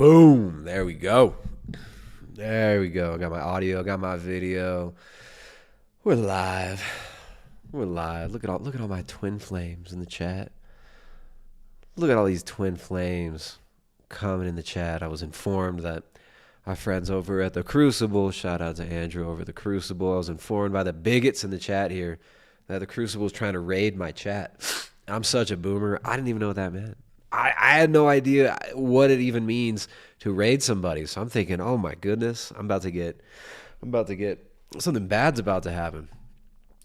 Boom. There we go. There we go. I got my audio. I got my video. We're live. We're live. Look at all my twin flames in the chat. Look at all these twin flames coming in the chat. I was informed that our friends over at the Crucible, shout out to Andrew over at the Crucible. I was informed by the bigots in the chat here that the Crucible is trying to raid my chat. I'm such a boomer. I didn't even know what that meant. I had no idea what it even means to raid somebody. So I'm thinking, oh my goodness, I'm about to get something bad's about to happen.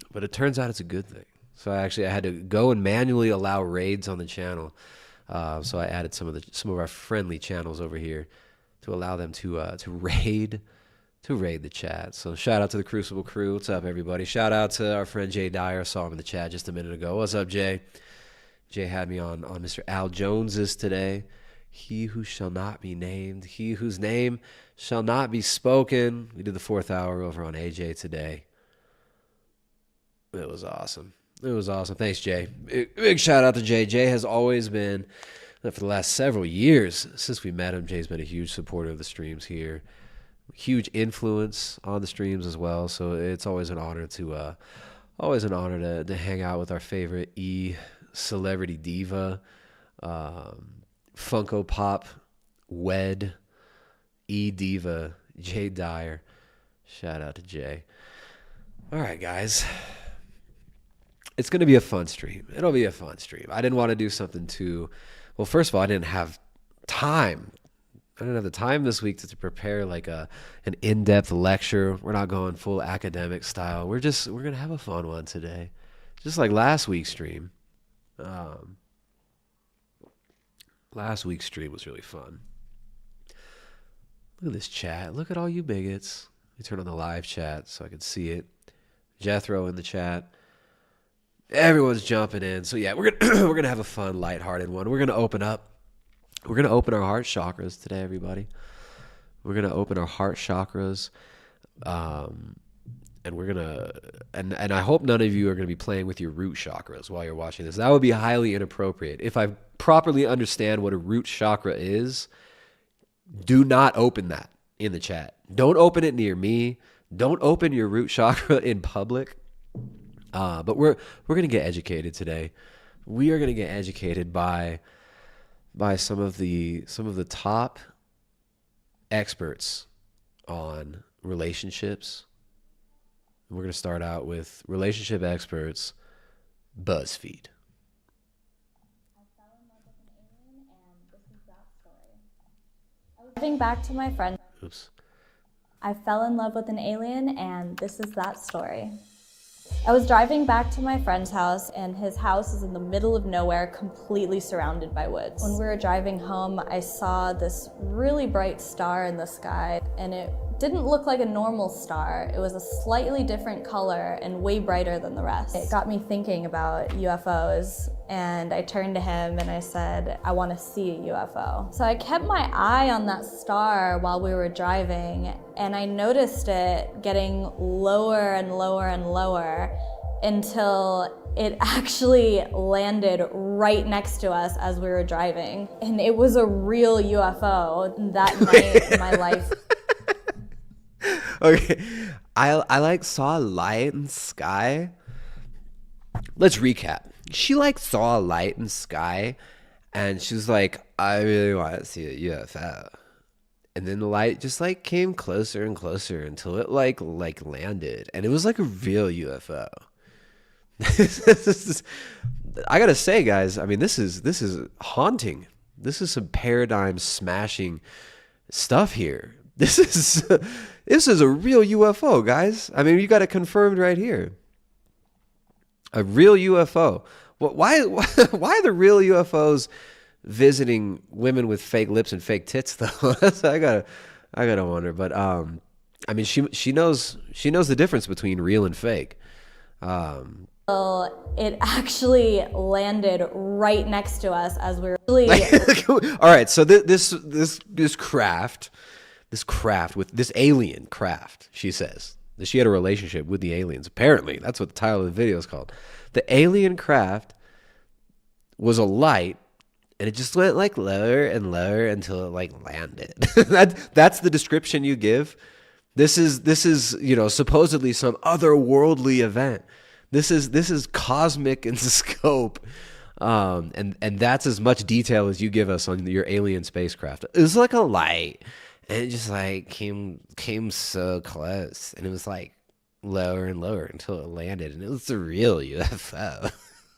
But it turns out it's a good thing. So I had to go and manually allow raids on the channel. So I added some of our friendly channels over here to allow them to raid the chat. So shout out to the Crucible crew. What's up, everybody? Shout out to our friend Jay Dyer. Saw him in the chat just a minute ago. What's up, Jay? Jay had me on Mr. Al Jones's today. He who shall not be named, he whose name shall not be spoken. We did the 4th hour over on AJ today. It was awesome. It was awesome. Thanks, Jay. Big shout out to Jay. Jay has always been, for the last several years since we met him, Jay's been a huge supporter of the streams here. Huge influence on the streams as well. So it's always an honor to hang out with our favorite celebrity diva, Funko Pop wed diva, Jay Dyer. Shout out to Jay. All right, guys. It's going to be a fun stream. It'll be a fun stream. I didn't want to do something well, first of all, I didn't have time. I didn't have the time this week to prepare like an in-depth lecture. We're not going full academic style. We're going to have a fun one today. Just like last week's stream. Last week's stream was really fun. Look at this chat. Look at all you bigots. Let me turn on the live chat so I can see it. Jethro in the chat. Everyone's jumping in. So yeah, we're gonna have a fun, lighthearted one. We're gonna open up. We're gonna open our heart chakras today, everybody. We're gonna open our heart chakras. And we're gonna and I hope none of you are gonna be playing with your root chakras while you're watching this. That would be highly inappropriate. If I properly understand what a root chakra is, do not open that in the chat. Don't open it near me. Don't open your root chakra in public. But we're gonna get educated today. We are gonna get educated by some of the top experts on relationships. We're going to start out with relationship experts, BuzzFeed. I fell in love with an alien, and this is that story. I was driving back to my friend. Oops. I fell in love with an alien, and this is that story. I was driving back to my friend's house, and his house is in the middle of nowhere, completely surrounded by woods. When we were driving home, I saw this really bright star in the sky, and it didn't look like a normal star. It was a slightly different color and way brighter than the rest. It got me thinking about UFOs, and I turned to him and I said, I want to see a UFO. So I kept my eye on that star while we were driving, and I noticed it getting lower and lower and lower until it actually landed right next to us as we were driving. And it was a real UFO. That night in my life. Okay, I saw a light in the sky. Let's recap. She saw a light in the sky, and she was like, I really want to see a UFO. And then the light just came closer and closer until it landed, and it was like a real UFO. I gotta say, guys, I mean, this is haunting. This is some paradigm smashing stuff here. This is a real UFO, guys. I mean, you got it confirmed right here. A real UFO. Why are the real UFOs visiting women with fake lips and fake tits though? I gotta wonder. But I mean, she knows the difference between real and fake. It actually landed right next to us as we were. All right, so this craft with this alien craft, she says that she had a relationship with the aliens. Apparently, that's what the title of the video is called. The alien craft was a light And it just went like lower and lower until it like landed. That's the description you give. This is, you know, supposedly some otherworldly event. This is cosmic in scope. And that's as much detail as you give us on your alien spacecraft. It was like a light, and it just like came so close, and it was like lower and lower until it landed, and it was the real UFO.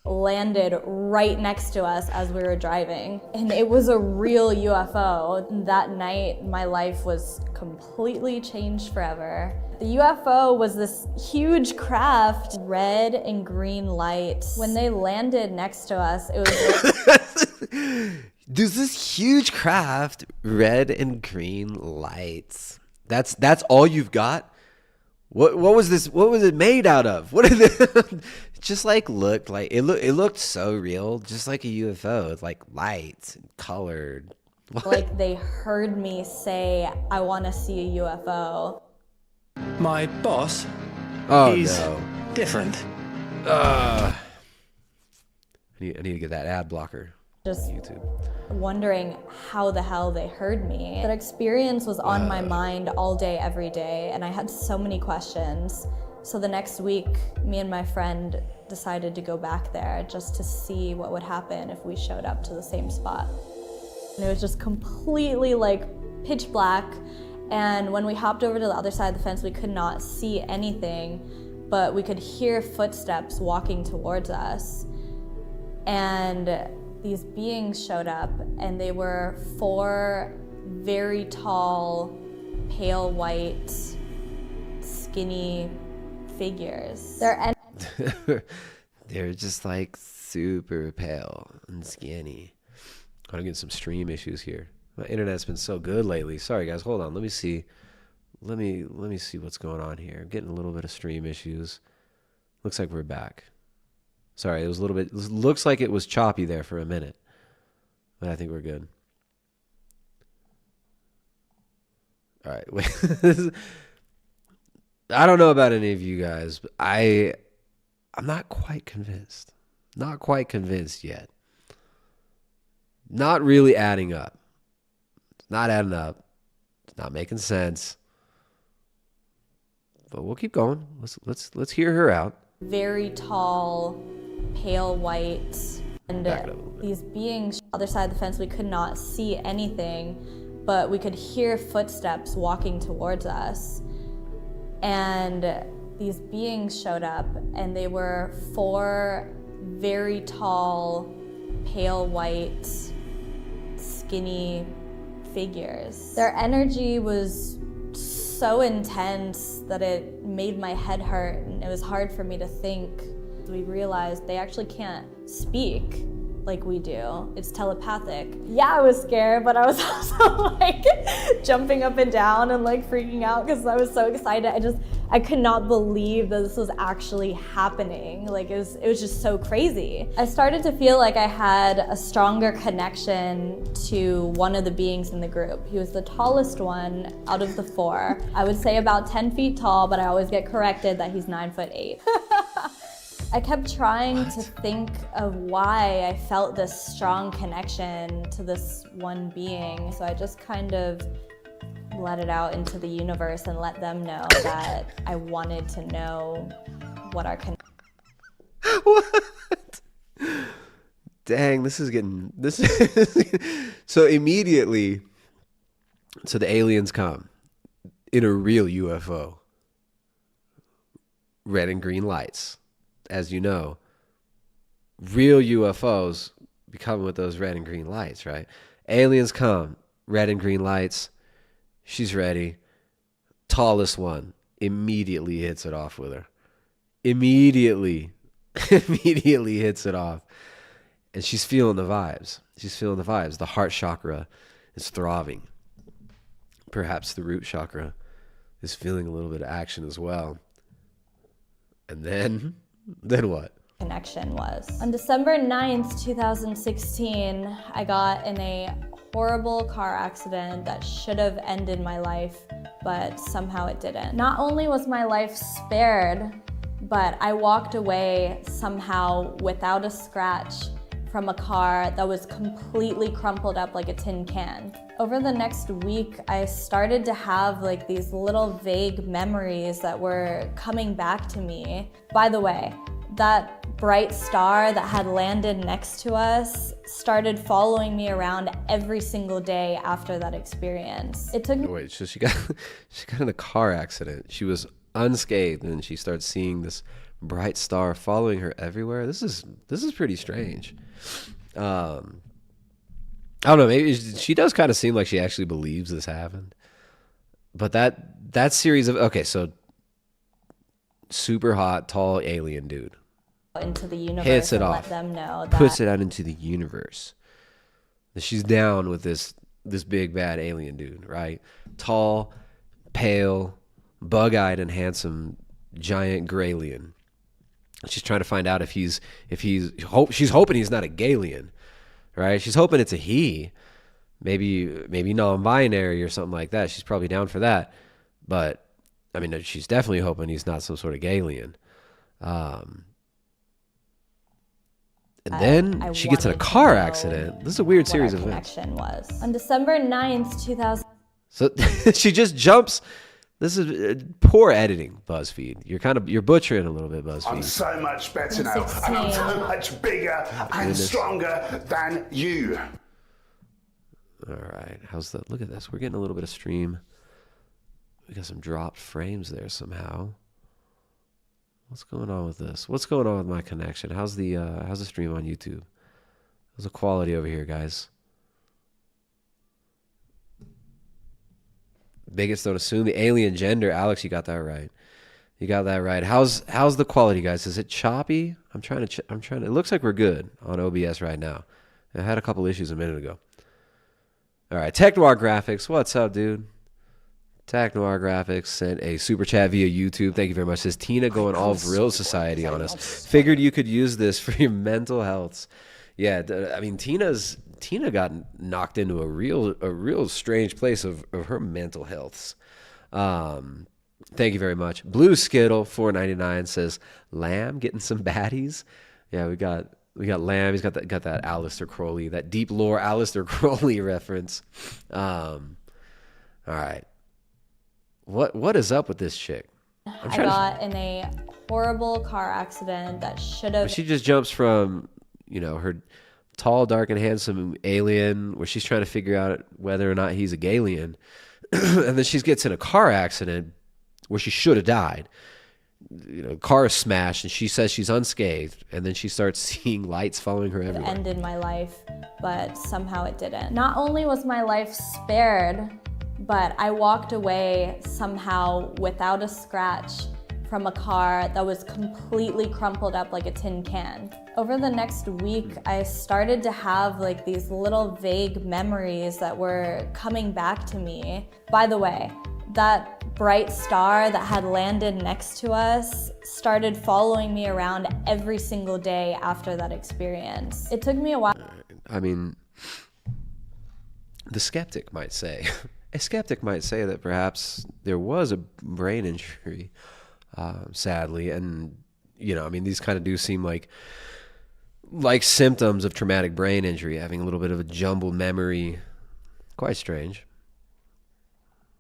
Landed right next to us as we were driving, and it was a real UFO. That night, my life was completely changed forever. The UFO was this huge craft, red and green light. When they landed next to us, it was there's this huge craft, red and green lights. That's all you've got? What was this? What was it made out of? What did it just like looked like? It looked so real, just like a UFO. It's like lights and colored. What? Like they heard me say, "I want to see a UFO." My boss, he's different. I need to get that ad blocker. Just YouTube. Wondering how the hell they heard me. That experience was on my mind all day, every day, and I had so many questions. So the next week, me and my friend decided to go back there just to see what would happen if we showed up to the same spot. And it was just completely like pitch black. And when we hopped over to the other side of the fence, we could not see anything, but we could hear footsteps walking towards us. And these beings showed up, and they were 4 very tall, pale white, skinny figures. They're just like super pale and skinny. I'm getting some stream issues here. My internet's been so good lately. Sorry guys, hold on. Let me see. Let me see what's going on here. I'm getting a little bit of stream issues. Looks like we're back. Sorry, it was a little bit, looks like it was choppy there for a minute. But I think we're good. All right, wait. I don't know about any of you guys, but I'm not quite convinced. Not quite convinced yet. Not really adding up. It's not adding up. It's not making sense. But we'll keep going. Let's hear her out. Very tall, pale white, and these beings other side of the fence, we could not see anything, but we could hear footsteps walking towards us. And these beings showed up, and they were 4 very tall, pale white, skinny figures. Their energy was so intense that it made my head hurt, and it was hard for me to think. We realized they actually can't speak like we do. It's telepathic. Yeah, I was scared, but I was also like jumping up and down and like freaking out because I was so excited. I could not believe that this was actually happening. Like it was just so crazy. I started to feel like I had a stronger connection to one of the beings in the group. He was the tallest one out of the 4. I would say about 10 feet tall, but I always get corrected that he's 9'8". I kept trying to think of why I felt this strong connection to this one being. So I just kind of let it out into the universe and let them know that I wanted to know what our connection. What? Dang, this is so immediately. So the aliens come in a real UFO, red and green lights. As you know, real UFOs be coming with those red and green lights, right? Aliens come, red and green lights. She's ready. Tallest one immediately hits it off with her. Immediately hits it off. And she's feeling the vibes. The heart chakra is throbbing. Perhaps the root chakra is feeling a little bit of action as well. And then what? Connection was. On December 9th, 2016, I got in a horrible car accident that should have ended my life, but somehow it didn't. Not only was my life spared, but I walked away somehow without a scratch from a car that was completely crumpled up like a tin can. Over the next week, I started to have like these little vague memories that were coming back to me. By the way, that bright star that had landed next to us started following me around every single day after that experience. It took me— Wait, so she got in a car accident. She was unscathed, and she starts seeing this bright star following her everywhere. This is pretty strange. I don't know, maybe she does kind of seem like she actually believes this happened. But that series of, okay, so super hot, tall alien dude into the universe, hits it and off, let them know that puts it out into the universe. She's down with this big bad alien dude, right? Tall, pale, bug-eyed, and handsome giant Graylien. She's trying to find out if she's hoping he's not a Galian, right? She's hoping it's a he, maybe non-binary or something like that. She's probably down for that, but I mean, she's definitely hoping he's not some sort of Galian. And then she gets in a car accident. This is a weird series of events. Was. On December 9th, 2000. So she just jumps. This is poor editing, BuzzFeed. You're butchering a little bit, BuzzFeed. I'm so much better now, and I'm so much bigger and stronger than you. All right, look at this. We're getting a little bit of stream. We got some dropped frames there somehow. What's going on with this? What's going on with my connection? How's the stream on YouTube? How's the quality over here, guys? Bigots don't assume the alien gender. Alex, you got that right. You got that right. How's the quality, guys? Is it choppy? I'm trying to. It looks like we're good on OBS right now. I had a couple issues a minute ago. All right, Tech Noir Graphics. What's up, dude? Tech Noir Graphics sent a super chat via YouTube. Thank you very much. Says Tina going all Vril Society on us. Figured you could use this for your mental health. Yeah, I mean Tina got knocked into a real strange place of her mental health. Thank you very much. Blue Skittle $4.99 says Lamb getting some baddies. Yeah, we got Lamb. He's got that Aleister Crowley, that deep lore Aleister Crowley reference. All right. What is up with this chick? I got in a horrible car accident that should have. She just jumps from, her tall, dark, and handsome alien, where she's trying to figure out whether or not he's a Galian, and then she gets in a car accident where she should have died. Car is smashed, and she says she's unscathed, and then she starts seeing lights following her everywhere. It ended my life, but somehow it didn't. Not only was my life spared, but I walked away somehow without a scratch from a car that was completely crumpled up like a tin can. Over the next week, I started to have like these little vague memories that were coming back to me. By the way, that bright star that had landed next to us started following me around every single day after that experience. It took me a while. I mean, the skeptic might say, that perhaps there was a brain injury, sadly. And, these kind of do seem like symptoms of traumatic brain injury, having a little bit of a jumbled memory. Quite strange.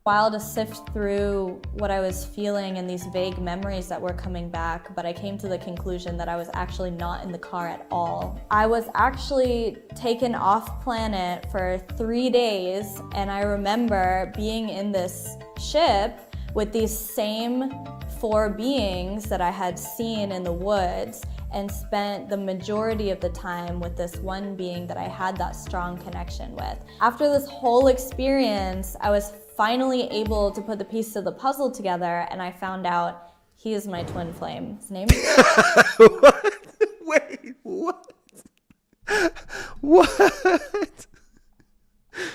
While to sift through what I was feeling and these vague memories that were coming back, but I came to the conclusion that I was actually not in the car at all. I was actually taken off planet for 3 days, and I remember being in this ship with these same 4 beings that I had seen in the woods, and spent the majority of the time with this one being that I had that strong connection with. After this whole experience, I was finally able to put the pieces of the puzzle together, and I found out he is my twin flame. His name is... What? Wait, what? What?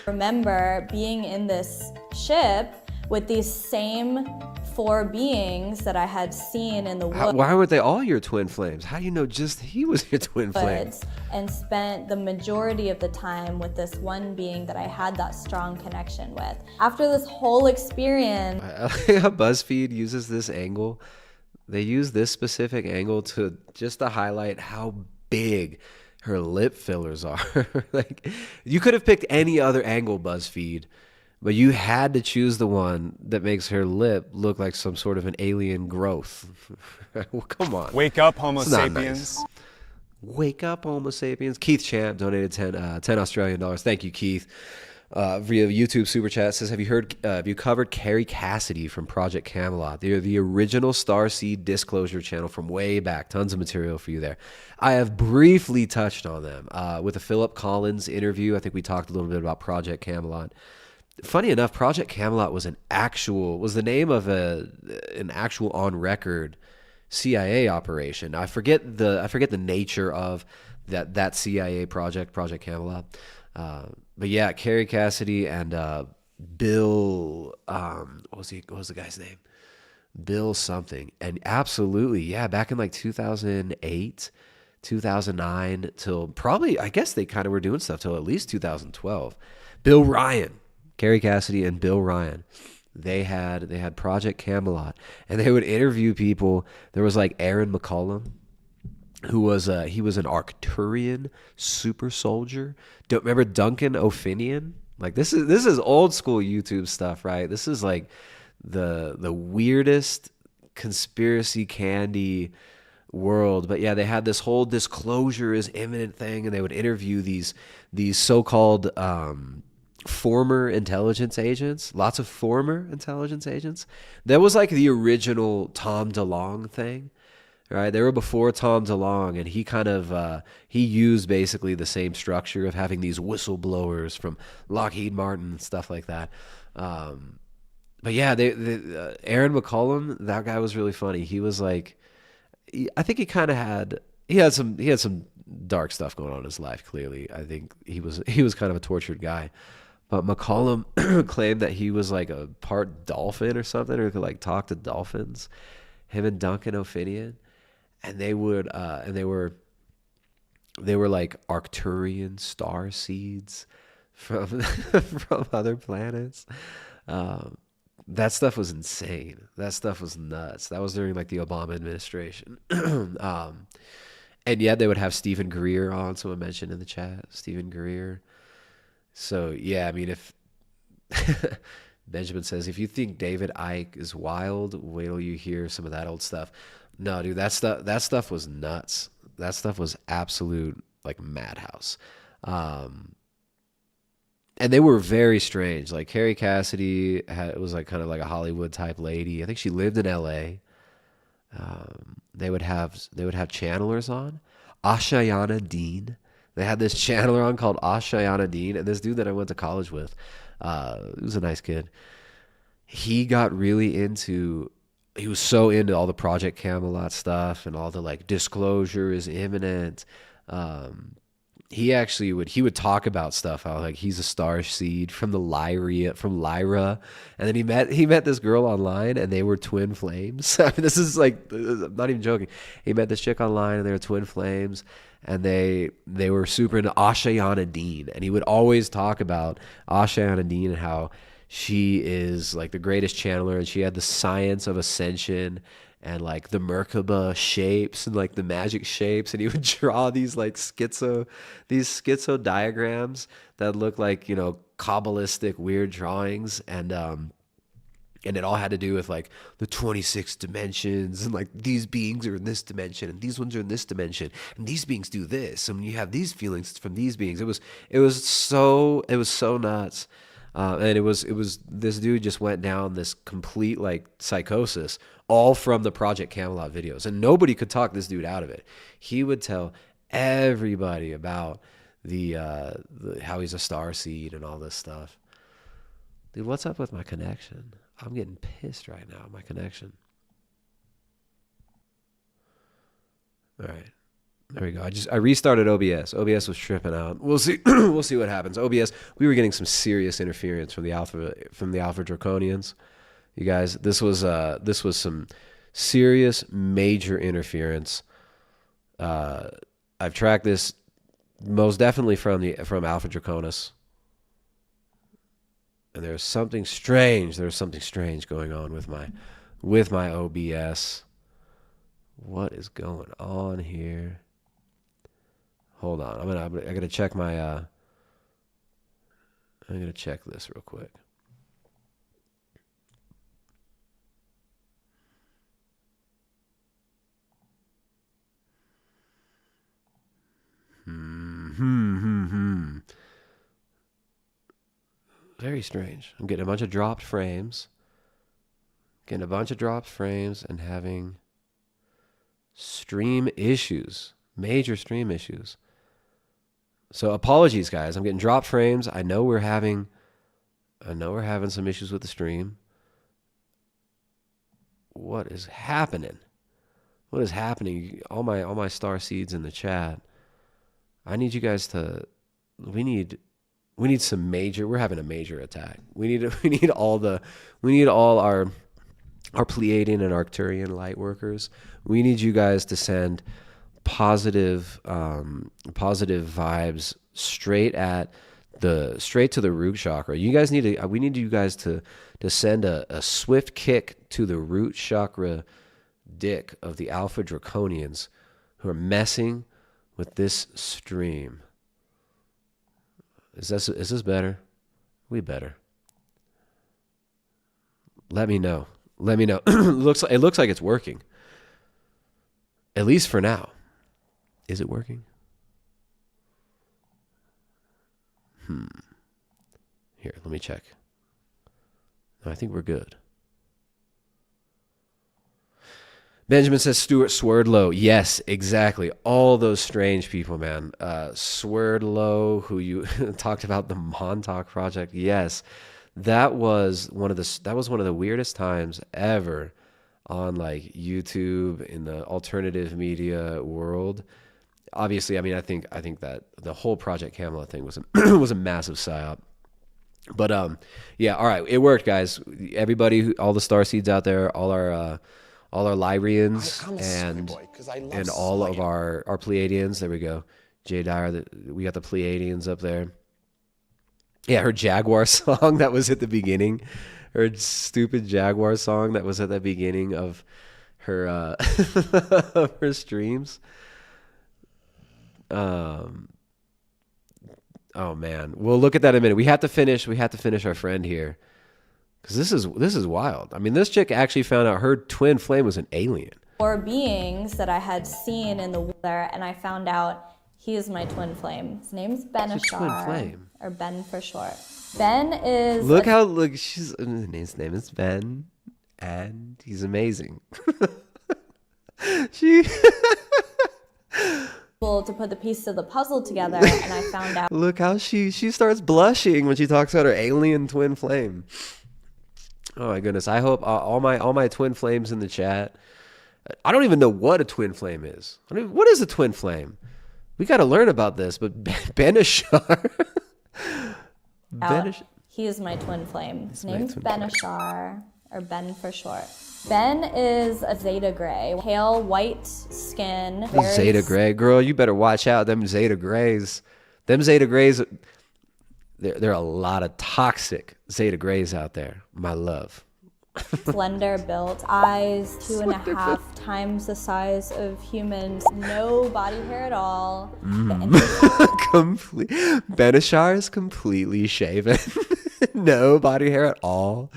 Remember being in this ship with these same 4 beings that I had seen in the woods. Why were they all your twin flames? How do you know just he was your twin flame? And spent the majority of the time with this one being that I had that strong connection with. After this whole experience... I like how BuzzFeed uses this angle. They use this specific angle to highlight how big her lip fillers are. Like, you could have picked any other angle, BuzzFeed, but you had to choose the one that makes her lip look like some sort of an alien growth. Well, come on. Wake up, Homo It's not sapiens. nice. Wake up, Homo sapiens. Keith Champ donated 10 Australian dollars. Thank you, Keith. Via YouTube super chat says, have you covered Carrie Cassidy from Project Camelot? They're the original Starseed disclosure channel from way back. Tons of material for you there. I have briefly touched on them with a Philip Collins interview. I think we talked a little bit about Project Camelot. Funny enough, Project Camelot was the name of an actual on record CIA operation. I forget the nature of that CIA Project Camelot. But yeah, Carrie Cassidy and Bill, what was the guy's name? Bill something. And absolutely, yeah, back in like 2008, 2009 till probably, I guess they kind of were doing stuff till at least 2012. Bill Ryan, Carrie Cassidy and Bill Ryan. They had Project Camelot, and they would interview people. There was like Aaron McCollum, who was he was an Arcturian super soldier. Don't remember Duncan O'Finian? Like this is old school YouTube stuff, right? This is like the weirdest conspiracy candy world. But yeah, they had this whole disclosure is imminent thing, and they would interview these so-called former intelligence agents, lots of former intelligence agents. That was like the original Tom DeLonge thing, right? They were before Tom DeLonge, and he kind of he used basically the same structure of having these whistleblowers from Lockheed Martin and stuff like that. But yeah, Aaron McCollum, that guy was really funny. He was like, I think he had some dark stuff going on in his life. Clearly, I think he was kind of a tortured guy. But McCollum claimed that he was like a part dolphin or something, or could like talk to dolphins. Him and Duncan O'Finian, and they were like Arcturian star seeds from from other planets. That stuff was insane. That stuff was nuts. That was during like the Obama administration. And yet they would have Stephen Greer on. Someone mentioned in the chat, Stephen Greer. So yeah, I mean, if Benjamin says, if you think David Icke is wild, wait till you hear some of that old stuff. No, dude, that stuff was nuts. That stuff was absolute like madhouse. And they were very strange. Like Carrie Cassidy was like kind of like a Hollywood type lady. I think she lived in LA. They would have channelers on. Ashayana Dean. They had this channeler on called Ashayana Dean, and this dude that I went to college with, he was a nice kid. He got really into, he was so into all the Project Camelot stuff and all the like disclosure is imminent. He would talk about stuff how like he's a star seed from Lyra, and then he met this girl online, and they were twin flames. I mean, this is like, I'm not even joking. He met this chick online, and they were twin flames, and they were super into Ashayana Dean, and he would always talk about Ashayana Dean and how she is like the greatest channeler, and she had the science of ascension and like the Merkaba shapes and like the magic shapes, and he would draw these like schizo diagrams that look like, you know, Kabbalistic weird drawings, and it all had to do with like the 26 dimensions, and like these beings are in this dimension, and these ones are in this dimension, and these beings do this, and you have these feelings from these beings. It was so nuts. And it was this dude just went down this complete like psychosis, all from the Project Camelot videos, and nobody could talk this dude out of it. He would tell everybody about the how he's a star seed and all this stuff. Dude, what's up with my connection? I'm getting pissed right now. My connection. All right. There we go. I restarted OBS. OBS was tripping out. We'll see. We'll see what happens. OBS. We were getting some serious interference from the Alpha Draconians. You guys, this was some serious major interference. I've tracked this most definitely from Alpha Draconis. And there's something strange. There's something strange going on with my OBS. What is going on here? Hold on. I gotta check my I'm gonna check this real quick. Very strange. I'm getting a bunch of dropped frames. And having stream issues. Major stream issues. So apologies, guys. I'm getting dropped frames. I know we're having some issues with the stream. What is happening? What is happening? All my star seeds in the chat. I need you guys to. We need some major. We're having a major attack. We need all our Pleiadian and Arcturian light workers. We need you guys to send positive vibes straight to the root chakra. We need you guys to send a swift kick to the root chakra dick of the Alpha Draconians who are messing with this stream. Is this better? We better. Let me know. It looks like it's working. At least for now. Is it working? Here, let me check. No, I think we're good. Benjamin says Stuart Swerdlow. Yes, exactly. All those strange people, man. Swerdlow, who you talked about the Montauk Project. Yes, that was one of the weirdest times ever on like YouTube in the alternative media world. Obviously, I mean, I think that the whole Project Camelot thing was was a massive psyop. But yeah, all right, it worked, guys. Everybody, all the starseeds out there, all our Lyrians and all of our Pleiadians. There we go. Jay Dyer, we got the Pleiadians up there. Yeah, her Jaguar song that was at the beginning. Her stupid Jaguar song that was at the beginning of her of her streams. Oh man, we'll look at that in a minute. We have to finish our friend here. Because this is wild. I mean, this chick actually found out her twin flame was an alien. Or beings that I had seen in the weather, and I found out he is my twin flame. His name's Ben Ashar. Twin flame. Or Ben for short. Ben is... his name is Ben, and he's amazing. To put the pieces of the puzzle together, and I found out... Look how she starts blushing when she talks about her alien twin flame. Oh my goodness! I hope all my twin flames in the chat. I don't even know what a twin flame is. What is a twin flame? We got to learn about this. But Ben Ashar, he is my twin flame. His name's Ben Ashar, or Ben for short. Ben is a Zeta Gray, pale white skin. Zeta Gray, girl, you better watch out. Them Zeta Grays. There are a lot of toxic Zeta Grays out there, my love. Slender built, eyes 2.5 times the size of humans, no body hair at all. Ben Ashar is completely shaven, no body hair at all.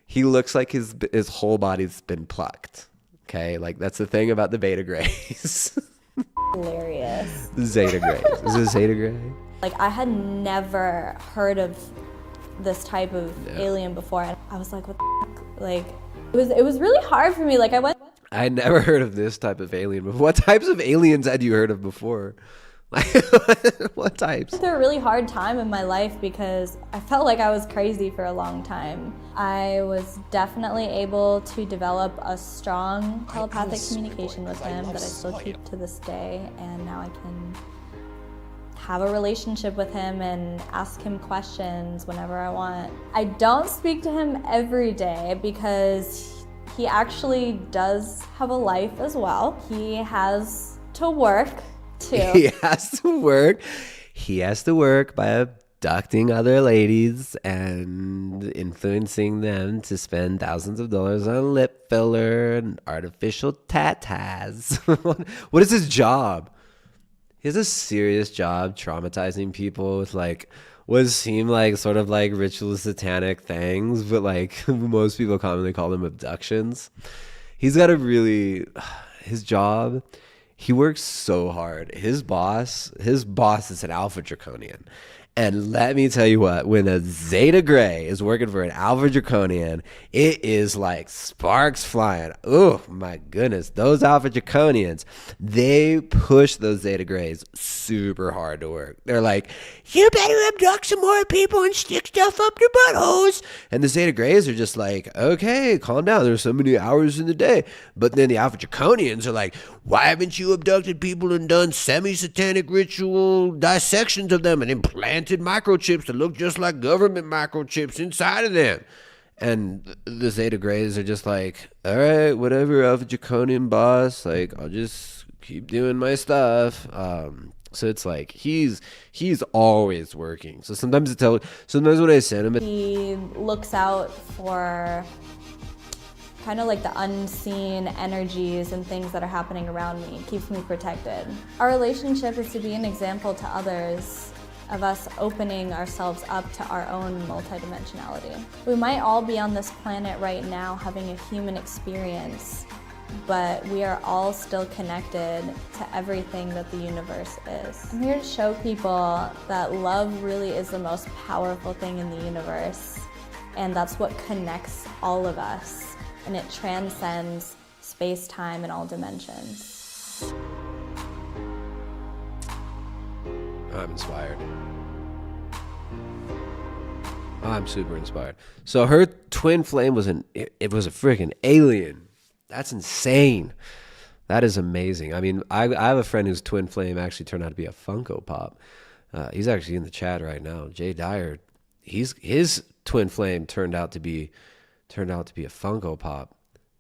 He looks like his whole body's been plucked. Okay, like that's the thing about the Beta Grays. Hilarious. Zeta Grays. Is it Zeta Gray? Like, I had never heard of this type of alien before, and I was like, what the fuck? Like, it was really hard for me. Like, I had never heard of this type of alien before. What types of aliens had you heard of before? Like, what types? I went through a really hard time in my life because I felt like I was crazy for a long time. I was definitely able to develop a strong telepathic communication with him that I still keep to this day, and now I can have a relationship with him and ask him questions whenever I want. I don't speak to him every day because he actually does have a life as well. He has to work too. He has to work by abducting other ladies and influencing them to spend thousands of dollars on lip filler and artificial tatas. What is his job? he has a serious job traumatizing people with like what seem like sort of like ritual satanic things, but like most people commonly call them abductions. He's got a really, his job, he works so hard. His boss is an Alpha Draconian. And let me tell you what, when a Zeta Gray is working for an Alpha Draconian, it is like sparks flying. Oh my goodness. Those Alpha Draconians, they push those Zeta Grays super hard to work. They're like, you better abduct some more people and stick stuff up your buttholes. And the Zeta Grays are just like, okay, calm down. There's so many hours in the day. But then the Alpha Draconians are like, why haven't you abducted people and done semi-satanic ritual dissections of them and implanted microchips that look just like government microchips inside of them? And the Zeta Grays are just like, all right, whatever, Alpha Draconian boss, like, I'll just keep doing my stuff. So it's like he's always working. So sometimes when I send him, he looks out for kind of like the unseen energies and things that are happening around me. It keeps me protected. Our relationship is to be an example to others of us opening ourselves up to our own multidimensionality. We might all be on this planet right now having a human experience, but we are all still connected to everything that the universe is. I'm here to show people that love really is the most powerful thing in the universe, and that's what connects all of us. And it transcends space, time, and all dimensions. I'm inspired. I'm super inspired. So her twin flame was it was a freaking alien. That's insane. That is amazing. I mean, I have a friend whose twin flame actually turned out to be a Funko Pop. He's actually in the chat right now. Jay Dyer, his twin flame turned out to be a Funko Pop.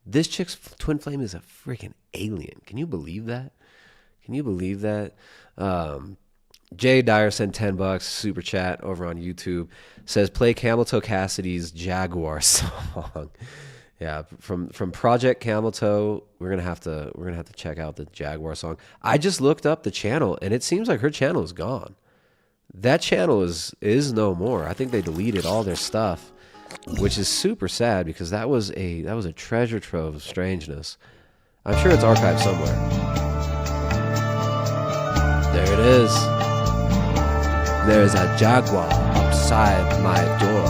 This chick's twin flame is a freaking alien. Can you believe that? Jay Dyer sent $10 super chat over on YouTube. Says play Camelot Cassidy's Jaguar song. Yeah, from Project Camelot, we're gonna have to check out the Jaguar song. I just looked up the channel and it seems like her channel is gone. That channel is no more. I think they deleted all their stuff, which is super sad because that was a treasure trove of strangeness. I'm sure it's archived somewhere. There it is. There's a jaguar outside my door.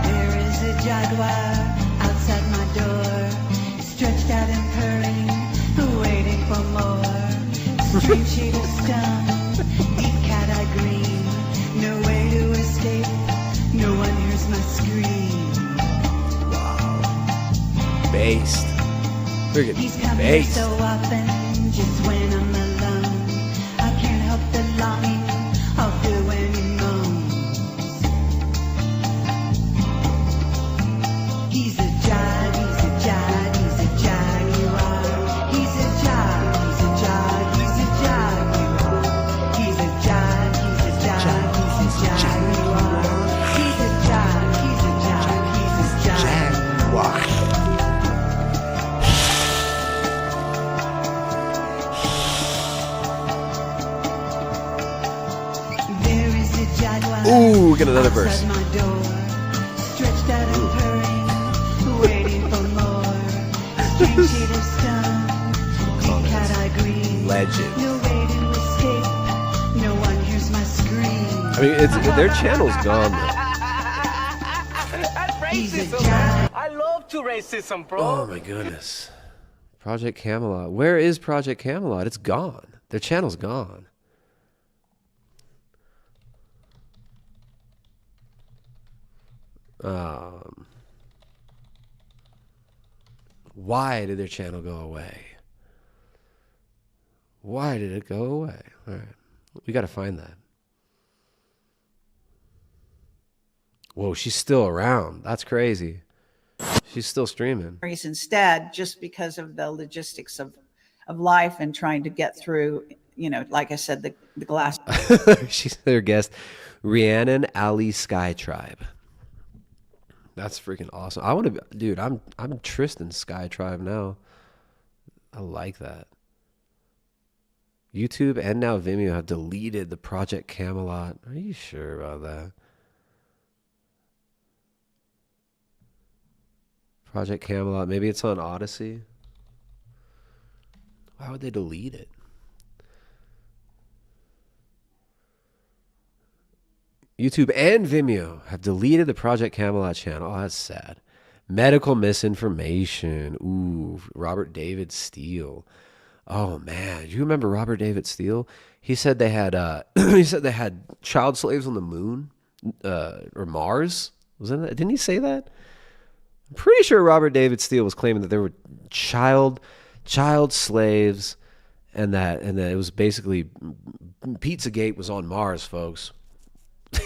There is a jaguar outside my door, stretched out and purring, waiting for more. Strange shade of stone, deep cat-eye green, no way to escape, no one hears my scream. Wow. Based. Friggin' He's coming based. so often, just when I'm alone, I can't help the longing, I'll feel when he moans. He's a jag, he's a jag, he's a jaguar. He's a jag, he's a jag, he's a jaguar. He's a jag, he's a jag, he's a jaguar. He's a jag, he's a jag, he's a jaguar. Ooh, get another verse. Stretched out and purring, waiting for more. Strange shade of stone, deep cat-eye green. Legend. No way to escape, no one hears my scream. I mean, their channel's gone. That's racism. I love to racism, bro. Oh my goodness. Project Camelot. Where is Project Camelot? It's gone. Their channel's gone. Why did their channel go away? Why did it go away? All right. We got to find that. Whoa, she's still around. That's crazy. She's still streaming. Instead, just because of the logistics of life and trying to get through, you know, like I said, the glass. She's their guest, Rhiannon Ali Sky Tribe. That's freaking awesome. I want to be, dude, I'm Tristan Sky Tribe now. I like that. YouTube and now Vimeo have deleted the Project Camelot. Are you sure about that? Project Camelot. Maybe it's on Odyssey. Why would they delete it? YouTube and Vimeo have deleted the Project Camelot channel. Oh, that's sad. Medical misinformation. Ooh, Robert David Steele. Oh man, do you remember Robert David Steele? He said they had he said they had child slaves on the moon or Mars. Wasn't that? Didn't he say that? I'm pretty sure Robert David Steele was claiming that there were child slaves, and that it was basically Pizzagate was on Mars, folks.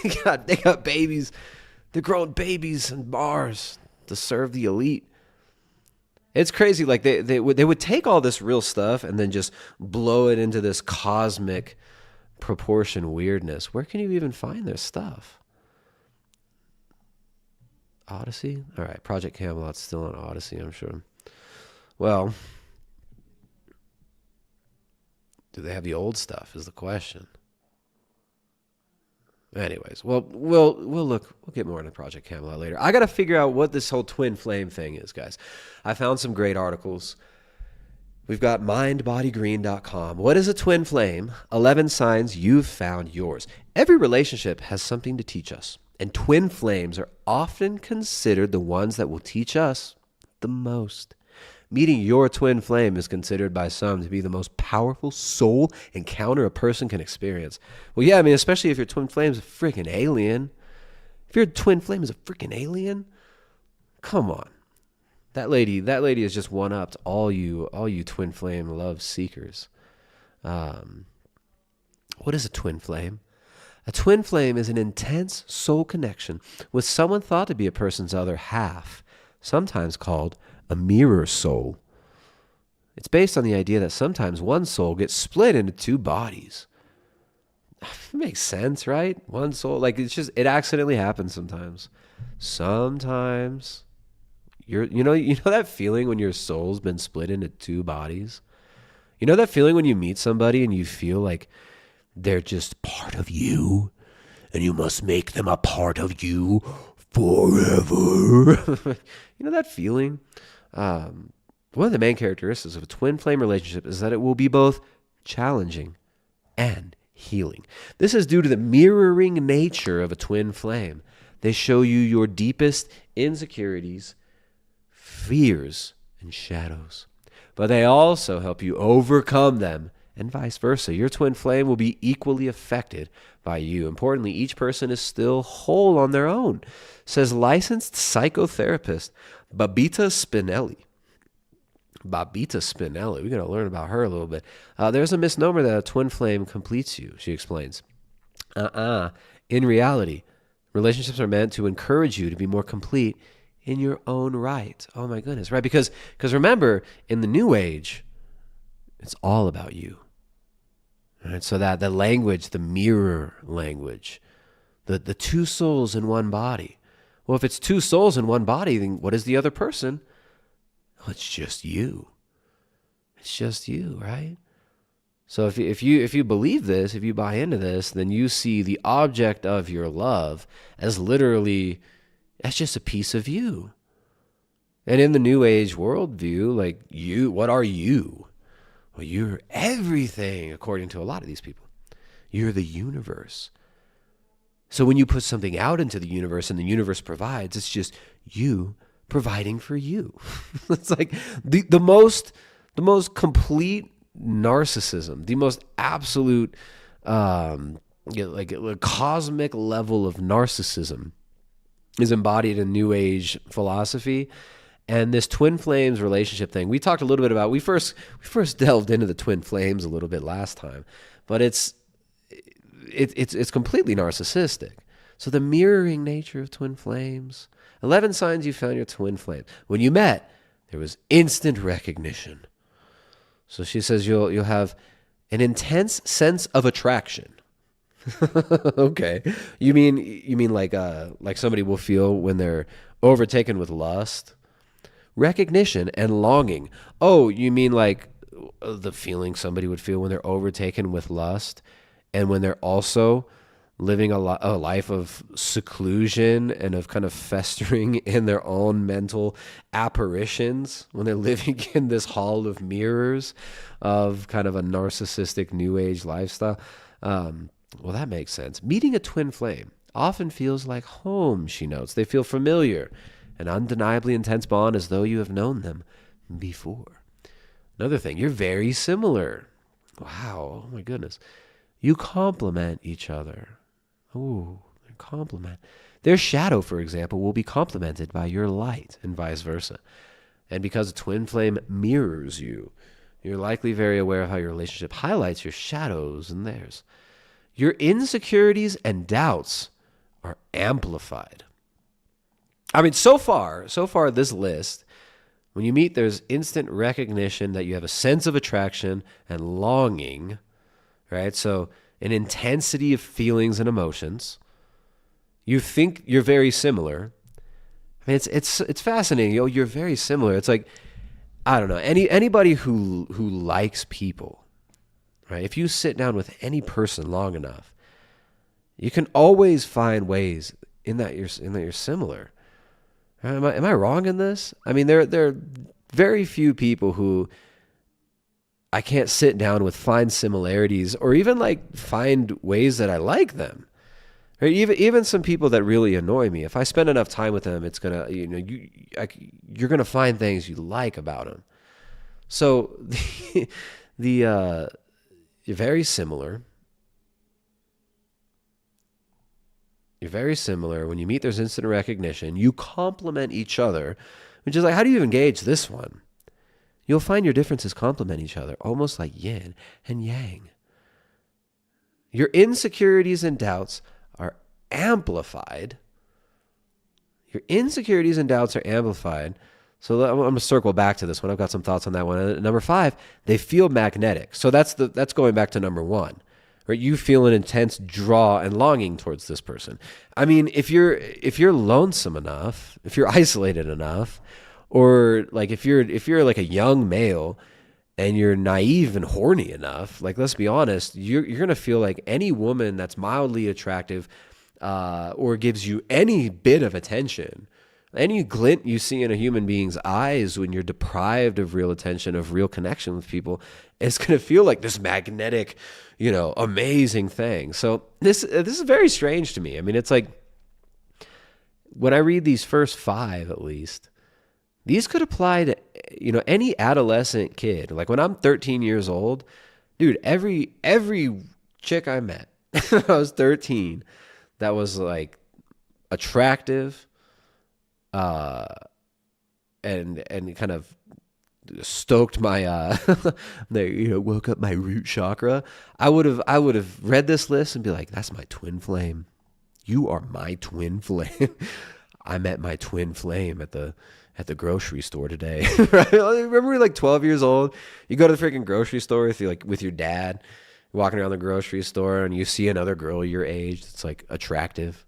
They got babies. They're growing babies on Mars to serve the elite. It's crazy. Like they would take all this real stuff and then just blow it into this cosmic proportion weirdness. Where can you even find their stuff? Odyssey? All right, Project Camelot's still on Odyssey, I'm sure. Well, do they have the old stuff is the question. Anyways, well, we'll get more into Project Camelot later. I got to figure out what this whole twin flame thing is, guys. I found some great articles. We've got mindbodygreen.com. What is a twin flame? 11 signs you've found yours. Every relationship has something to teach us, and twin flames are often considered the ones that will teach us the most. Meeting your twin flame is considered by some to be the most powerful soul encounter a person can experience. Well, yeah, I mean, especially if your twin flame is a freaking alien. If your twin flame is a freaking alien, come on. That lady is just one-upped all you twin flame love seekers. What is a twin flame? A twin flame is an intense soul connection with someone thought to be a person's other half, sometimes called a mirror soul. It's based on the idea that sometimes one soul gets split into two bodies. It makes sense, right? One soul, like it accidentally happens sometimes. Sometimes you know that feeling when your soul's been split into two bodies? You know that feeling when you meet somebody and you feel like they're just part of you and you must make them a part of you forever. You know that feeling? One of the main characteristics of a twin flame relationship is that it will be both challenging and healing. This is due to the mirroring nature of a twin flame. They show you your deepest insecurities, fears, and shadows. But they also help you overcome them, and vice versa. Your twin flame will be equally affected by you. Importantly, each person is still whole on their own, says licensed psychotherapist Babita Spinelli. We got to learn about her a little bit. There's a misnomer that a twin flame completes you, she explains. In reality, relationships are meant to encourage you to be more complete in your own right. Oh my goodness, right? Because remember, in the New Age, it's all about you. Right? So that the language, the mirror language, the two souls in one body. Well, if it's two souls in one body, then what is the other person? Well, it's just you. It's just you, right? So if you believe this, if you buy into this, then you see the object of your love as literally, as just a piece of you. And in the New Age worldview, like what are you? Well, you're everything, according to a lot of these people. You're the universe. So when you put something out into the universe and the universe provides, it's just you providing for you. It's like the most complete narcissism, the most absolute like a cosmic level of narcissism is embodied in New Age philosophy. And this twin flames relationship thing, we talked a little bit about. We first delved into the twin flames a little bit last time, but it's completely narcissistic. So the mirroring nature of twin flames. 11 signs you found your twin flame. When you met, there was instant recognition. So she says you'll have an intense sense of attraction. Okay. You mean like somebody will feel when they're overtaken with lust, recognition, and longing. Oh, you mean like the feeling somebody would feel when they're overtaken with lust and when they're also living a life of seclusion and of kind of festering in their own mental apparitions, when they're living in this hall of mirrors of kind of a narcissistic new age lifestyle. Well, that makes sense. Meeting a twin flame often feels like home, she notes. They feel familiar, an undeniably intense bond as though you have known them before. Another thing, you're very similar. Wow, oh my goodness. You complement each other. Ooh, compliment. Their shadow, for example, will be complemented by your light and vice versa. And because a twin flame mirrors you, you're likely very aware of how your relationship highlights your shadows and theirs. Your insecurities and doubts are amplified. I mean, so far, this list, when you meet, there's instant recognition that you have a sense of attraction and longing, right? So an intensity of feelings and emotions. You think you're very similar. I mean, it's fascinating. You're very similar. It's like, I don't know, anybody who likes people, right? If you sit down with any person long enough, you can always find ways in that you're similar. Am I wrong in this? I mean, there are very few people who I can't sit down with, find similarities, or even like find ways that I like them. Right? Even some people that really annoy me, if I spend enough time with them, it's gonna, you're gonna find things you like about them. So you're very similar. You're very similar. When you meet, there's instant recognition. You complement each other, which is like, how do you engage this one? You'll find your differences complement each other, almost like yin and yang. Your insecurities and doubts are amplified. Your insecurities and doubts are amplified. So I'm going to circle back to this one. I've got some thoughts on that one. Number 5, they feel magnetic. So that's going back to number 1. Right? You feel an intense draw and longing towards this person. I mean, if you're lonesome enough, if you're isolated enough, or like if you're like a young male and you're naive and horny enough, like, let's be honest, you're going to feel like any woman that's mildly attractive or gives you any bit of attention, any glint you see in a human being's eyes when you're deprived of real attention, of real connection with people, it's going to feel like this magnetic, amazing thing. So this is very strange to me. I mean, it's like when I read these first 5, at least, these could apply to, any adolescent kid. Like when I'm 13 years old, dude, every chick I met when I was 13 that was like attractive, and kind of stoked my woke up my root chakra. I would have read this list and be like, that's my twin flame. You are my twin flame. I met my twin flame at the grocery store today. Right? Remember, you're like 12 years old. You go to the freaking grocery store with your dad, walking around the grocery store, and you see another girl your age that's like attractive.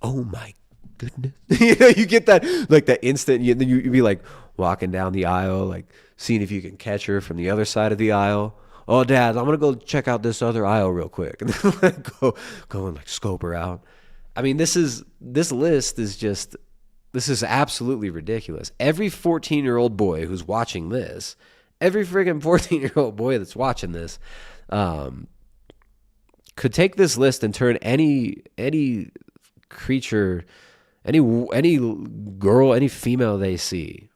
Oh my goodness. You get that, like, that instant, you'd be like walking down the aisle, like seeing if you can catch her from the other side of the aisle. Oh, Dad, I'm going to go check out this other aisle real quick. And then go and like scope her out. I mean, this list is absolutely ridiculous. Every 14-year-old boy who's watching this, every friggin' 14-year-old boy that's watching this, could take this list and turn any creature, any girl, any female they see,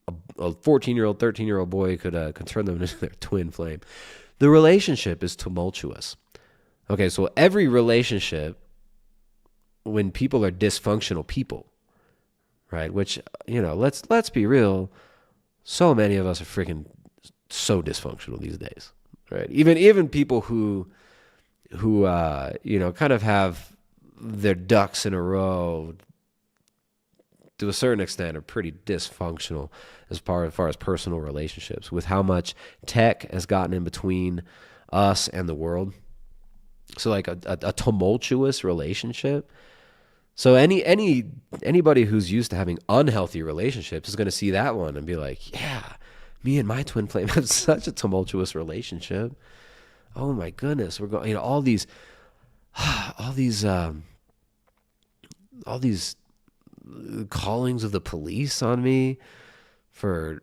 a 14-year-old, 13-year-old boy could turn them into their twin flame. The relationship is tumultuous. Okay, so every relationship, when people are dysfunctional people, right? Which, let's be real, so many of us are freaking so dysfunctional these days, right? Even people who kind of have their ducks in a row, to a certain extent, are pretty dysfunctional as far as personal relationships, with how much tech has gotten in between us and the world. So like a tumultuous relationship. So anybody who's used to having unhealthy relationships is going to see that one and be like, yeah, me and my twin flame have such a tumultuous relationship. Oh my goodness, we're going, all these callings of the police on me for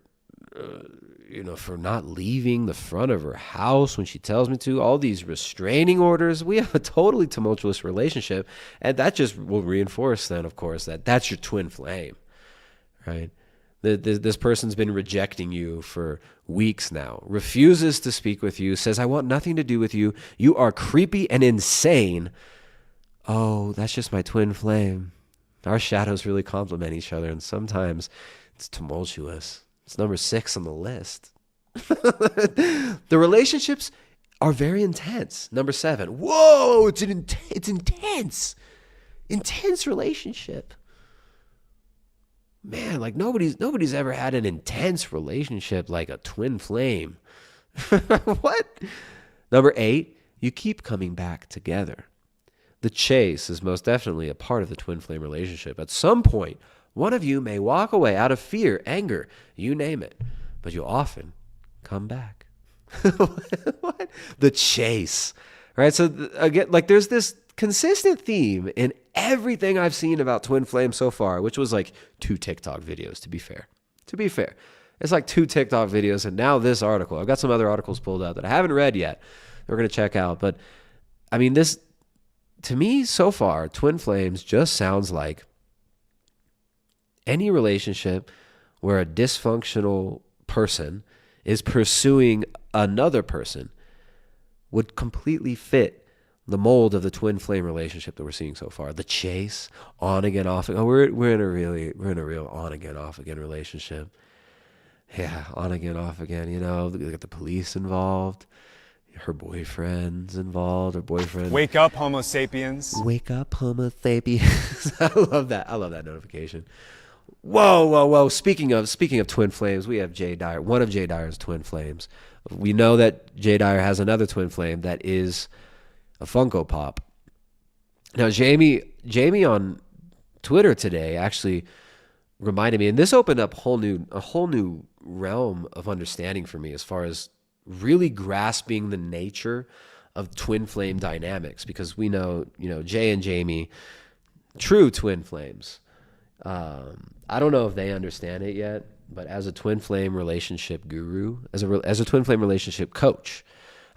for not leaving the front of her house when she tells me to, all these restraining orders. We have a totally tumultuous relationship, and that just will reinforce then, of course, that's your twin flame, right? This person's been rejecting you for weeks now, refuses to speak with you, says, I want nothing to do with you. You are creepy and insane. Oh, that's just my twin flame. Our shadows really complement each other, and sometimes it's tumultuous. It's number 6 on the list. The relationships are very intense. Number 7. Whoa, it's intense. Intense relationship. Man, like nobody's ever had an intense relationship like a twin flame. What? Number 8, you keep coming back together. The chase is most definitely a part of the twin flame relationship. At some point, one of you may walk away out of fear, anger, you name it, but you'll often come back. What? The chase, right? So again, like there's this consistent theme in everything I've seen about twin flames so far, which was like 2 TikTok videos, to be fair. It's like 2 TikTok videos, and now this article. I've got some other articles pulled out that I haven't read yet. We're going to check out. But I mean, this, to me so far, twin flames just sounds like any relationship where a dysfunctional person is pursuing another person would completely fit the mold of the twin flame relationship that we're seeing so far. The chase, on again, off again. Oh, we're in a real on again, off again relationship. Yeah, on again, off again. They got the police involved. Her boyfriend's involved. Her boyfriend. Wake up, Homo sapiens. Wake up, Homo sapiens. I love that notification. Whoa. Speaking of twin flames, we have Jay Dyer, one of Jay Dyer's twin flames. We know that Jay Dyer has another twin flame that is a Funko Pop. Now, Jamie on Twitter today actually reminded me, and this opened up a whole new realm of understanding for me as far as really grasping the nature of twin flame dynamics, because we know, Jay and Jamie, true twin flames. I don't know if they understand it yet, but as a twin flame relationship guru, as a twin flame relationship coach,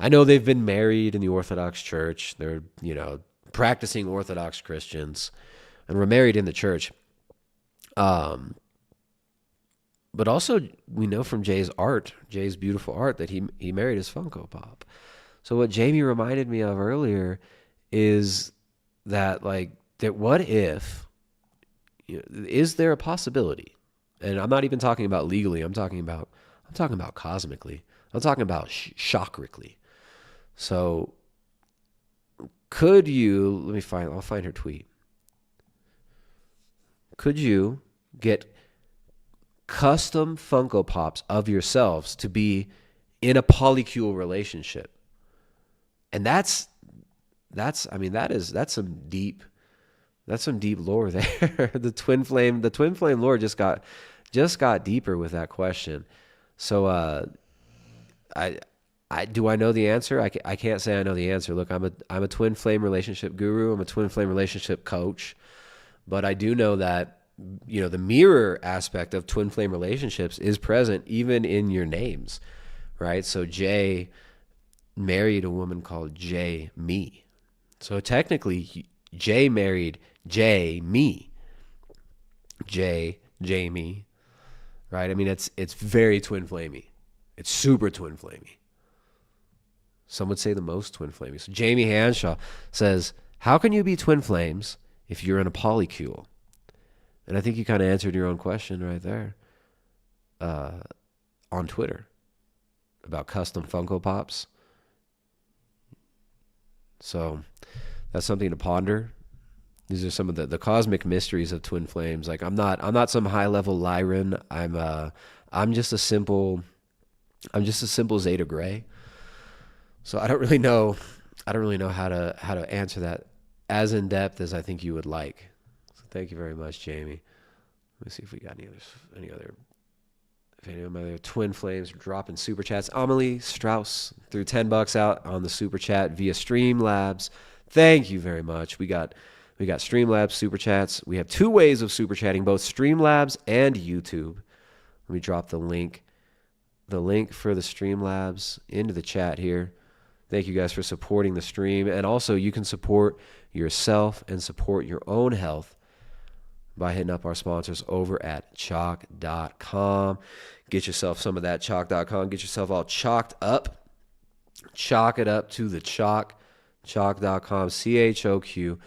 I know they've been married in the Orthodox Church. They're, practicing Orthodox Christians, and were married in the church. But also we know from Jay's beautiful art, that he married his Funko Pop. So what Jamie reminded me of earlier is that, what if, is there a possibility? And I'm not even talking about legally. I'm talking about cosmically. I'm talking about chakrically. So could you, I'll find her tweet. Could you get custom Funko Pops of yourselves to be in a polycule relationship? And that's some deep lore there. The twin flame lore just got deeper with that question. So do I know the answer? I can't say I know the answer. Look, I'm a twin flame relationship guru. I'm a twin flame relationship coach, but I do know that the mirror aspect of twin flame relationships is present even in your names, right? So Jay married a woman called Jamie. So technically, Jay married Jamie, Jamie, right? I mean, it's very twin flamey. It's super twin flamey. Some would say the most twin flamey. So Jamie Hanshaw says, how can you be twin flames if you're in a polycule? And I think you kind of answered your own question right there on Twitter about custom Funko Pops. So that's something to ponder. These are some of the cosmic mysteries of twin flames. Like I'm not some high level Lyran. I'm just a simple Zeta Gray. So I don't really know I don't really know how to answer that as in depth as I think you would like. So thank you very much, Jamie. Let me see if we got any other if any of my other twin flames are dropping super chats. Amelie Strauss threw $10 out on the super chat via Streamlabs. Thank you very much. We got Streamlabs super chats. We have 2 ways of super chatting, both Streamlabs and YouTube. Let me drop the link for the Streamlabs into the chat here. Thank you guys for supporting the stream. And also, you can support yourself and support your own health by hitting up our sponsors over at chalk.com. Get yourself some of that chalk.com. Get yourself all chalked up. Chalk it up to the chalk. Chalk.com, CHOQ.com.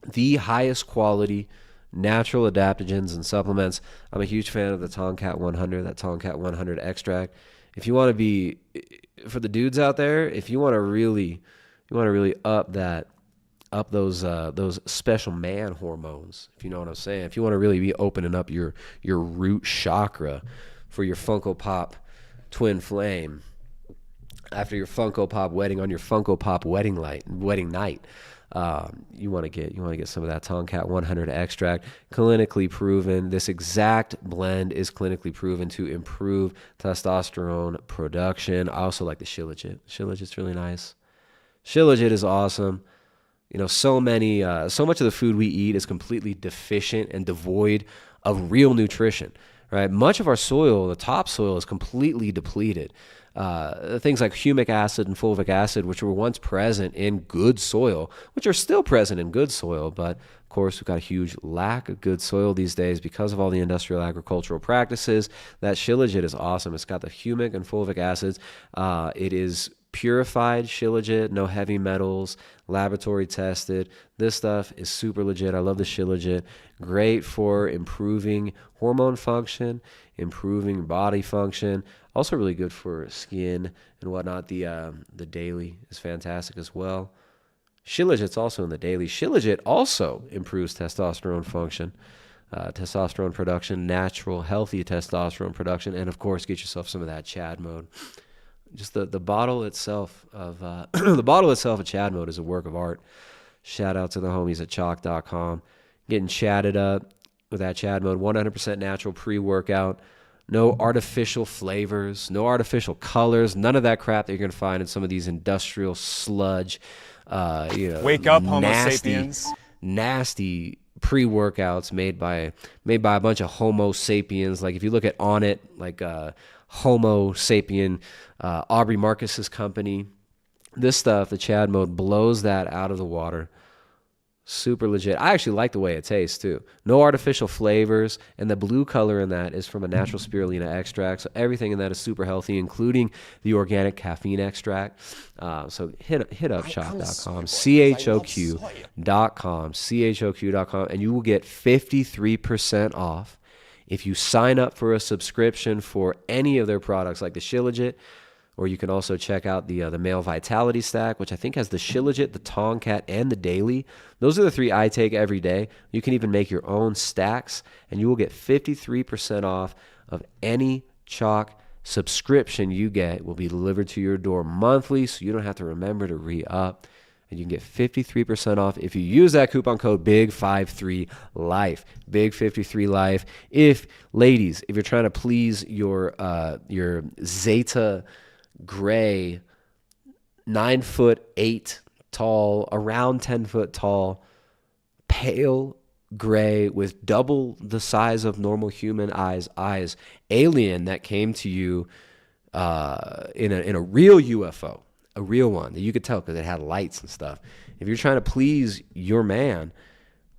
The highest quality natural adaptogens and supplements. I'm a huge fan of the Tomcat 100, that Tomcat 100 extract. If you want to be, for the dudes out there, if you want to really up those special man hormones, if you know what I'm saying, if you want to really be opening up your root chakra for your Funko Pop twin flame after your Funko Pop wedding, on your Funko Pop wedding night, you want to get some of that Tomcat 100 extract. Clinically proven. This exact blend is clinically proven to improve testosterone production. I also like the Shilajit. Shilajit's really nice. Shilajit is awesome. You know, so much of the food we eat is completely deficient and devoid of real nutrition, right? Much of our soil, the topsoil, is completely depleted. Things like humic acid and fulvic acid, which were once present in good soil, which are still present in good soil, but of course we've got a huge lack of good soil these days because of all the industrial agricultural practices. That Shilajit is awesome. It's got the humic and fulvic acids. It is purified Shilajit, no heavy metals, laboratory tested. This stuff is super legit. I love the Shilajit. Great for improving hormone function, improving body function. Also really good for skin and whatnot. The daily is fantastic as well. Shilajit's also in the daily. Shilajit also improves testosterone function, testosterone production, natural, healthy testosterone production, and of course, get yourself some of that Chad mode. Just the bottle itself of of Chad mode is a work of art. Shout out to the homies at chalk.com. Getting chatted up with that Chad mode. 100% natural pre-workout. No artificial flavors, no artificial colors, none of that crap that you're going to find in some of these industrial sludge, wake up, Homo sapiens. Nasty pre-workouts made by a bunch of Homo sapiens. Like if you look at On It, like Homo sapien, Aubrey Marcus's company, this stuff, the Chad mode, blows that out of the water. Super legit. I actually like the way it tastes too. No artificial flavors, and the blue color in that is from a natural spirulina extract. So everything in that is super healthy, including the organic caffeine extract. So hit up shop.com, CHOQ.com, and you will get 53% off if you sign up for a subscription for any of their products, like the Shilajit. Or you can also check out the Male Vitality Stack, which I think has the Shilajit, the Tomcat, and the Daily. Those are the 3 I take every day. You can even make your own stacks, and you will get 53% off of any Chalk subscription you get. Will be delivered to your door monthly, so you don't have to remember to re-up. And you can get 53% off if you use that coupon code BIG53LIFE. BIG53LIFE. Ladies, if you're trying to please your Zeta Gray, 9'8" tall, around 10 foot tall, pale gray with double the size of normal human eyes, alien that came to you in a real UFO, a real one that you could tell because it had lights and stuff. If you're trying to please your man,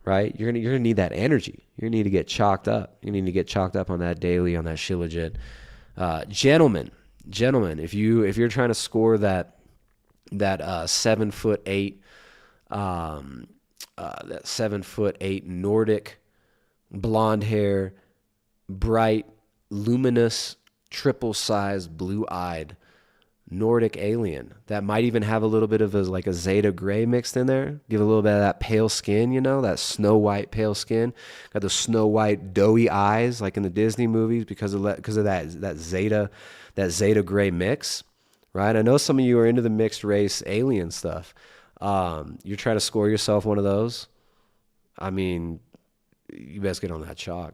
right, you're gonna need that energy. You're gonna need to get chalked up. You need to get chalked up on that Daily, on that Shilajit. Gentlemen, if you're trying to score that 7'8", that 7'8" Nordic, blonde hair, bright, luminous, triple-sized, blue-eyed Nordic alien that might even have a little bit of a Zeta Gray mixed in there. Give a little bit of that pale skin, that Snow White pale skin. Got the Snow White doughy eyes like in the Disney movies because of that Zeta Gray mix, right? I know some of you are into the mixed race alien stuff. You're trying to score yourself one of those. I mean, you best get on that chalk.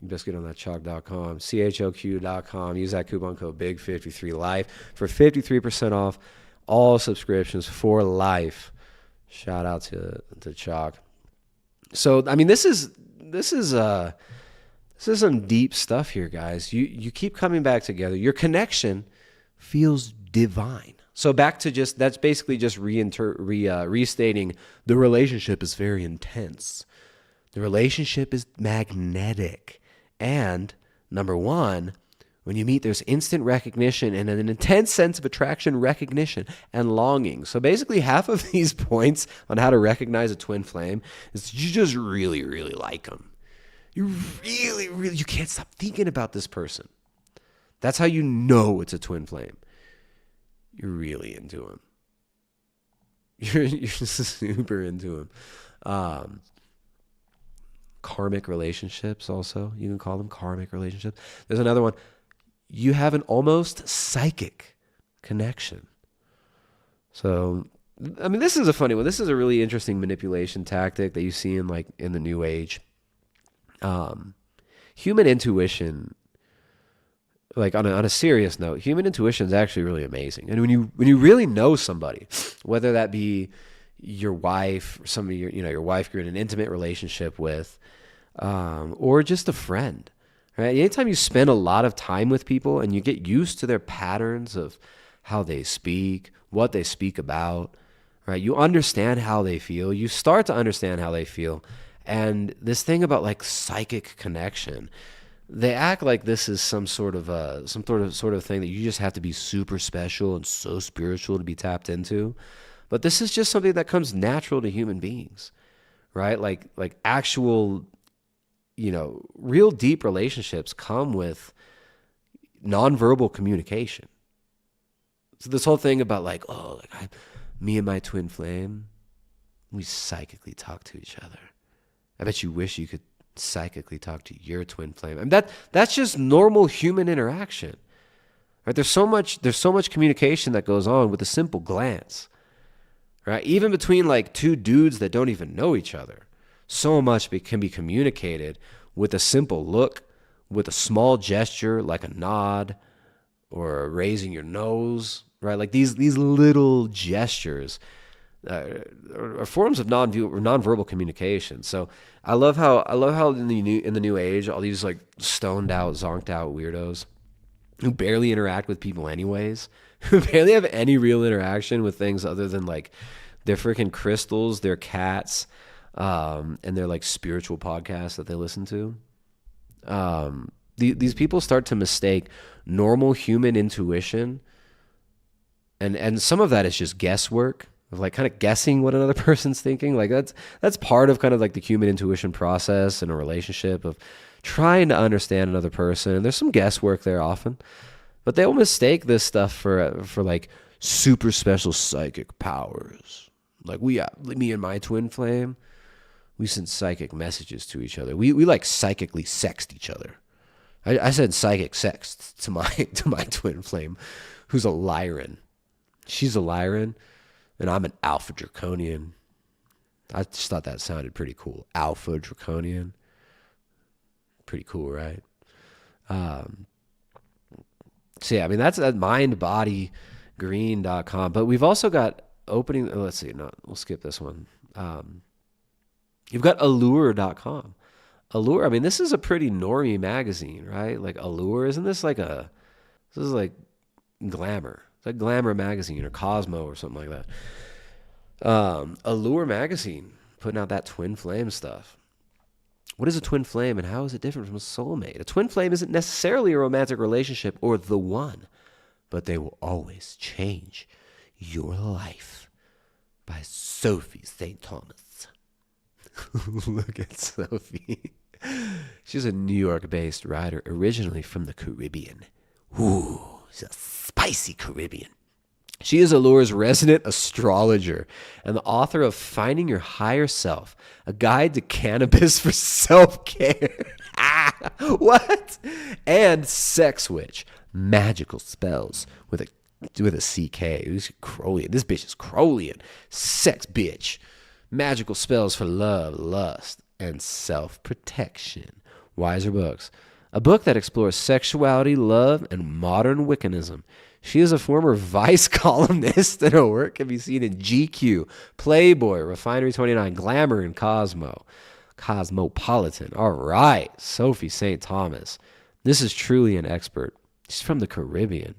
You best get on that chalk.com, choq.com. Use that coupon code BIG53LIFE for 53% off all subscriptions for life. Shout out to Chalk. So, I mean, this is some deep stuff here, guys. You keep coming back together. Your connection feels divine. So back to that's basically just restating the relationship is very intense. The relationship is magnetic. And number one, when you meet, there's instant recognition and an intense sense of attraction, recognition, and longing. So basically half of these points on how to recognize a twin flame is you just really, really like them. You really, really, you can't stop thinking about this person. That's how you know it's a twin flame. You're really into him. You're super into him. Karmic relationships also. You can call them karmic relationships. There's another one. You have an almost psychic connection. So, I mean, this is a funny one. This is a really interesting manipulation tactic that you see in the New Age. Human intuition, like on a serious note, human intuition is actually really amazing. And when you really know somebody, whether that be your wife, or somebody your wife you're in an intimate relationship with, or just a friend, right? Anytime you spend a lot of time with people and you get used to their patterns of how they speak, what they speak about, right? You understand how they feel. You start to understand how they feel. And this thing about like psychic connection, they act like this is some sort of thing that you just have to be super special and so spiritual to be tapped into. But this is just something that comes natural to human beings, right? Like actual, real deep relationships come with nonverbal communication. So this whole thing about me and my twin flame, we psychically talk to each other. I bet you wish you could psychically talk to your twin flame. I mean, that's just normal human interaction, right? There's so much communication that goes on with a simple glance, right? Even between like two dudes that don't even know each other, so much can be communicated with a simple look, with a small gesture like a nod or raising your nose, right? Like these little gestures are forms of nonverbal communication. So I love how in the new age, all these like stoned out, zonked out weirdos who barely interact with people anyways, who barely have any real interaction with things other than like their freaking crystals, their cats, and their like spiritual podcasts that they listen to. These people start to mistake normal human intuition, and some of that is just guesswork, of like kind of guessing what another person's thinking. Like that's part of kind of like the human intuition process in a relationship of trying to understand another person. And there's some guesswork there often, but they'll mistake this stuff for like super special psychic powers. Like me and my twin flame, we send psychic messages to each other. We like psychically sext each other. I said psychic sex to my twin flame, who's a Lyran. She's a Lyran. And I'm an Alpha Draconian. I just thought that sounded pretty cool. Alpha Draconian. Pretty cool, right? So yeah, I mean, that's at mindbodygreen.com. But we've also got opening, let's see, no, we'll skip this one. You've got allure.com. Allure, I mean, this is a pretty normie magazine, right? Like Allure, this is like Glamour. It's like Glamour magazine or Cosmo or something like that. Allure magazine, putting out that twin flame stuff. What is a twin flame and how is it different from a soulmate? A twin flame isn't necessarily a romantic relationship or the one, but they will always change your life. By Sophie St. Thomas. Look at Sophie. She's a New York-based writer, originally from the Caribbean. Ooh, she's a spicy Caribbean. She is Allure's resident astrologer and the author of Finding Your Higher Self, a guide to cannabis for self-care. What? And Sex Witch, magical spells with a with a CK. Who's Crowleyan? This bitch is Crowleyan. Sex bitch. Magical spells for love, lust, and self-protection. Wiser Books. A book that explores sexuality, love, and modern Wiccanism. She is a former Vice columnist, and her work can be seen in GQ, Playboy, Refinery 29, Glamour, and Cosmopolitan. All right, Sophie St. Thomas. This is truly an expert. She's from the Caribbean.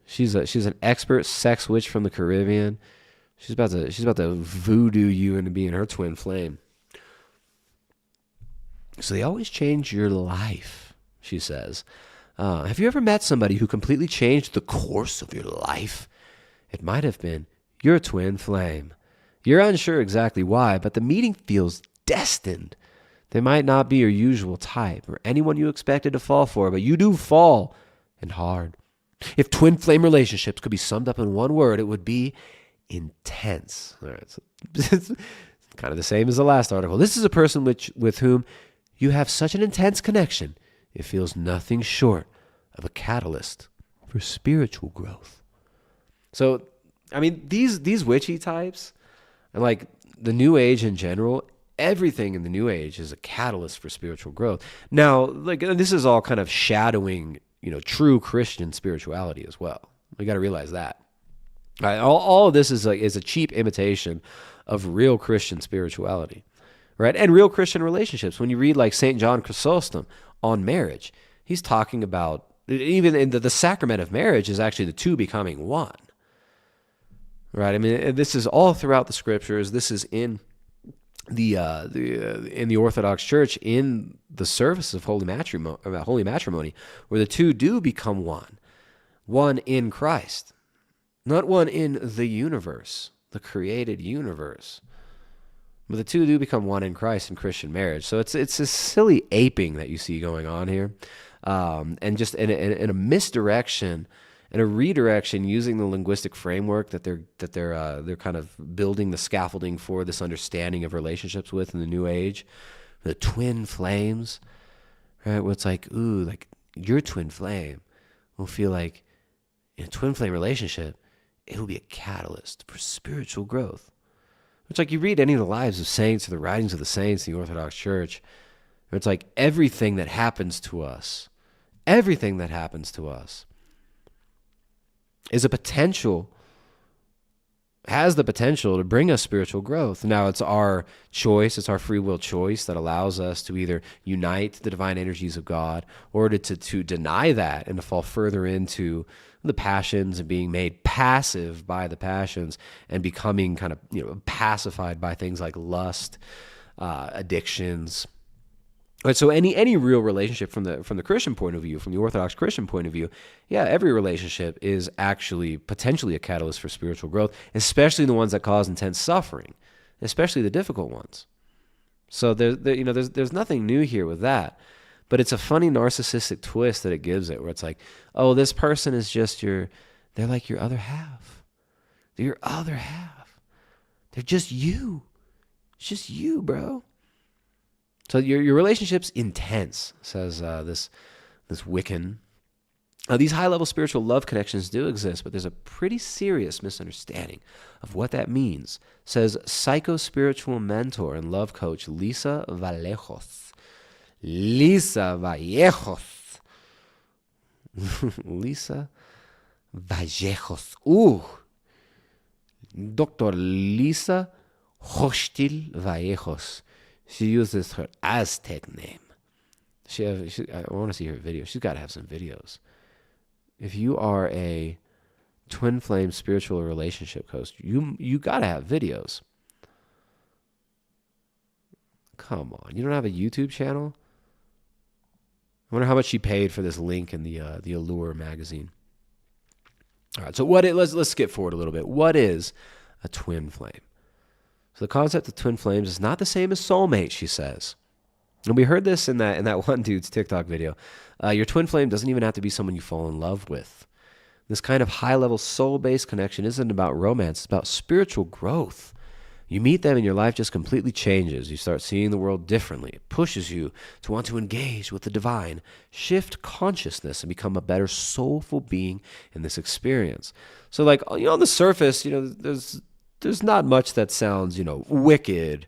She's an expert sex witch from the Caribbean. She's about to voodoo you into being her twin flame. So they always change your life, she says. Have you ever met somebody who completely changed the course of your life? It might have been your twin flame. You're unsure exactly why, but the meeting feels destined. They might not be your usual type or anyone you expected to fall for, but you do fall, and hard. If twin flame relationships could be summed up in one word, it would be intense. All right, so it's kind of the same as the last article. This is a person with whom you have such an intense connection, it feels nothing short of a catalyst for spiritual growth. So, I mean, these witchy types, and like the New Age in general, everything in the New Age is a catalyst for spiritual growth. Now, like this is all kind of shadowing, true Christian spirituality as well. We got to realize that. Right? All of this is a cheap imitation of real Christian spirituality, right? And real Christian relationships. When you read like St. John Chrysostom on marriage, he's talking about even in the sacrament of marriage is actually the two becoming one, right? I mean, this is all throughout the scriptures. This is in in the Orthodox Church in the service of holy matrimony, where the two do become one in Christ. Not one in the universe, the created universe. But the two do become one in Christ in Christian marriage. So it's this silly aping that you see going on here. And just in a misdirection and a redirection using the linguistic framework that they're kind of building the scaffolding for this understanding of relationships with in the New Age. The twin flames, right? Where it's like, ooh, like your twin flame will feel like in a twin flame relationship, it will be a catalyst for spiritual growth. It's like you read any of the lives of saints or the writings of the saints in the Orthodox Church. It's like everything that happens to us is has the potential to bring us spiritual growth. Now it's our choice, it's our free will choice that allows us to either unite the divine energies of God or to deny that and to fall further into the passions and being made passive by the passions and becoming kind of pacified by things like lust, addictions. Right, so any real relationship from the Christian point of view, from the Orthodox Christian point of view, yeah, every relationship is actually potentially a catalyst for spiritual growth, especially the ones that cause intense suffering, especially the difficult ones. So there's nothing new here with that, but it's a funny narcissistic twist that it gives it, where it's like, oh, this person is just they're like your other half. They're your other half. They're just you. It's just you, bro. So your relationship's intense, says this Wiccan. These high-level spiritual love connections do exist, but there's a pretty serious misunderstanding of what that means, says psycho-spiritual mentor and love coach Lisa Vallejos. Lisa Vallejos. Lisa Vallejos. Ooh. Dr. Lisa Hostil Vallejos. She uses her Aztec name. I want to see her video. She's got to have some videos. If you are a twin flame spiritual relationship coach, you got to have videos. Come on, you don't have a YouTube channel? I wonder how much she paid for this link in the Allure magazine. All right, so let's skip forward a little bit. What is a twin flame? So the concept of twin flames is not the same as soulmate, she says. And we heard this in that one dude's TikTok video. Your twin flame doesn't even have to be someone you fall in love with. This kind of high-level soul-based connection isn't about romance. It's about spiritual growth. You meet them and your life just completely changes. You start seeing the world differently. It pushes you to want to engage with the divine, shift consciousness, and become a better soulful being in this experience. So like, on the surface, there's not much that sounds, wicked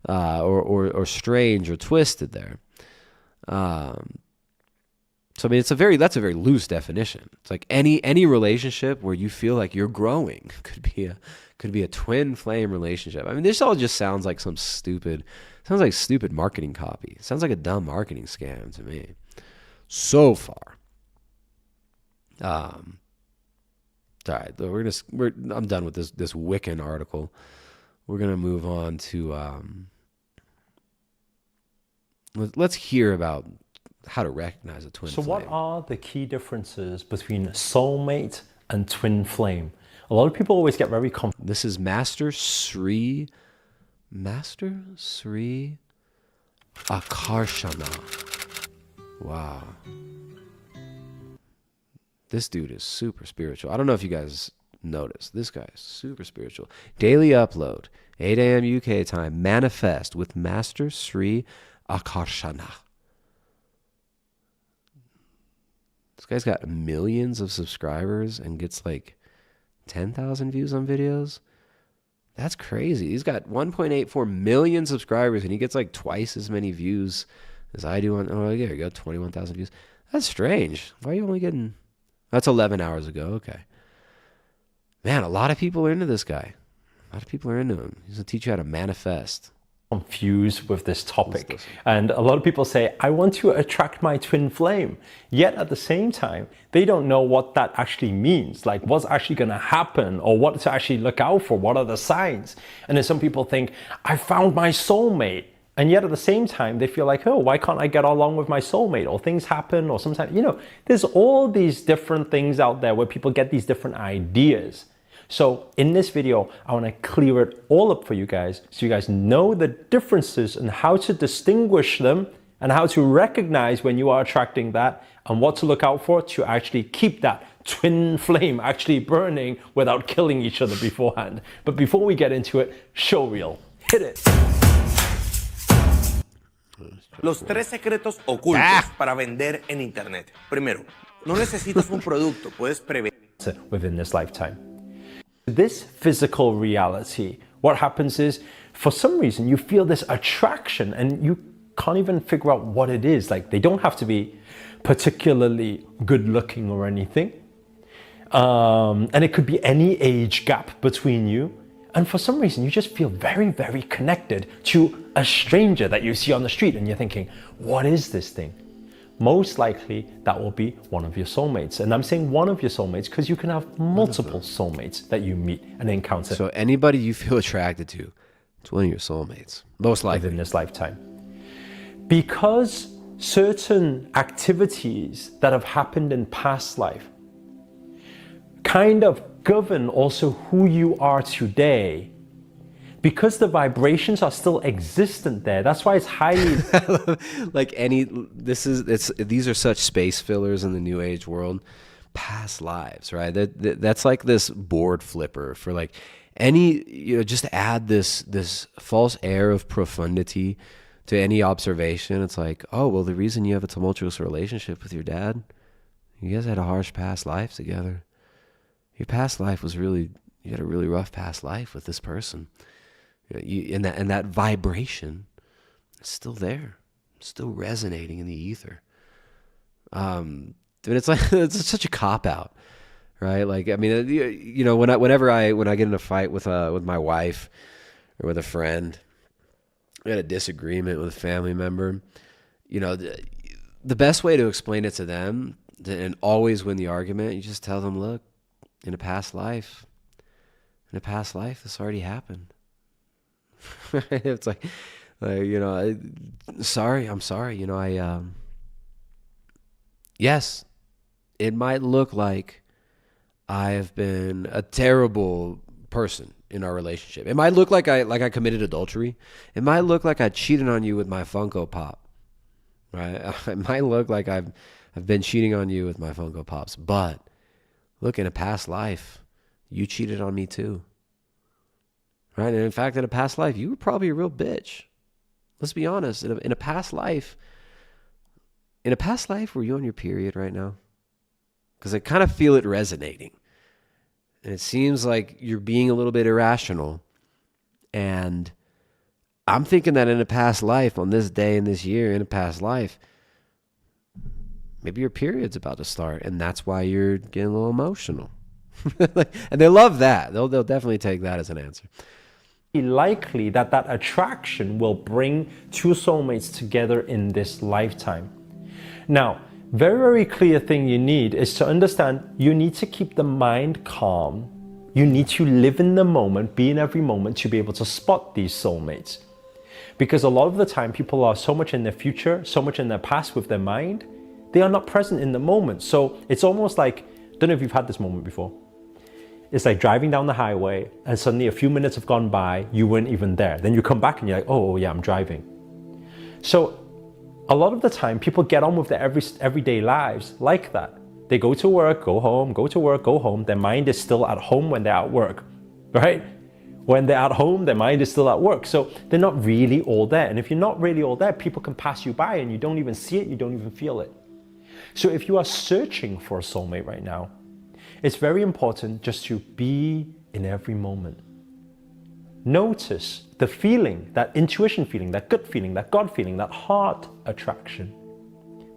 or strange or twisted there. So I mean, that's a very loose definition. It's like any relationship where you feel like you're growing could be a twin flame relationship. I mean, this all just sounds like stupid marketing copy. It sounds like a dumb marketing scam to me. So far. All right, I'm done with this Wiccan article. We're gonna move on to let's hear about how to recognize a twin flame. So what are the key differences between soulmate and twin flame? A lot of people always get very confused. This is Master Sri Akarshana. Wow. This dude is super spiritual. I don't know if you guys noticed. This guy is super spiritual. Daily upload, 8 a.m. UK time, manifest with Master Sri Akarshana. This guy's got millions of subscribers and gets like 10,000 views on videos. That's crazy. He's got 1.84 million subscribers and he gets like twice as many views as I do on, there you go, 21,000 views. That's strange. Why are you only getting, that's 11 hours ago. Okay. Man, a lot of people are into this guy. A lot of people are into him. He's going to teach you how to manifest. Confused with this topic, and a lot of people say, I want to attract my twin flame, yet at the same time they don't know what that actually means, like what's actually going to happen or what to actually look out for, what are the signs. And then some people think, I found my soulmate, and yet at the same time they feel like, oh, why can't I get along with my soulmate, or things happen, or sometimes, there's all these different things out there where people get these different ideas. So in this video, I want to clear it all up for you guys so you guys know the differences and how to distinguish them and how to recognize when you are attracting that and what to look out for to actually keep that twin flame actually burning without killing each other beforehand. But before we get into it, show reel. Hit it. Los 3 secretos ocultos para vender en internet. Primero, no necesitas un producto, puedes prevenir. Within this lifetime. This physical reality, what happens is, for some reason, you feel this attraction and you can't even figure out what it is. Like, they don't have to be particularly good looking or anything. And it could be any age gap between you. And for some reason, you just feel very, very connected to a stranger that you see on the street and you're thinking, what is this thing? Most likely that will be one of your soulmates. And I'm saying one of your soulmates because you can have multiple soulmates that you meet and encounter. So anybody you feel attracted to, it's one of your soulmates. Most likely. Within this lifetime. Because certain activities that have happened in past life kind of govern also who you are today. Because the vibrations are still existent there. That's why it's highly these are such space fillers in the new age world. Past lives, right? That's like this board flipper for like any, just add this false air of profundity to any observation. It's like, oh, well, the reason you have a tumultuous relationship with your dad, you guys had a harsh past life together. Your past life was you had a really rough past life with this person. And that vibration is still there, still resonating in the ether. Dude, it's such a cop out, right? Like, I mean, whenever I get in a fight with my wife or with a friend, I had a disagreement with a family member. The best way to explain it to them and always win the argument, you just tell them, look, in a past life, this already happened. It's like, I'm sorry. Yes, it might look like I've been a terrible person in our relationship. It might look like I committed adultery. It might look like I cheated on you with my Funko Pop, right? It might look like I've been cheating on you with my Funko Pops. But look, in a past life, you cheated on me too. right? And in fact, in a past life, you were probably a real bitch. Let's be honest. In a past life, were you on your period right now? Because I kind of feel it resonating. And it seems like you're being a little bit irrational. And I'm thinking that in a past life, on this day and this year, in a past life, maybe your period's about to start. And that's why you're getting a little emotional. And they love that. They'll definitely take that as an answer. Likely that attraction will bring two soulmates together in this lifetime. Now, very, very clear thing you need is to understand you need to keep the mind calm. You need to live in the moment, be in every moment to be able to spot these soulmates. Because a lot of the time people are so much in their future, so much in their past with their mind, they are not present in the moment. So it's almost like, I don't know if you've had this moment before. It's like driving down the highway and suddenly a few minutes have gone by, you weren't even there. Then you come back and you're like, oh yeah, I'm driving. So a lot of the time people get on with their everyday lives like that. They go to work, go home, go to work, go home. Their mind is still at home when they're at work, right? When they're at home, their mind is still at work. So they're not really all there. And if you're not really all there, people can pass you by and you don't even see it, you don't even feel it. So if you are searching for a soulmate right now, it's very important just to be in every moment. Notice the feeling, that intuition feeling, that gut feeling, that God feeling, that heart attraction.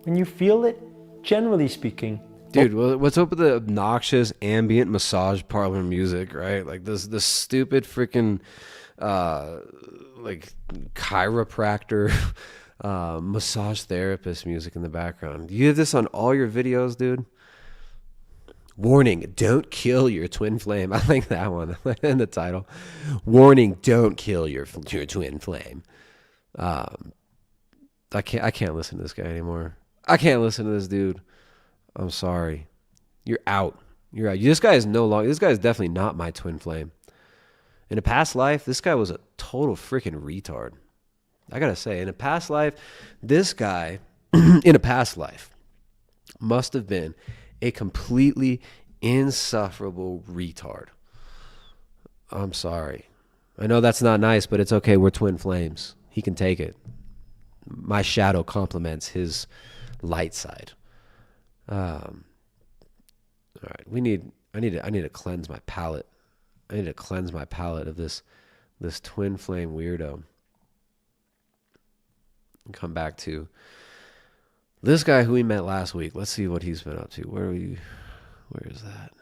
When you feel it, generally speaking, dude, what's up with the obnoxious ambient massage parlor music, right? Like this stupid freaking like chiropractor massage therapist music in the background. Do you have this on all your videos, dude? Warning, don't kill your twin flame. I like that one in the title. Warning, don't kill your twin flame. I can't listen to this guy anymore. I can't listen to this dude. I'm sorry. You're out. You're out. This guy is definitely not my twin flame. In a past life, this guy was a total freaking retard. I gotta say, in a past life, this guy, in a past life, must have been a completely insufferable retard. I'm sorry. I know that's not nice, but it's okay. We're twin flames. He can take it. My shadow complements his light side. All right. I need to cleanse my palate. I need to cleanse my palate of this twin flame weirdo. And come back to this guy who we met last week. Let's see what he's been up to. Where is that?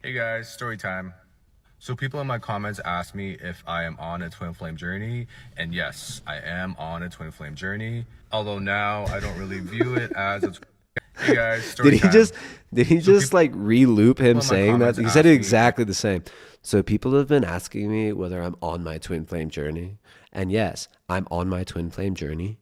Hey guys, story time. So people in my comments asked me if I am on a twin flame journey, and yes, I am on a twin flame journey. Although now I don't really view it as a hey guys, story time. Did he just like re-loop him saying that? He said it exactly the same. So people have been asking me whether I'm on my twin flame journey. And yes, I'm on my twin flame journey.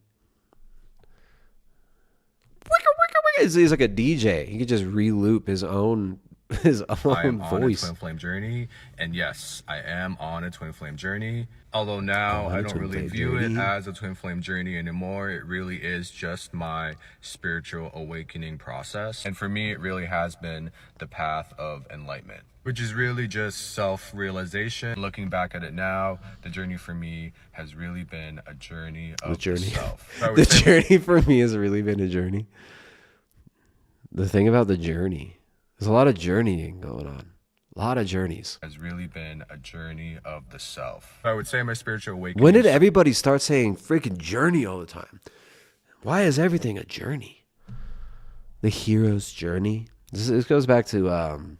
He's like a DJ. He could just re-loop his own voice. I am on a twin flame journey. And yes, I am on a twin flame journey. Although now I don't really view it as a twin flame journey anymore. It really is just my spiritual awakening process. And for me, it really has been the path of enlightenment, which is really just self-realization. Looking back at it now, the journey for me has really been a journey of the self. The journey for me has really been a journey. The thing about the journey, there's a lot of journeying going on. A lot of journeys. Has really been a journey of the self. I would say my spiritual awakening. When did everybody start saying freaking journey all the time? Why is everything a journey? The hero's journey. This goes back to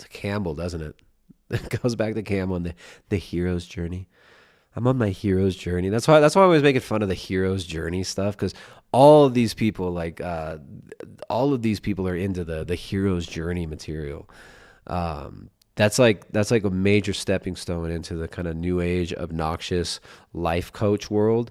Campbell, doesn't it? It goes back to Campbell and the hero's journey. I'm on my hero's journey. That's why I was making fun of the hero's journey stuff, because all of these people are into the hero's journey material. That's like a major stepping stone into the kind of new age obnoxious life coach world,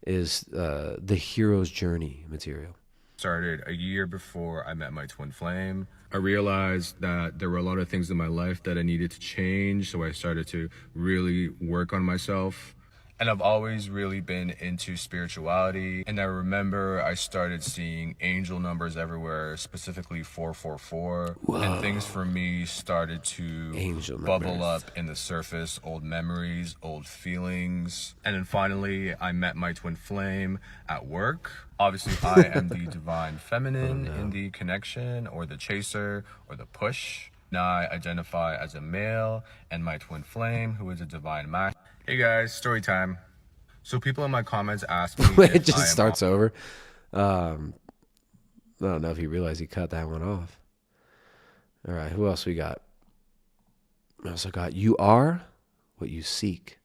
is the hero's journey material. Started a year before I met my twin flame. I realized that there were a lot of things in my life that I needed to change, so I started to really work on myself. And I've always really been into spirituality. And I remember I started seeing angel numbers everywhere, specifically 444. Whoa. And things for me started to bubble up in the surface, old memories, old feelings. And then finally, I met my twin flame at work. Obviously, I am the divine feminine in the connection, or the chaser, or the push. Now I identify as a male, and my twin flame, who is a divine masculine. Hey guys, story time. So people in my comments ask me it just starts over. I don't know if he realized he cut that one off. All right, who else we got? I also got, you are what you seek.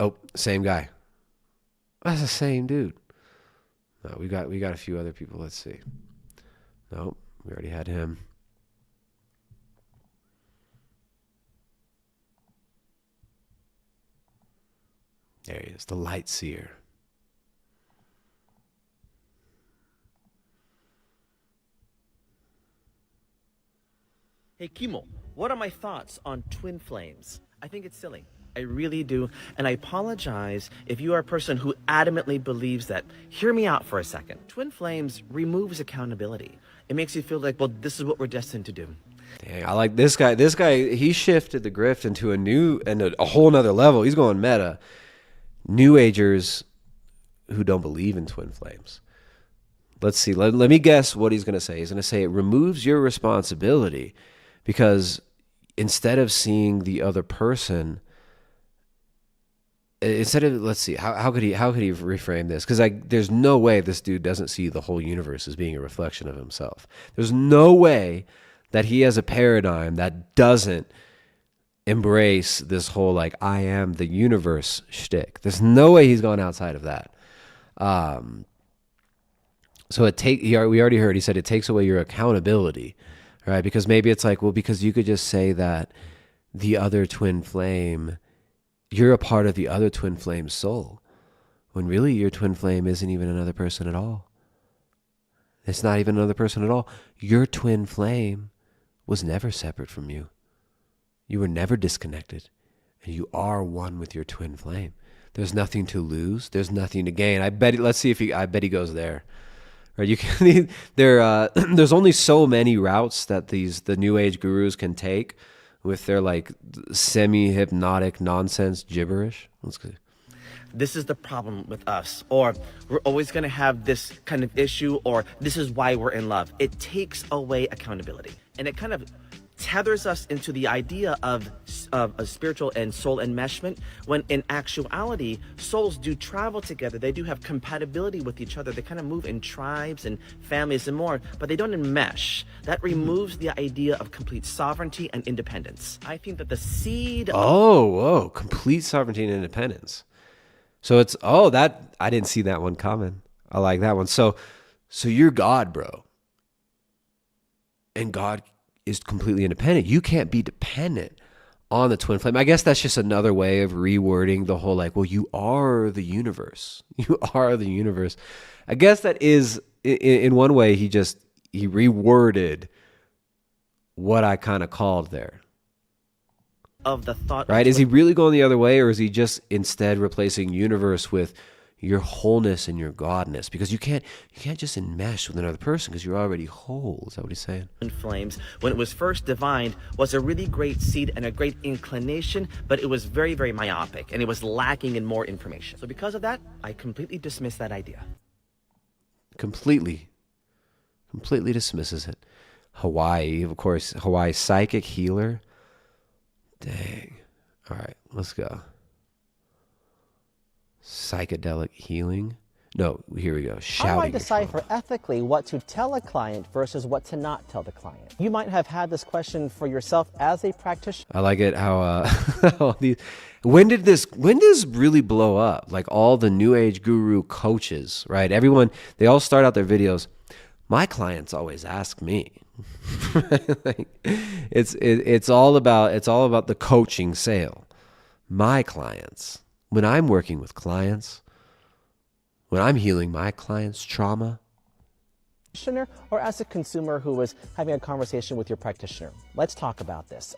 Oh, same guy. That's the same dude. No, we got a few other people. Let's see. Nope, we already had him. There he is, the light seer. Hey, Kimo, what are my thoughts on twin flames? I think it's silly. I really do. And I apologize if you are a person who adamantly believes that. Hear me out for a second. Twin flames removes accountability. It makes you feel like, well, this is what we're destined to do. Dang, I like this guy. This guy, he shifted the grift into a whole nother level. He's going meta. New Agers who don't believe in twin flames. Let's see. Let me guess what he's going to say. He's going to say it removes your responsibility, because instead of seeing the other person, instead of, let's see, how could he reframe this? Because there's no way this dude doesn't see the whole universe as being a reflection of himself. There's no way that he has a paradigm that doesn't embrace this whole like I am the universe shtick. There's no way he's gone outside of that. So we already heard he said it takes away your accountability, right? Because maybe it's like, well, because you could just say that the other twin flame, you're a part of the other twin flame's soul, when really your twin flame isn't even another person at all. It's not even another person at all. Your twin flame was never separate from you. You were never disconnected, and you are one with your twin flame. There's nothing to lose. There's nothing to gain. I bet he goes there. Right? You can. There's only so many routes that the New Age gurus can take with their like semi-hypnotic nonsense gibberish. Let's go. This is the problem with us, or we're always going to have this kind of issue, or this is why we're in love. It takes away accountability, and it kind of tethers us into the idea of a spiritual and soul enmeshment, when in actuality, souls do travel together. They do have compatibility with each other. They kind of move in tribes and families and more, but they don't enmesh. That removes the idea of complete sovereignty and independence. I think that the seed... Whoa, complete sovereignty and independence. So it's, that I didn't see that one coming. I like that one. So you're God, bro. And God is completely independent. You can't be dependent on the twin flame. I guess that's just another way of rewording the whole like, well, you are the universe. You are the universe. I guess that is, in one way, he reworded what I kind of called there. Of the thought, right? Is he really going the other way, or is he just instead replacing universe with your wholeness and your godness? Because you can't just enmesh with another person because you're already whole. Is that what he's saying? Flames, when it was first divined, was a really great seed and a great inclination, but it was very, very myopic, and it was lacking in more information. So because of that, I completely dismiss that idea. Completely dismisses it. Hawaii, of course, Hawaii psychic healer. Dang. All right, let's go. Psychedelic healing. No, here we go. Shouting. How do I decipher ethically what to tell a client versus what to not tell the client? You might have had this question for yourself as a practitioner. I like it how when did this really blow up? Like all the New Age guru coaches, right? Everyone, they all start out their videos. My clients always ask me. Like, it's all about the coaching sale. My clients. When I'm working with clients, when I'm healing my clients' trauma. Or as a consumer who was having a conversation with your practitioner. Let's talk about this.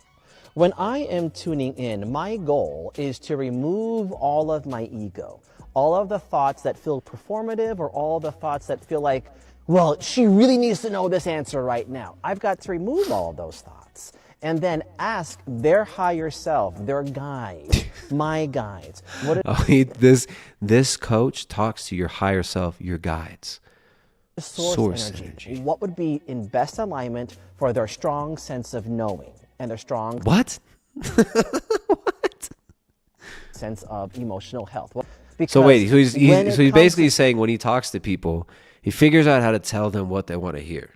When I am tuning in, my goal is to remove all of my ego, all of the thoughts that feel performative or all the thoughts that feel like, well, she really needs to know this answer right now. I've got to remove all of those thoughts and then ask their higher self, their guide, my guides. This coach talks to your higher self, your guides. Source energy. What would be in best alignment for their strong sense of knowing and their strong what sense of emotional health. So wait, he's basically saying when he talks to people, he figures out how to tell them what they want to hear.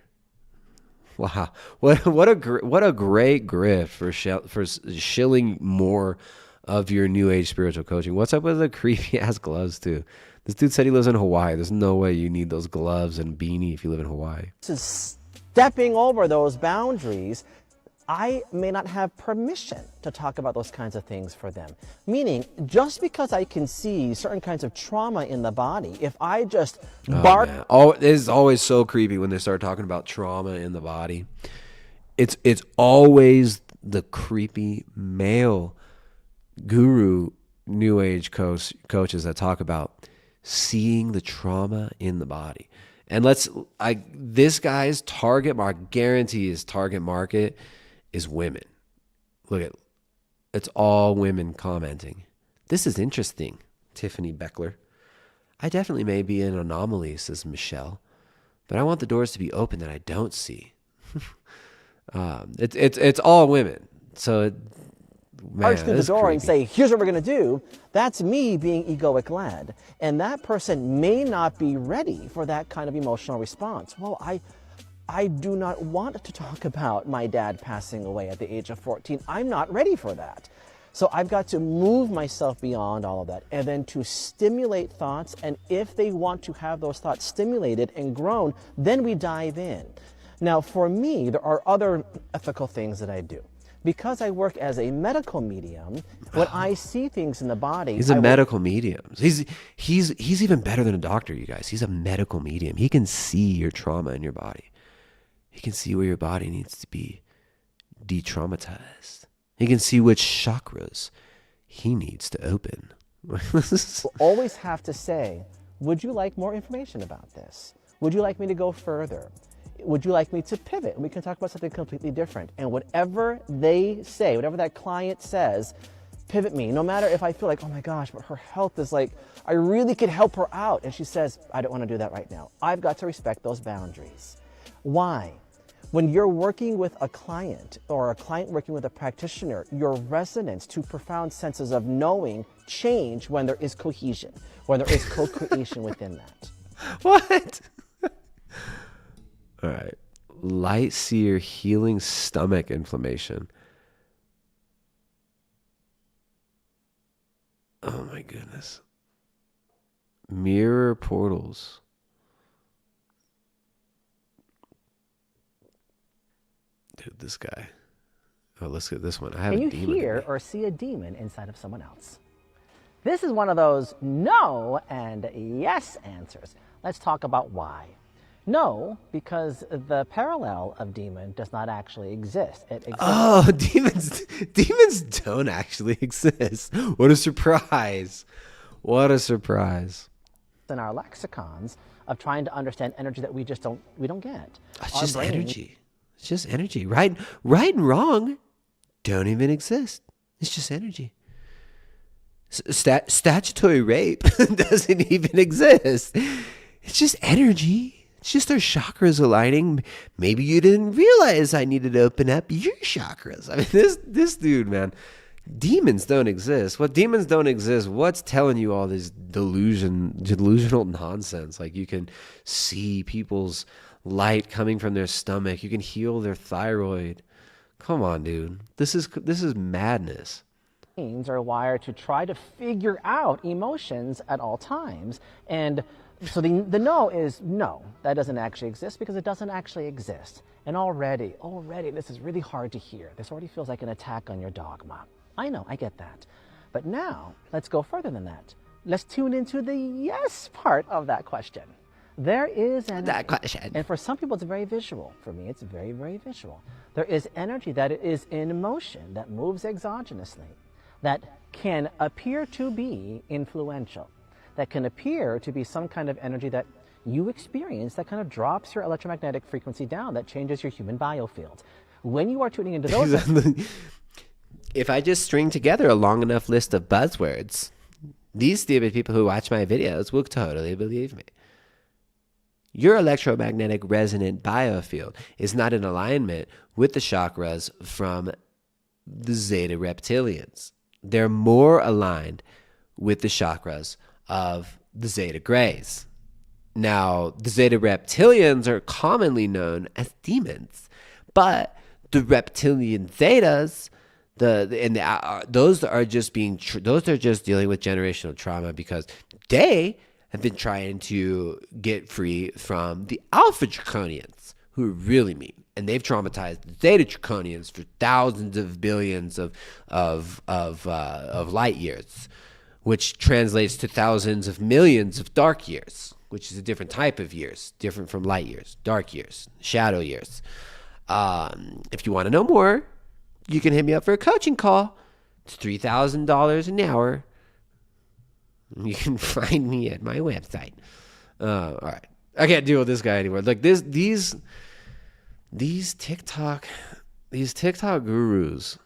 Wow, what a great grift for shilling more of your new age spiritual coaching. What's up with the creepy ass gloves too? This dude said he lives in Hawaii. There's no way you need those gloves and beanie if you live in Hawaii. This is stepping over those boundaries. I may not have permission to talk about those kinds of things for them. Meaning, just because I can see certain kinds of trauma in the body, if I just bark... It's always so creepy when they start talking about trauma in the body. It's always the creepy male guru new age coaches that talk about seeing the trauma in the body. And this guy's target market, guarantee his target market is women. Look it's all women commenting. This is interesting, Tiffany Beckler. I definitely may be an anomaly, says Michelle, but I want the doors to be open that I don't see. It's all women. So march through the door and say, here's what we're going to do. That's me being egoic led. And that person may not be ready for that kind of emotional response. Well, I do not want to talk about my dad passing away at the age of 14. I'm not ready for that. So I've got to move myself beyond all of that and then to stimulate thoughts. And if they want to have those thoughts stimulated and grown, then we dive in. Now, for me, there are other ethical things that I do. Because I work as a medical medium, when I see things in the body... He's a medical medium. He's even better than a doctor, you guys. He's a medical medium. He can see your trauma in your body. He can see where your body needs to be de-traumatized. He can see which chakras he needs to open. We'll always have to say, would you like more information about this? Would you like me to go further? Would you like me to pivot? We can talk about something completely different. And whatever they say, whatever that client says, pivot me. No matter if I feel like, oh my gosh, but her health is like, I really could help her out. And she says, I don't want to do that right now. I've got to respect those boundaries. Why? When you're working with a client or a client working with a practitioner, your resonance to profound senses of knowing change when there is cohesion, when there is co-creation within that. What? All right. Light seer healing stomach inflammation. Oh my goodness. Mirror portals. Dude, this guy. Oh, let's get this one. I have a demon. Can you hear or see a demon inside of someone else? This is one of those no and yes answers. Let's talk about why. No, because the parallel of demon does not actually exist. It exists. Oh, demons don't actually exist. What a surprise. What a surprise. In our lexicons of trying to understand energy that we don't get. It's just energy. It's just energy. Right and wrong don't even exist. It's just energy. Statutory rape doesn't even exist. It's just energy. It's just our chakras aligning. Maybe you didn't realize I needed to open up your chakras. I mean, this dude, man. Demons don't exist. What demons don't exist? What's telling you all this delusional nonsense? Like you can see people's light coming from their stomach. You can heal their thyroid. Come on, dude. This is madness. Brains are wired to try to figure out emotions at all times, and so the no is no, that doesn't actually exist because it doesn't actually exist. And already, this is really hard to hear. This already feels like an attack on your dogma. I know, I get that. But now, let's go further than that. Let's tune into the yes part of that question. There is energy. That question. And for some people, it's very visual. For me, it's very, very visual. There is energy that is in motion, that moves exogenously, that can appear to be influential, that can appear to be some kind of energy that you experience that kind of drops your electromagnetic frequency down, that changes your human biofield. When you are tuning into those... If I just string together a long enough list of buzzwords, these stupid people who watch my videos will totally believe me. Your electromagnetic resonant biofield is not in alignment with the chakras from the Zeta reptilians. They're more aligned with the chakras of the Zeta Greys. Now, the Zeta reptilians are commonly known as demons, but the reptilian Zetas, those are just dealing with generational trauma because they have been trying to get free from the Alpha Draconians, who are really mean, and they've traumatized the Zeta Draconians for thousands of billions of light years, which translates to thousands of millions of dark years, which is a different type of years, different from light years, dark years, shadow years. If you want to know more, you can hit me up for a coaching call. It's $3,000 an hour. You can find me at my website. All right. I can't deal with this guy anymore. Like these TikTok gurus,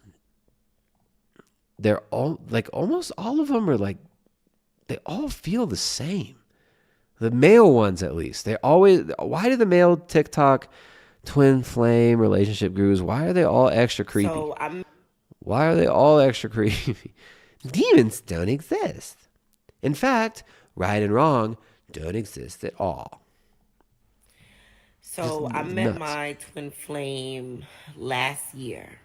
they're all like, almost all of them are like, they all feel the same. The male ones, at least. Why do the male TikTok twin flame relationship gurus, why are they all extra creepy? Why are they all extra creepy? Demons don't exist. In fact, right and wrong don't exist at all. So I met my twin flame last year.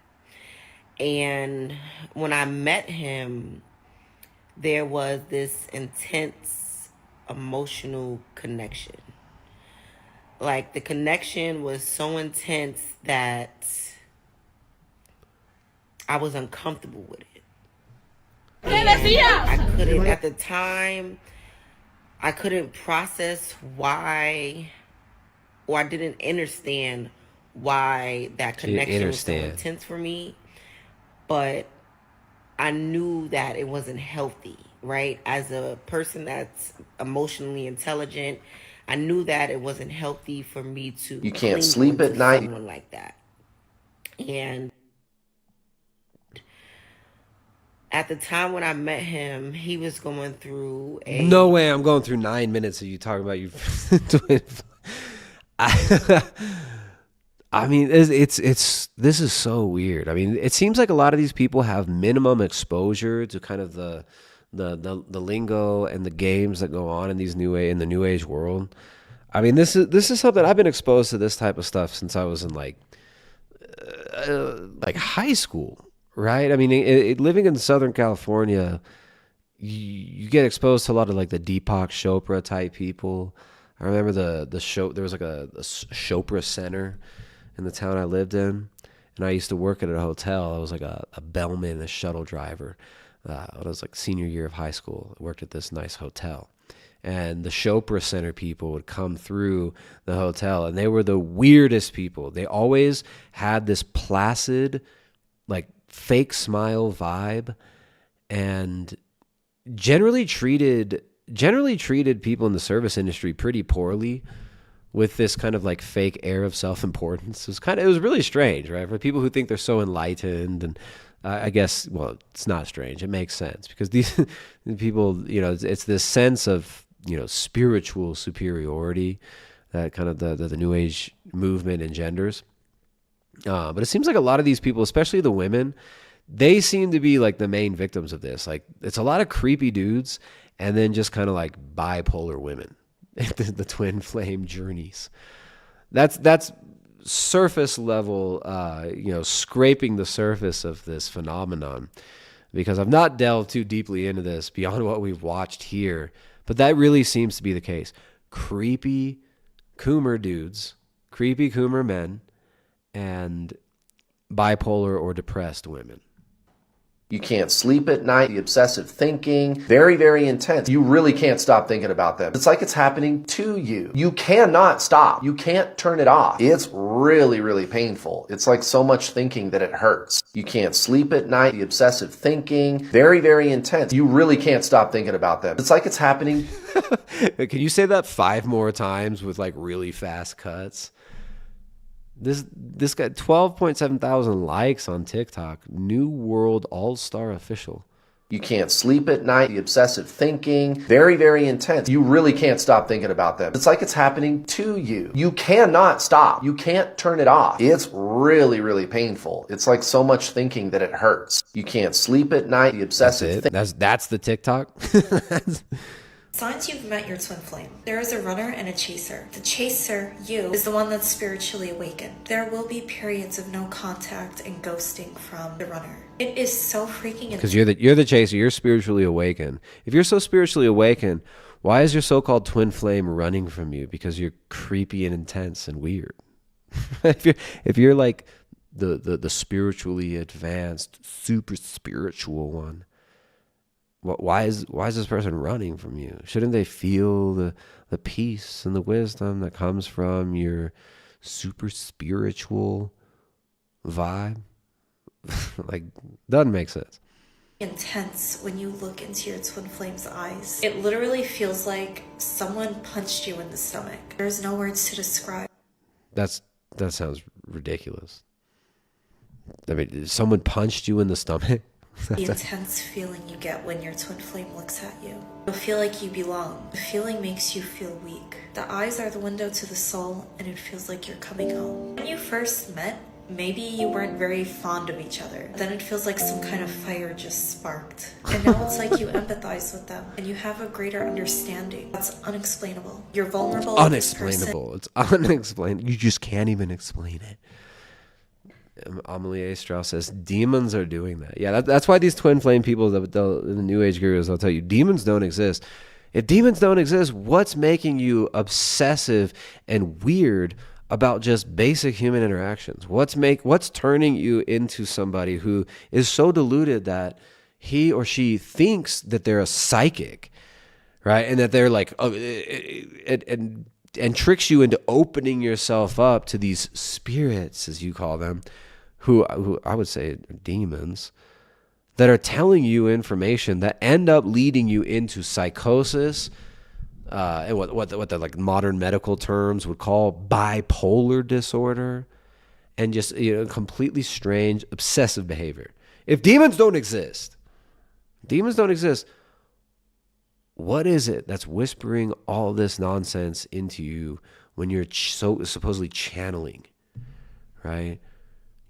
And when I met him, there was this intense emotional connection. Like, the connection was so intense that I was uncomfortable with it. And I couldn't, at the time, I couldn't process why, or I didn't understand why that connection was so intense for me. But I knew that it wasn't healthy, right? As a person that's emotionally intelligent, I knew that it wasn't healthy for me to you can't sleep at night, someone like that. And at the time when I met him, he was going through a... No way I'm going through 9 minutes of you talking about your twin. I mean, this is so weird. I mean, it seems like a lot of these people have minimum exposure to kind of the lingo and the games that go on in these in the new age world. I mean, this is something I've been exposed to, this type of stuff since I was in like high school, right? I mean, living in Southern California, you get exposed to a lot of like the Deepak Chopra type people. I remember the show. There was like a Chopra Center in the town I lived in, and I used to work at a hotel. I was like a bellman, a shuttle driver. When I was like senior year of high school, I worked at this nice hotel, and the Chopra Center people would come through the hotel, and they were the weirdest people. They always had this placid, like fake smile vibe, and generally treated people in the service industry pretty poorly, with this kind of like fake air of self-importance. It was really strange, right? For people who think they're so enlightened, and I guess, well, it's not strange. It makes sense because these people, it's this sense of, spiritual superiority that kind of the New Age movement engenders. But it seems like a lot of these people, especially the women, they seem to be like the main victims of this. Like, it's a lot of creepy dudes and then just kind of like bipolar women. The twin flame journeys. That's surface level, scraping the surface of this phenomenon, because I've not delved too deeply into this beyond what we've watched here, but that really seems to be the case. Creepy Coomer dudes, creepy Coomer men, and bipolar or depressed women. You can't sleep at night, the obsessive thinking, very, very intense. You really can't stop thinking about them. It's like it's happening to you. You cannot stop. You can't turn it off. It's really, really painful. It's like so much thinking that it hurts. You can't sleep at night, the obsessive thinking, very, very intense. You really can't stop thinking about them. It's like it's happening. Can you say that 5 more times with like really fast cuts? This got 12.7 thousand likes on TikTok. New World All-Star Official. You can't sleep at night, the obsessive thinking, very, very intense. You really can't stop thinking about them. It's like it's happening to you. You cannot stop. You can't turn it off. It's really, really painful. It's like so much thinking that it hurts. You can't sleep at night, the obsessive thinking. That's the TikTok? Signs you've met your twin flame. There is a runner and a chaser. The chaser, you, is the one that's spiritually awakened. There will be periods of no contact and ghosting from the runner. It is so freaking because you're the chaser. You're spiritually awakened. If you're so spiritually awakened, why is your so-called twin flame running from you? Because you're creepy and intense and weird. if you're like the spiritually advanced, super spiritual one, why is this person running from you? Shouldn't they feel the peace and the wisdom that comes from your super spiritual vibe? Like, doesn't make sense. Intense when you look into your twin flame's eyes. It literally feels like someone punched you in the stomach. There's no words to describe. That sounds ridiculous. I mean, someone punched you in the stomach? The intense feeling you get when your twin flame looks at you. You'll feel like you belong. The feeling makes you feel weak. The eyes are the window to the soul, and it feels like you're coming home. When you first met, maybe you weren't very fond of each other. Then it feels like some kind of fire just sparked. And now it's like you empathize with them, and you have a greater understanding. That's unexplainable. You're vulnerable. Unexplainable. It's unexplainable. You just can't even explain it. Amelie Strauss says demons are doing that. Yeah, that's why these twin flame people, the New Age gurus, they'll tell you demons don't exist. If demons don't exist, what's making you obsessive and weird about just basic human interactions? What's turning you into somebody who is so deluded that he or she thinks that they're a psychic, right? And that they're like, and tricks you into opening yourself up to these spirits, as you call them, who I would say are demons, that are telling you information that end up leading you into psychosis, and what the like modern medical terms would call bipolar disorder, and just completely strange obsessive behavior. If demons don't exist, what is it that's whispering all this nonsense into you when you're so supposedly channeling, right?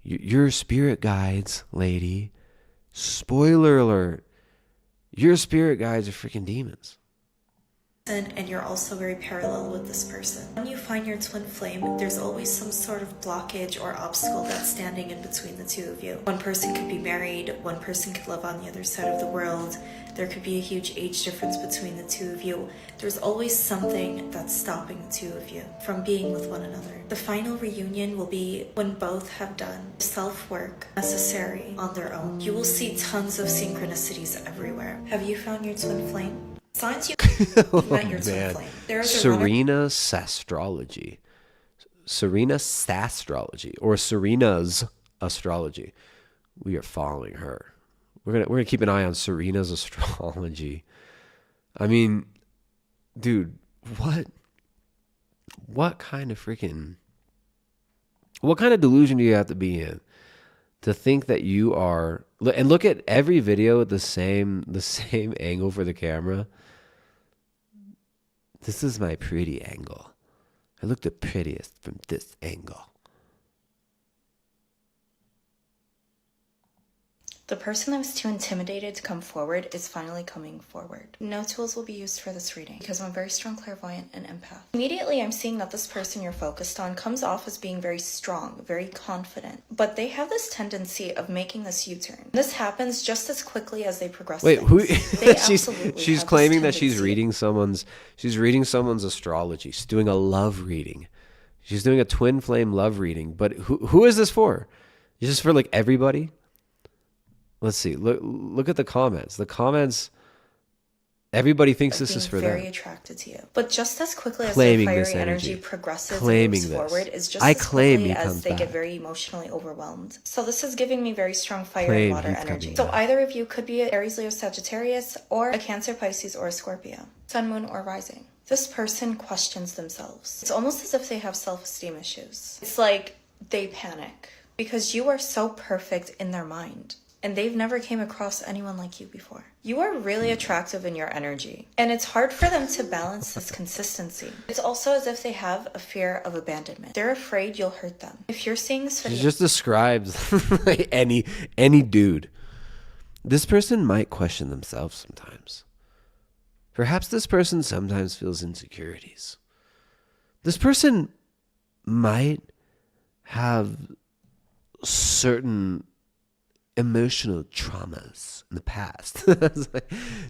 Your spirit guides, lady, spoiler alert, your spirit guides are freaking demons. And you're also very parallel with this person. When you find your twin flame, there's always some sort of blockage or obstacle that's standing in between the two of you. One person could be married, one person could live on the other side of the world. There could be a huge age difference between the two of you. There's always something that's stopping the two of you from being with one another. The final reunion will be when both have done self-work necessary on their own. You will see tons of synchronicities everywhere. Have you found your twin flame? Signs you met your twin flame. Serena Sastrology. Serena Sastrology, or Serena's Astrology. We are following her. We're gonna keep an eye on Serena's Astrology. I mean, dude, what kind of delusion do you have to be in to think that you are? And look at every video with the same angle for the camera. This is my pretty angle. I look the prettiest from this angle. The person that was too intimidated to come forward is finally coming forward. No tools will be used for this reading because I'm a very strong clairvoyant and empath. Immediately, I'm seeing that this person you're focused on comes off as being very strong, very confident, but they have this tendency of making this U-turn. This happens just as quickly as they progress. Wait, who? she's claiming that she's reading someone's astrology. She's doing a love reading. She's doing a twin flame love reading. But who is this for? Is this for like everybody? let's see. Look at the comments. The comments, everybody thinks this is for them. Very attracted to you. But just as quickly as Claiming their this fiery energy. energy progresses Claiming and moves this. forward is just I as claim quickly he as comes they get back. very emotionally overwhelmed. So this is giving me very strong fire Claim and water he's energy. coming So back. either of you could be an Aries, Leo, Sagittarius, or a Cancer, Pisces, or a Scorpio. Sun, Moon, or Rising. This person questions themselves. It's almost as if they have self-esteem issues. It's like they panic because you are so perfect in their mind and they've never came across anyone like you before. You are really attractive in your energy and it's hard for them to balance this consistency. It's also as if they have a fear of abandonment. They're afraid you'll hurt them. If you're seeing this video, She just describes like any dude. This person might question themselves sometimes. Perhaps this person sometimes feels insecurities. This person might have certain emotional traumas in the past.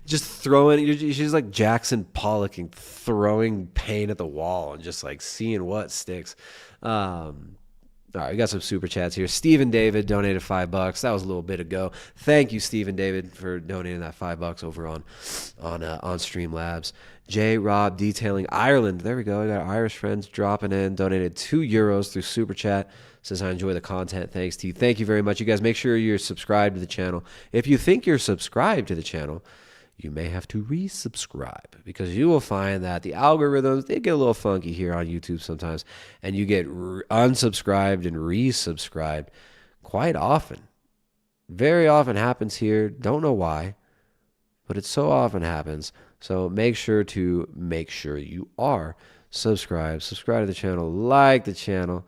Just throwing, she's like Jackson Pollocking, throwing pain at the wall and just like seeing what sticks. All right, we got some super chats here. Stephen David donated $5. That was a little bit ago. Thank you, Stephen David, for donating that $5 over on Streamlabs. J. Rob detailing Ireland. There we go. I got our Irish friends dropping in. Donated €2 through super chat. Says I enjoy the content. Thanks to you. Thank you very much. You guys make sure you're subscribed to the channel. If you think you're subscribed to the channel, you may have to resubscribe because you will find that the algorithms, they get a little funky here on YouTube sometimes, and you get unsubscribed and resubscribed quite often. Very often happens here. Don't know why, but it so often happens. So make sure you are subscribed. Subscribe to the channel, like the channel,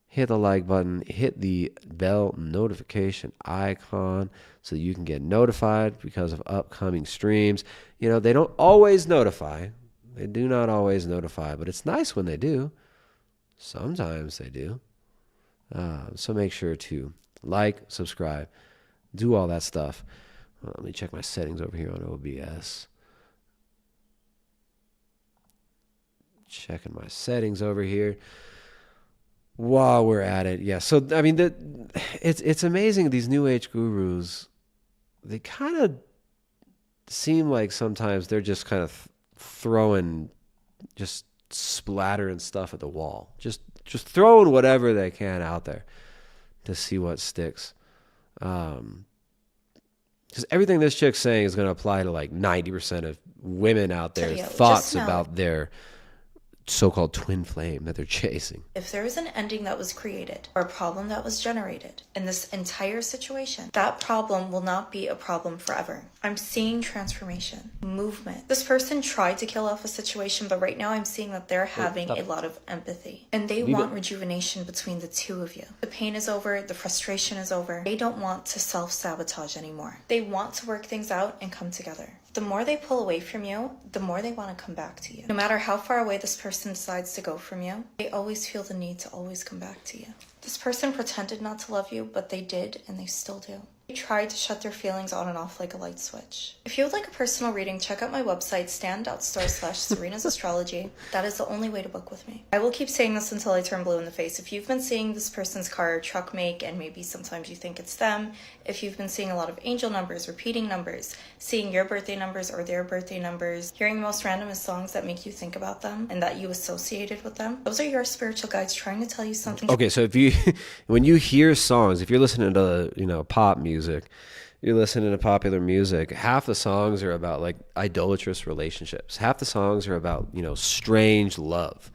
hit the like button, hit the bell notification icon so that you can get notified because of upcoming streams. You know, they don't always notify. They do not always notify, but it's nice when they do. Sometimes they do. So make sure to like, subscribe, do all that stuff. Let me check my settings over here on OBS. Checking my settings over here. While we're at it, yeah. So I mean, it's amazing. These New Age gurus, they kind of seem like sometimes they're just kind of throwing, just splattering stuff at the wall, just throwing whatever they can out there to see what sticks. Because everything this chick's saying is going to apply to like 90% of women out there's thoughts about their so-called twin flame that they're chasing. if there is an ending that was created or a problem that was generated in this entire situation, that problem will not be a problem forever. I'm seeing transformation, movement. This person tried to kill off a situation, but right now I'm seeing that they're having a lot of empathy and they want rejuvenation between the two of you. The pain is over, the frustration is over. They don't want to self-sabotage anymore. They want to work things out and come together. The more they pull away from you, the more they want to come back to you. No matter how far away this person decides to go from you, they always feel the need to always come back to you. This person pretended not to love you, but they did, and they still do. They tried to shut their feelings on and off like a light switch. If you would like a personal reading, check out my website, stan.store/Serena's Astrology. That is the only way to book with me. I will keep saying this until I turn blue in the face. If you've been seeing this person's car or truck make, and maybe sometimes you think it's them, if you've been seeing a lot of angel numbers, repeating numbers, seeing your birthday numbers or their birthday numbers, hearing the most randomest songs that make you think about them and that you associated with them, those are your spiritual guides trying to tell you something. Okay, so if you, when you hear songs, if you're listening to, pop music, you're listening to popular music, half the songs are about like idolatrous relationships. Half the songs are about, strange love.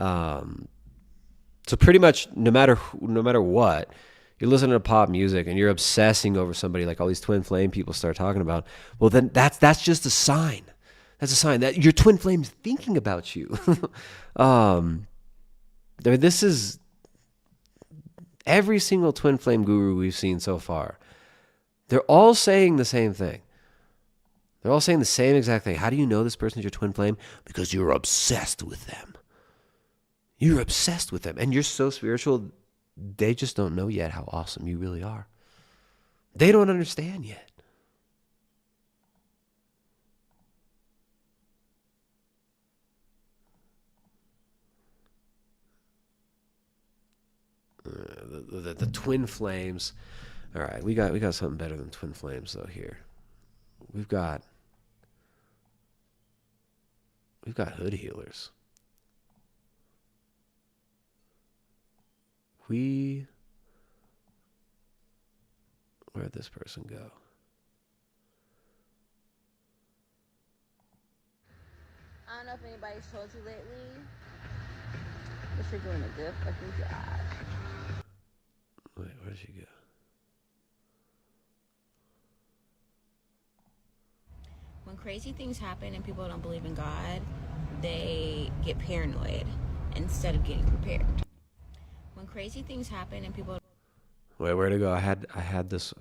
So pretty much no matter what, you're listening to pop music and you're obsessing over somebody like all these twin flame people start talking about, well then that's just a sign. That's a sign that your twin flame's thinking about you. This is every single twin flame guru we've seen so far. They're all saying the same thing. They're all saying the same exact thing. How do you know this person's your twin flame? Because you're obsessed with them. You're obsessed with them. And you're so spiritual, they just don't know yet how awesome you really are. They don't understand yet. The twin flames All right, we got something better than twin flames though here. We've got hood healers. Where'd this person go? I don't know if anybody's told you lately, but you're doing a good fucking job. Wait, where did she go? When crazy things happen and people don't believe in God, they get paranoid instead of getting prepared. When crazy things happen and people... Wait, where'd it go? I had this.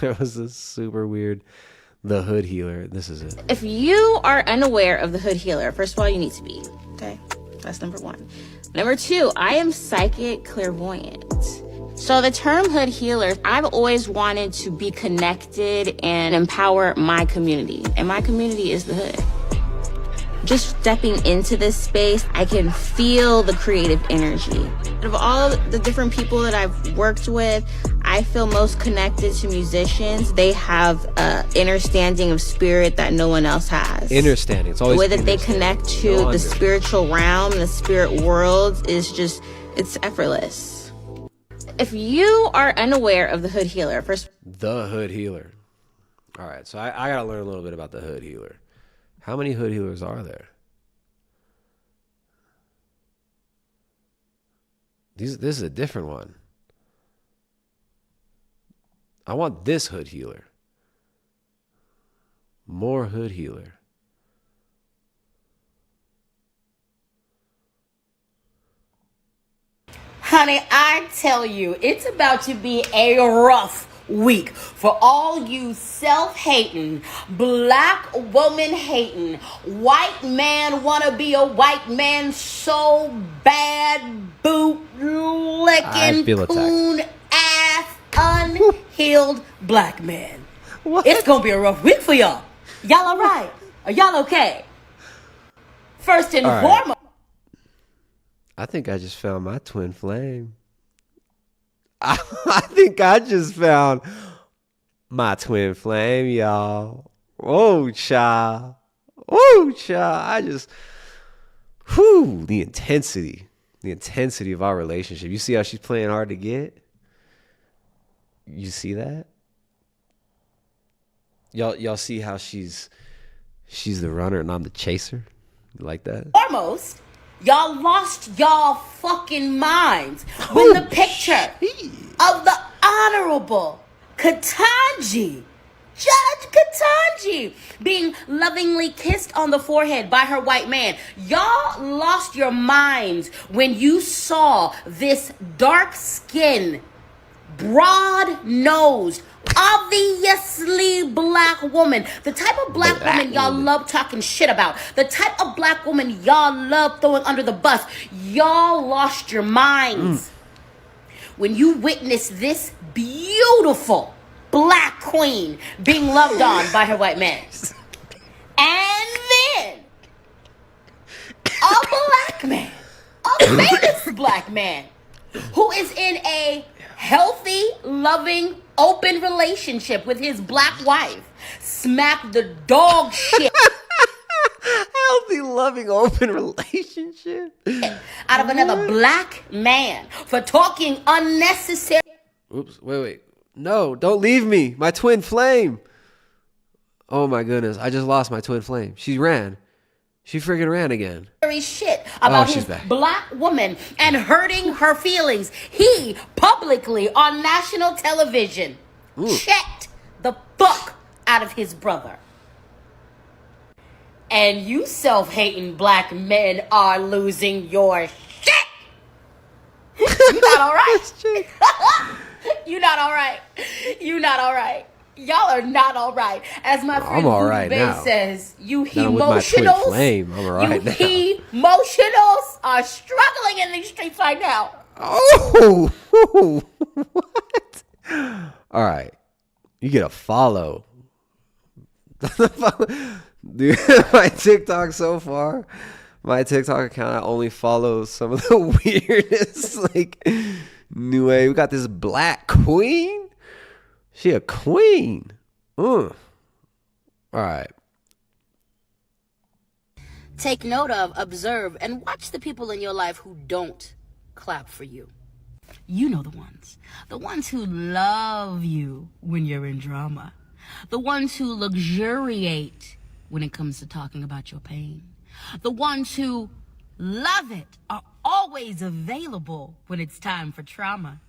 There was this super weird... The hood healer. This is it. If you are unaware of the hood healer, first of all, you need to be. Okay? That's number one. Number two, I am psychic clairvoyant. So the term hood healer, I've always wanted to be connected and empower my community. And my community is the hood. Just stepping into this space, I can feel the creative energy. Out of all the different people that I've worked with, I feel most connected to musicians. They have an understanding of spirit that no one else has. Understanding. It's always the way that they connect to the spiritual realm, the spirit world is just, it's effortless. If you are unaware of the hood healer, the hood healer. All right, so I got to learn a little bit about the hood healer. How many hood healers are there? This is a different one. I want this hood healer. More hood healer. Honey, I tell you, it's about to be a rough week for all you self-hating, black woman-hating, white man wanna be a white man so bad, boot-licking, coon-ass, unhealed black man. What? It's gonna be a rough week for y'all. Y'all all right? Are y'all okay? First and foremost. I think I just found my twin flame. I think I just found my twin flame, y'all. Whoa, child. Whoa, child. The intensity of our relationship. You see how she's playing hard to get? You see that? Y'all see how she's the runner and I'm the chaser? You like that? Foremost, y'all lost y'all fucking minds when the picture of the Honorable Ketanji, Judge Ketanji, being lovingly kissed on the forehead by her white man. Y'all lost your minds when you saw this dark-skinned, broad-nosed, obviously black woman, the type of black woman y'all love talking shit about, the type of black woman y'all love throwing under the bus. Y'all lost your minds when you witnessed this beautiful black queen being loved on by her white man. And then a black man, a famous black man, who is in a healthy, loving, open relationship with his black wife, smacked the dog shit. Healthy, loving, open relationship out of another black man for talking unnecessary. Oops, wait. No, don't leave me. My twin flame. Oh my goodness, I just lost my twin flame. She ran. She freaking ran again. Shit about his black woman and hurting her feelings. He publicly on national television checked the fuck out of his brother. And you self-hating black men are losing your shit. You not all right. You not all right. You not all right. Y'all are not all right. As my friend right Bay says, you emotionals, I'm all right now. Emotionals are struggling in these streets right now. Oh, what? All right. You get a follow. Dude, my TikTok so far, my TikTok account, I only follow some of the weirdest, new way. We got this black queen She a queen. All right. Take note of, observe, and watch the people in your life who don't clap for you. You know the ones who love you when you're in drama, the ones who luxuriate when it comes to talking about your pain, the ones who love it are always available when it's time for trauma.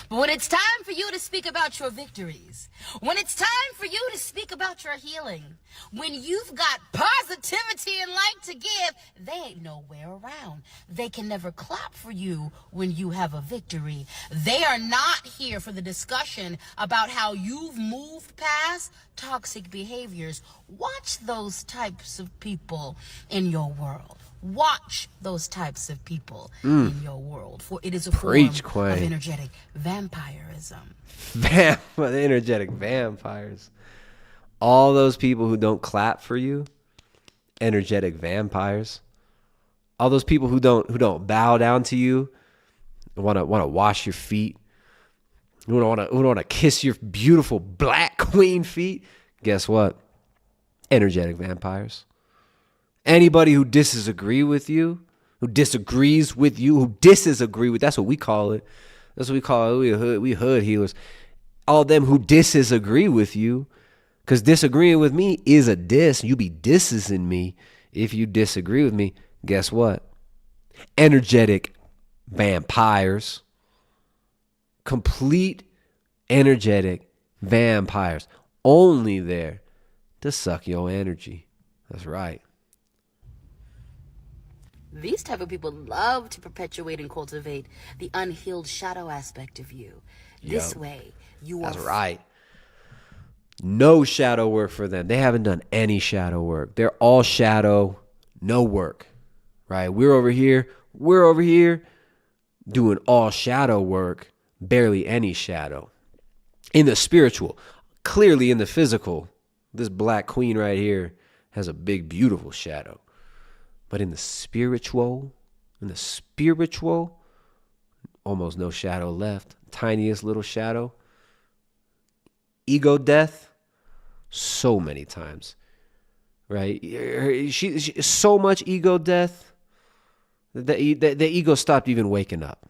But when it's time for you to speak about your victories, when it's time for you to speak about your healing, when you've got positivity and light to give, they ain't nowhere around. They can never clap for you when you have a victory. They are not here for the discussion about how you've moved past toxic behaviors. Watch those types of people in your world. Watch those types of people in your world, for it is a form of energetic vampirism. The energetic vampires. All those people who don't clap for you, energetic vampires. All those people who don't bow down to you, want to wash your feet, who don't want to kiss your beautiful black queen feet. Guess what? Energetic vampires. Anybody who disagrees with you, who disagrees with you, who disagree with, that's what we call it. That's what we call it. We hood healers. All them who disagree with you, because disagreeing with me is a diss. You be dissing me if you disagree with me. Guess what? Energetic vampires. Complete energetic vampires. Only there to suck your energy. That's right. These type of people love to perpetuate and cultivate the unhealed shadow aspect of you. This way, you are... That's right. No shadow work for them. They haven't done any shadow work. They're all shadow, no work. Right? We're over here doing all shadow work, barely any shadow. In the spiritual, clearly in the physical, this black queen right here has a big, beautiful shadow. But in the spiritual, almost no shadow left. Tiniest little shadow. Ego death, so many times. Right? She so much ego death that the ego stopped even waking up.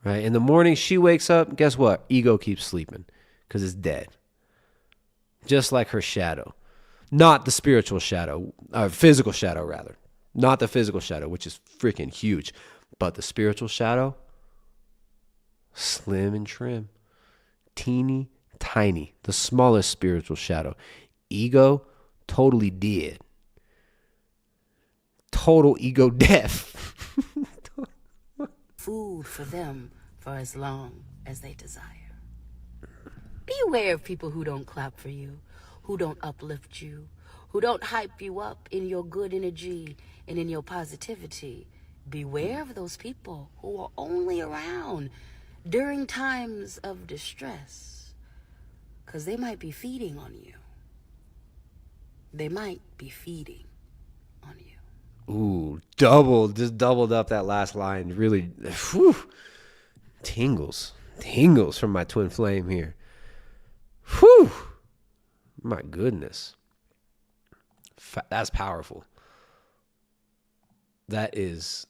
Right? In the morning, she wakes up, guess what? Ego keeps sleeping because it's dead. Just like her shadow. Not the spiritual shadow, physical shadow rather. Not the physical shadow, which is freaking huge, but the spiritual shadow, slim and trim, teeny tiny, the smallest spiritual shadow. Ego, totally dead. Total ego death. Food for them for as long as they desire. Beware of people who don't clap for you, who don't uplift you, who don't hype you up in your good energy and in your positivity. Beware of those people who are only around during times of distress, because they might be feeding on you. They might be feeding on you. Ooh, just doubled up that last line. Really, whew, tingles from my twin flame here. Whew, my goodness. That's powerful. That is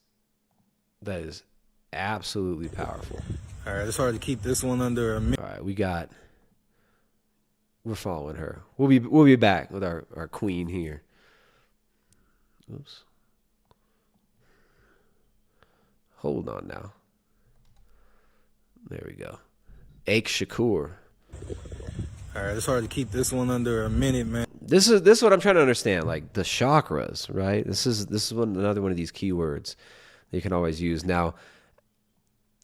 absolutely powerful. All right, it's hard to keep this one under a minute. All right, we're following her. We'll be back with our queen here. Oops. Hold on now. There we go. Aik Shakur. All right, it's hard to keep this one under a minute, man. This is what I'm trying to understand. Like the chakras, right? This is another one of these keywords that you can always use. Now,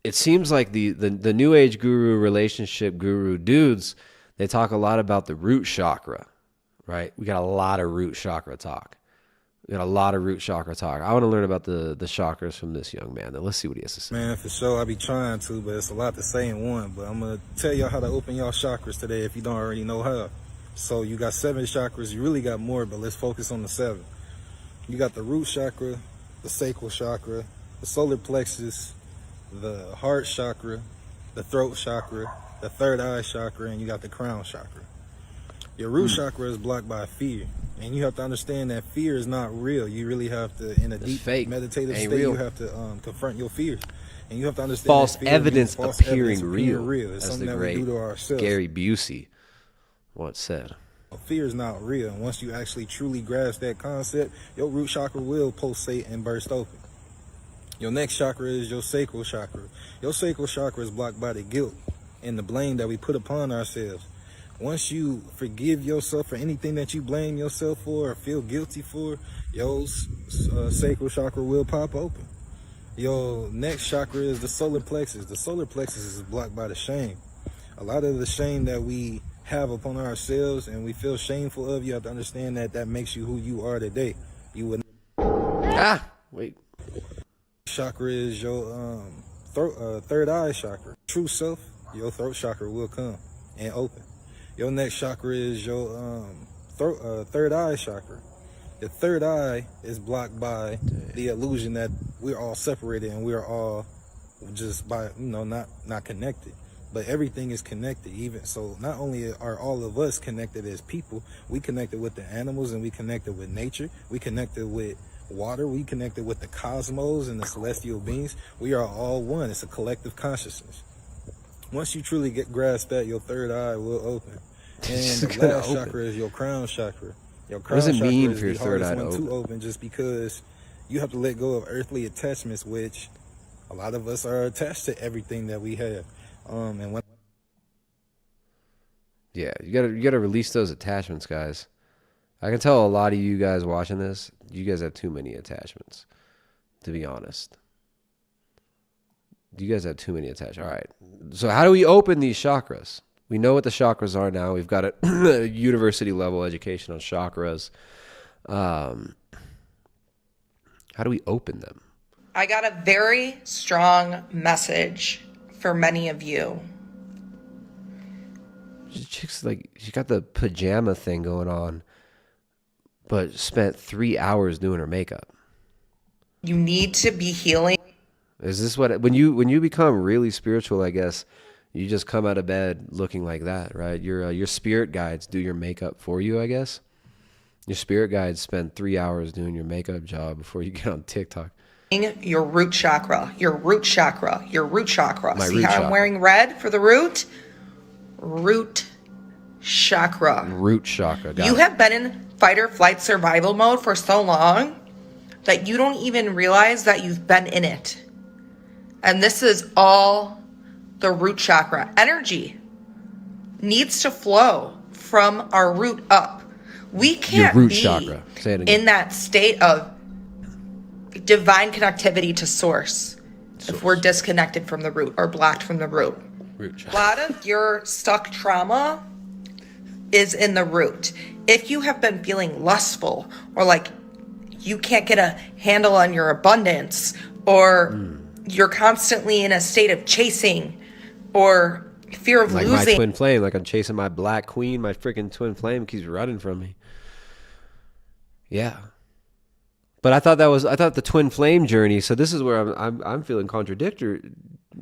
it seems like the New Age guru, relationship guru dudes, they talk a lot about the root chakra, right? We got a lot of root chakra talk. I want to learn about the chakras from this young man. Now, let's see what he has to say. Man, for sure, I be trying to, but it's a lot to say in one. But I'm going to tell y'all how to open y'all chakras today if you don't already know how. So you got 7 chakras. You really got more, but let's focus on the 7. You got the root chakra, the sacral chakra, the solar plexus, the heart chakra, the throat chakra, the third eye chakra, and you got the crown chakra. Your root chakra is blocked by fear. And you have to understand that fear is not real. You really have to, in a deep meditative state, you have to confront your fears. And you have to understand false that fear evidence false appearing evidence real. It's As something the that great we do to ourselves. Gary Busey once said. Fear is not real. And once you actually truly grasp that concept, your root chakra will pulsate and burst open. Your next chakra is your sacral chakra. Your sacral chakra is blocked by the guilt and the blame that we put upon ourselves. Once you forgive yourself for anything that you blame yourself for or feel guilty for, your sacral chakra will pop open. Your next chakra is the solar plexus. The solar plexus is blocked by the shame. A lot of the shame that we have upon ourselves and we feel shameful of, you have to understand that that makes you who you are today. You would. Wait. Chakra is your third eye chakra. True self, your throat chakra will come and open. Your next chakra is your third eye chakra. The third eye is blocked by the illusion that we're all separated and we're all just by, not connected. But everything is connected. Even so, not only are all of us connected as people, we connected with the animals and we connected with nature. We connected with water. We connected with the cosmos and the celestial beings. We are all one. It's a collective consciousness. Once you truly grasp that, your third eye will open. And the last chakra is your crown chakra. Your crown what does it mean chakra for your is the third hardest eye to one open just because you have to let go of earthly attachments, which a lot of us are attached to everything that we have. Yeah, you gotta release those attachments, guys. I can tell a lot of you guys watching this, you guys have too many attachments, to be honest. You guys have too many attachments. All right. So how do we open these chakras? We know what the chakras are now. We've got a university level education on chakras. How do we open them? I got a very strong message for many of you. Chick's like, she got the pajama thing going on, but spent 3 hours doing her makeup. You need to be healing. Is this what, when you become really spiritual, I guess, you just come out of bed looking like that, right? Your spirit guides do your makeup for you, I guess. Your spirit guides spend 3 hours doing your makeup job before you get on TikTok. Your root chakra, your root chakra, your root chakra. My See root how chakra. I'm wearing red for the root? Root chakra. Root chakra. Got You it. have been in fight or flight survival mode for so long that you don't even realize that you've been in it. And this is all the root chakra. Energy needs to flow from our root up. We can't Your root be chakra. Say it again. in that state of divine connectivity to source if we're disconnected from the root or blocked from the root. A lot of your stuck trauma is in the root. If you have been feeling lustful or like you can't get a handle on your abundance or you're constantly in a state of chasing or fear of like losing. my twin flame, like I'm chasing my black queen, my freaking twin flame keeps running from me. Yeah. But I thought the twin flame journey. So this is where I'm feeling a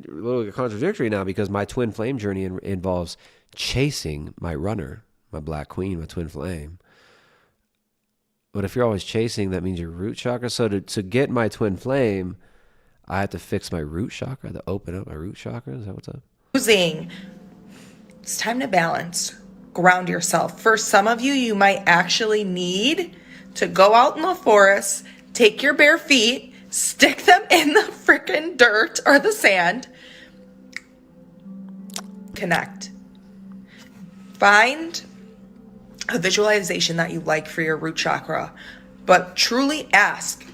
little contradictory now, because my twin flame journey involves chasing my runner, my black queen, my twin flame. But if you're always chasing, that means your root chakra. So to get my twin flame, I have to fix my root chakra, to open up my root chakra. Is that what's up? Losing. It's time to balance. Ground yourself. For some of you, you might actually need to go out in the forest, take your bare feet, stick them in the freaking dirt or the sand, connect. Find a visualization that you like for your root chakra, but truly ask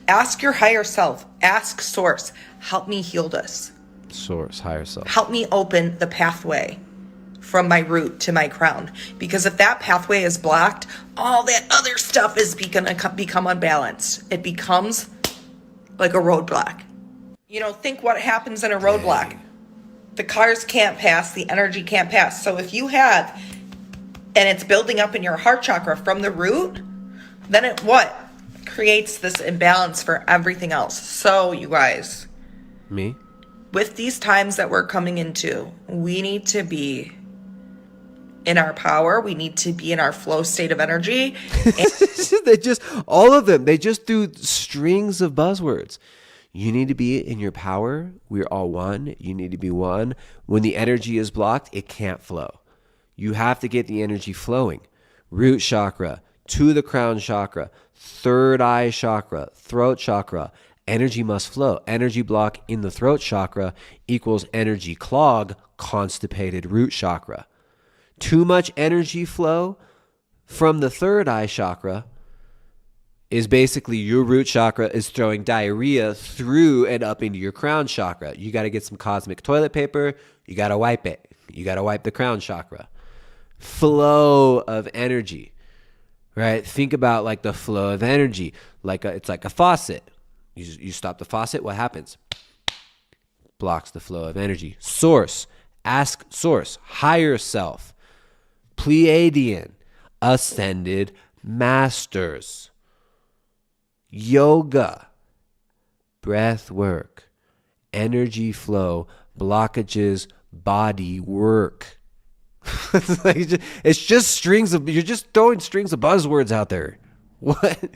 your higher self, ask source, help me heal this. Source, higher self. Help me open the pathway from my root to my crown. Because if that pathway is blocked, all that other stuff is gonna become unbalanced. It becomes like a roadblock. Think what happens in a roadblock. The cars can't pass, the energy can't pass. So if you have, and it's building up in your heart chakra from the root, then it what? Creates this imbalance for everything else. So you guys. Me? with these times that we're coming into, we need to be in our power. We need to be in our flow state of energy. They just, all of them, they just do strings of buzzwords. You need to be in your power. We're all one. You need to be one. When the energy is blocked, it can't flow. You have to get the energy flowing. Root chakra, to the crown chakra, third eye chakra, throat chakra. Energy must flow. Energy block in the throat chakra equals energy clog, constipated root chakra. Too much energy flow from the third eye chakra is basically your root chakra is throwing diarrhea through and up into your crown chakra. You got to get some cosmic toilet paper. You got to wipe it. You got to wipe the crown chakra. Flow of energy, right? Think about like the flow of energy. It's like a faucet. You stop the faucet, what happens? Blocks the flow of energy. Source. Ask source. Higher self. Pleiadian. Ascended masters. Yoga. Breath work. Energy flow. Blockages. Body work. It's just strings of, you're just throwing strings of buzzwords out there. What?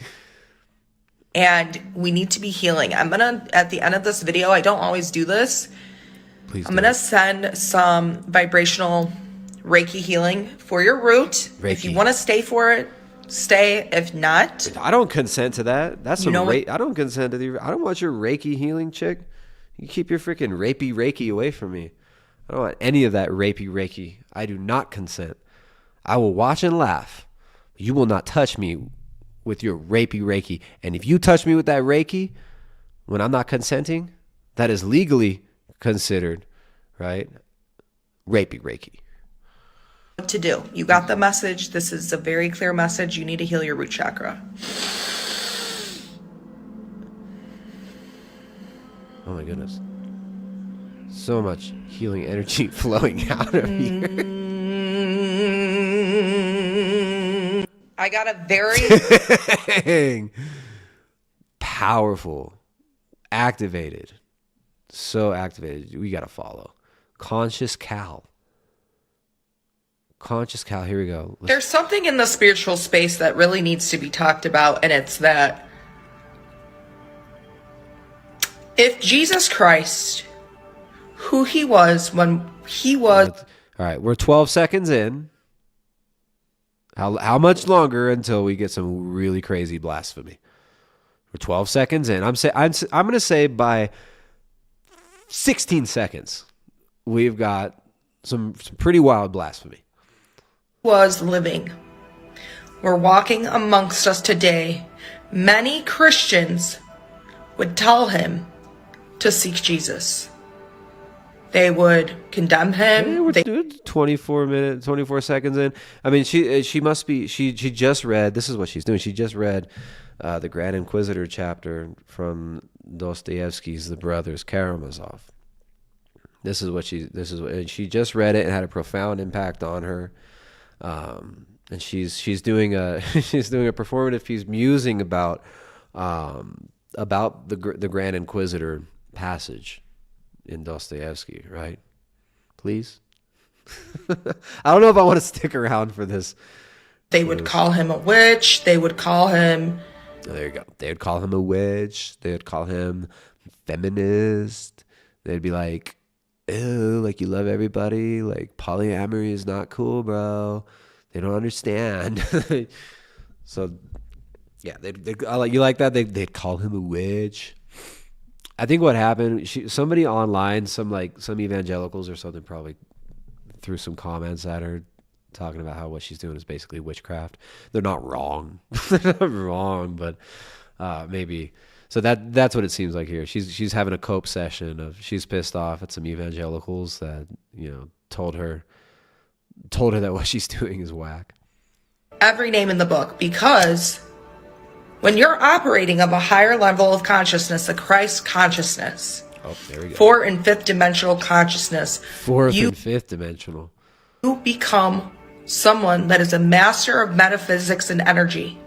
And we need to be healing. I'm gonna, at the end of this video, I don't always do this. Please I'm gonna send some vibrational Reiki healing for your root. Reiki. If you want to stay for it, stay. If not, I don't consent to that. That's You some know I don't consent to the. I don't want your Reiki healing, chick. You keep your freaking rapey Reiki away from me. I don't want any of that rapey Reiki. I do not consent. I will watch and laugh. You will not touch me with your rapey Reiki. And if you touch me with that Reiki when I'm not consenting, that is legally considered, right? Rapey Reiki. what to do. You got the message. This is a very clear message. You need to heal your root chakra. Oh my goodness. So much healing energy flowing out of here. I got a very powerful, activated, so activated. We got to follow. Conscious Cal. Conscious Cal, here we go. There's something in the spiritual space that really needs to be talked about, and it's that if Jesus Christ, who he was when he was... All right, we're 12 seconds in. How much longer until we get some really crazy blasphemy? We're 12 seconds in. I'm going to say by 16 seconds, we've got some pretty wild blasphemy. Was living. We're walking amongst us today. Many Christians would tell him to seek Jesus. They would condemn him. Yeah, 24 seconds in. I mean, she must be, she just read, this is what she's doing. She just read the Grand Inquisitor chapter from Dostoevsky's The Brothers Karamazov. And she just read it and had a profound impact on her. And she's doing a performative piece musing about the Grand Inquisitor passage in Dostoevsky, right? Please. I don't know if I want to stick around for this. They would call him a witch. They would call him... There you go. They would call him a witch. They would call him feminist. They'd be like, ew, like you love everybody. Like polyamory is not cool, bro. They don't understand. So, yeah, you like that? They'd call him a witch. I think what happened, somebody online, some evangelicals or something probably threw some comments at her talking about how what she's doing is basically witchcraft. They're not wrong. They're not wrong, but maybe. So that's what it seems like here. She's having a cope session of she's pissed off at some evangelicals that, told her that what she's doing is whack. Every name in the book, because when you're operating of a higher level of consciousness, a Christ consciousness, there we go. 4th and 5th dimensional consciousness, 4th and 5th dimensional, you become someone that is a master of metaphysics and energy.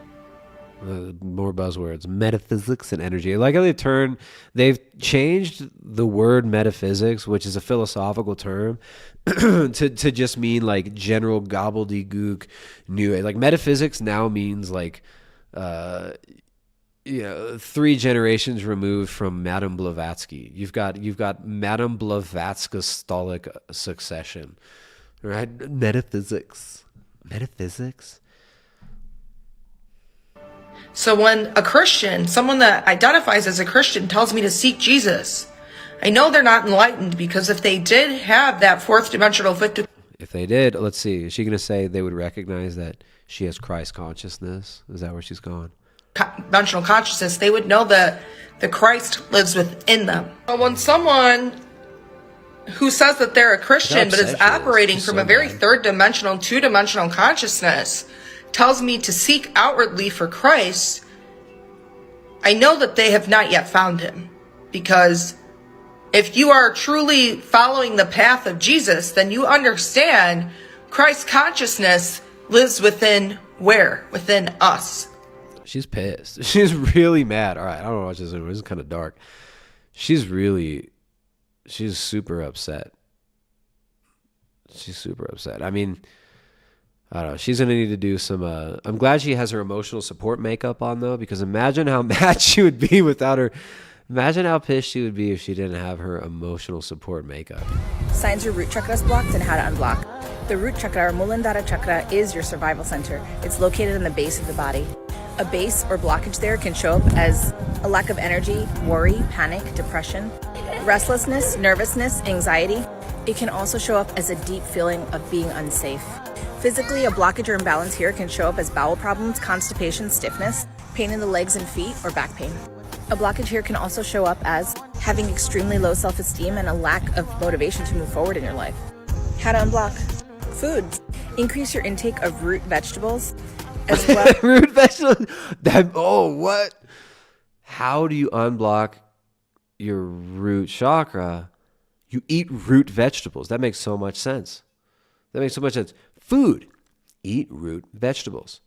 More buzzwords: metaphysics and energy. Like how they've changed the word metaphysics, which is a philosophical term, to just mean like general gobbledygook new age. Like metaphysics now means like 3 generations removed from Madame Blavatsky. You've got Madame Blavatsky's Stolic succession, right? Metaphysics. So when a Christian, someone that identifies as a Christian, tells me to seek Jesus, I know they're not enlightened, because if they did have that fourth dimensional If they did, let's see, is she going to say they would recognize that she has Christ consciousness? Is that where she's going? dimensional consciousness, they would know that the Christ lives within them. When someone who says that they're a Christian but is operating from a very third dimensional, 2-dimensional consciousness tells me to seek outwardly for Christ, I know that they have not yet found him. Because if you are truly following the path of Jesus, then you understand Christ consciousness lives within where? Within us. She's pissed. She's really mad. All right, I don't know what this is. This is kind of dark. She's super upset. She's super upset. I mean, I don't know. She's going to need to do some... I'm glad she has her emotional support makeup on, though, because imagine how mad she would be without her... Imagine how pissed she would be if she didn't have her emotional support makeup. Signs your root chakra is blocked and how to unblock. The root chakra, or Muladhara chakra, is your survival center. It's located in the base of the body. A base or blockage there can show up as a lack of energy, worry, panic, depression, restlessness, nervousness, anxiety. It can also show up as a deep feeling of being unsafe. Physically, a blockage or imbalance here can show up as bowel problems, constipation, stiffness, pain in the legs and feet, or back pain. A blockage here can also show up as having extremely low self-esteem and a lack of motivation to move forward in your life. How to unblock? Foods. Increase your intake of root vegetables as well. Root vegetables? What? How do you unblock your root chakra? You eat root vegetables. That makes so much sense. Food. Eat root vegetables.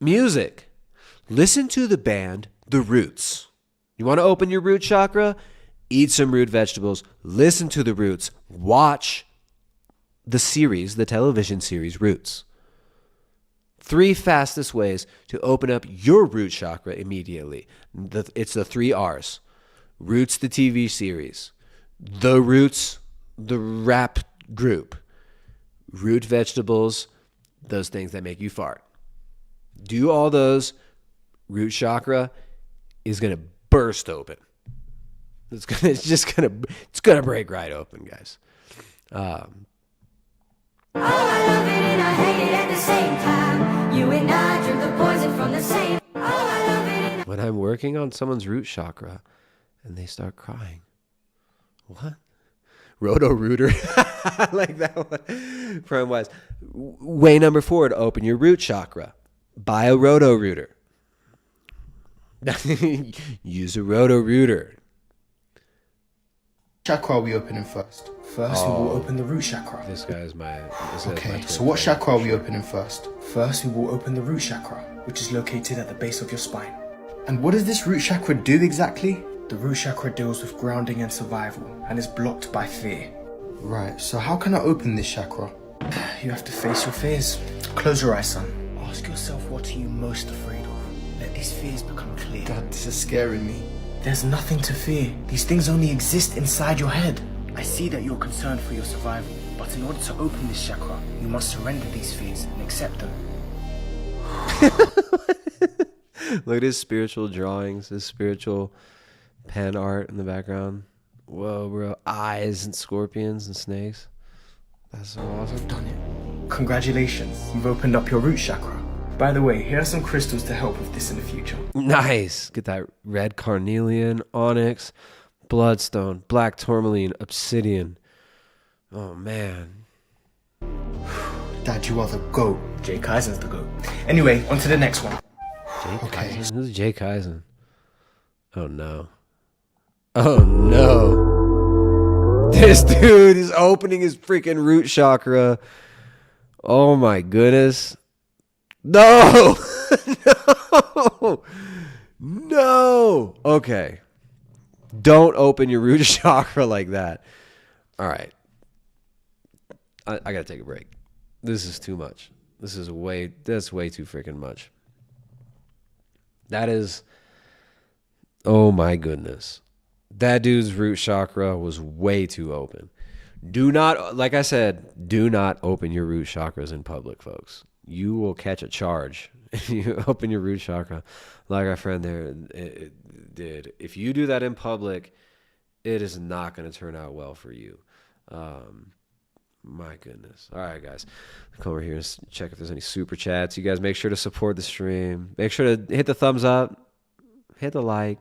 Music. Listen to the band The Roots. You want to open your root chakra? Eat some root vegetables. Listen to The Roots. Watch the television series Roots. 3 fastest ways to open up your root chakra immediately. It's the 3 R's. Roots, the TV series. The Roots, the rap group. Root vegetables, those things that make you fart. Do all those. Root chakra is going to burst open. It's gonna break right open, guys. I love it and I hate it at the same time. You and I drink the poison from the same. I love it. When I'm working on someone's root chakra and they start crying, what? Roto-rooter. I like that one. Prime wise. Way number 4 to open your root chakra. Buy a roto-rooter. Use a roto-rooter. Chakra are we opening first? First, we will open the root chakra. This guy's my... So what chakra are we opening first? First, we will open the root chakra, which is located at the base of your spine. And what does this root chakra do exactly? The root chakra deals with grounding and survival, and is blocked by fear. Right, so how can I open this chakra? You have to face your fears. Close your eyes, son. Ask yourself, what are you most afraid of? Let these fears become clear. Dad, this is scaring me. There's nothing to fear. These things only exist inside your head. I see that you're concerned for your survival, but in order to open this chakra, you must surrender these fears and accept them. Look at his spiritual drawings, his spiritual pen art in the background. Whoa, bro. Eyes and scorpions and snakes. That's so awesome. Done it. Congratulations. You've opened up your root chakra. By the way, here are some crystals to help with this in the future. Nice. Get that red carnelian, onyx, bloodstone, black tourmaline, obsidian. Oh, man. Dad, you are the GOAT. Jay Kaisen's the GOAT. Anyway, on to the next one. Kaizen? Who's Jay Kaizen? Oh, no. Oh, no. This dude is opening his freaking root chakra. Oh, my goodness. No! No! No! Okay. Don't open your root chakra like that. All right. I gotta take a break. This is too much. That's way too freaking much. That is, oh my goodness. That dude's root chakra was way too open. Do not, like I said, do not open your root chakras in public, folks. You will catch a charge if you open your root chakra like our friend there did. If you do that in public, it is not going to turn out well for you. My goodness. All right, guys. Come over here and check if there's any super chats. You guys make sure to support the stream. Make sure to hit the thumbs up, hit the like,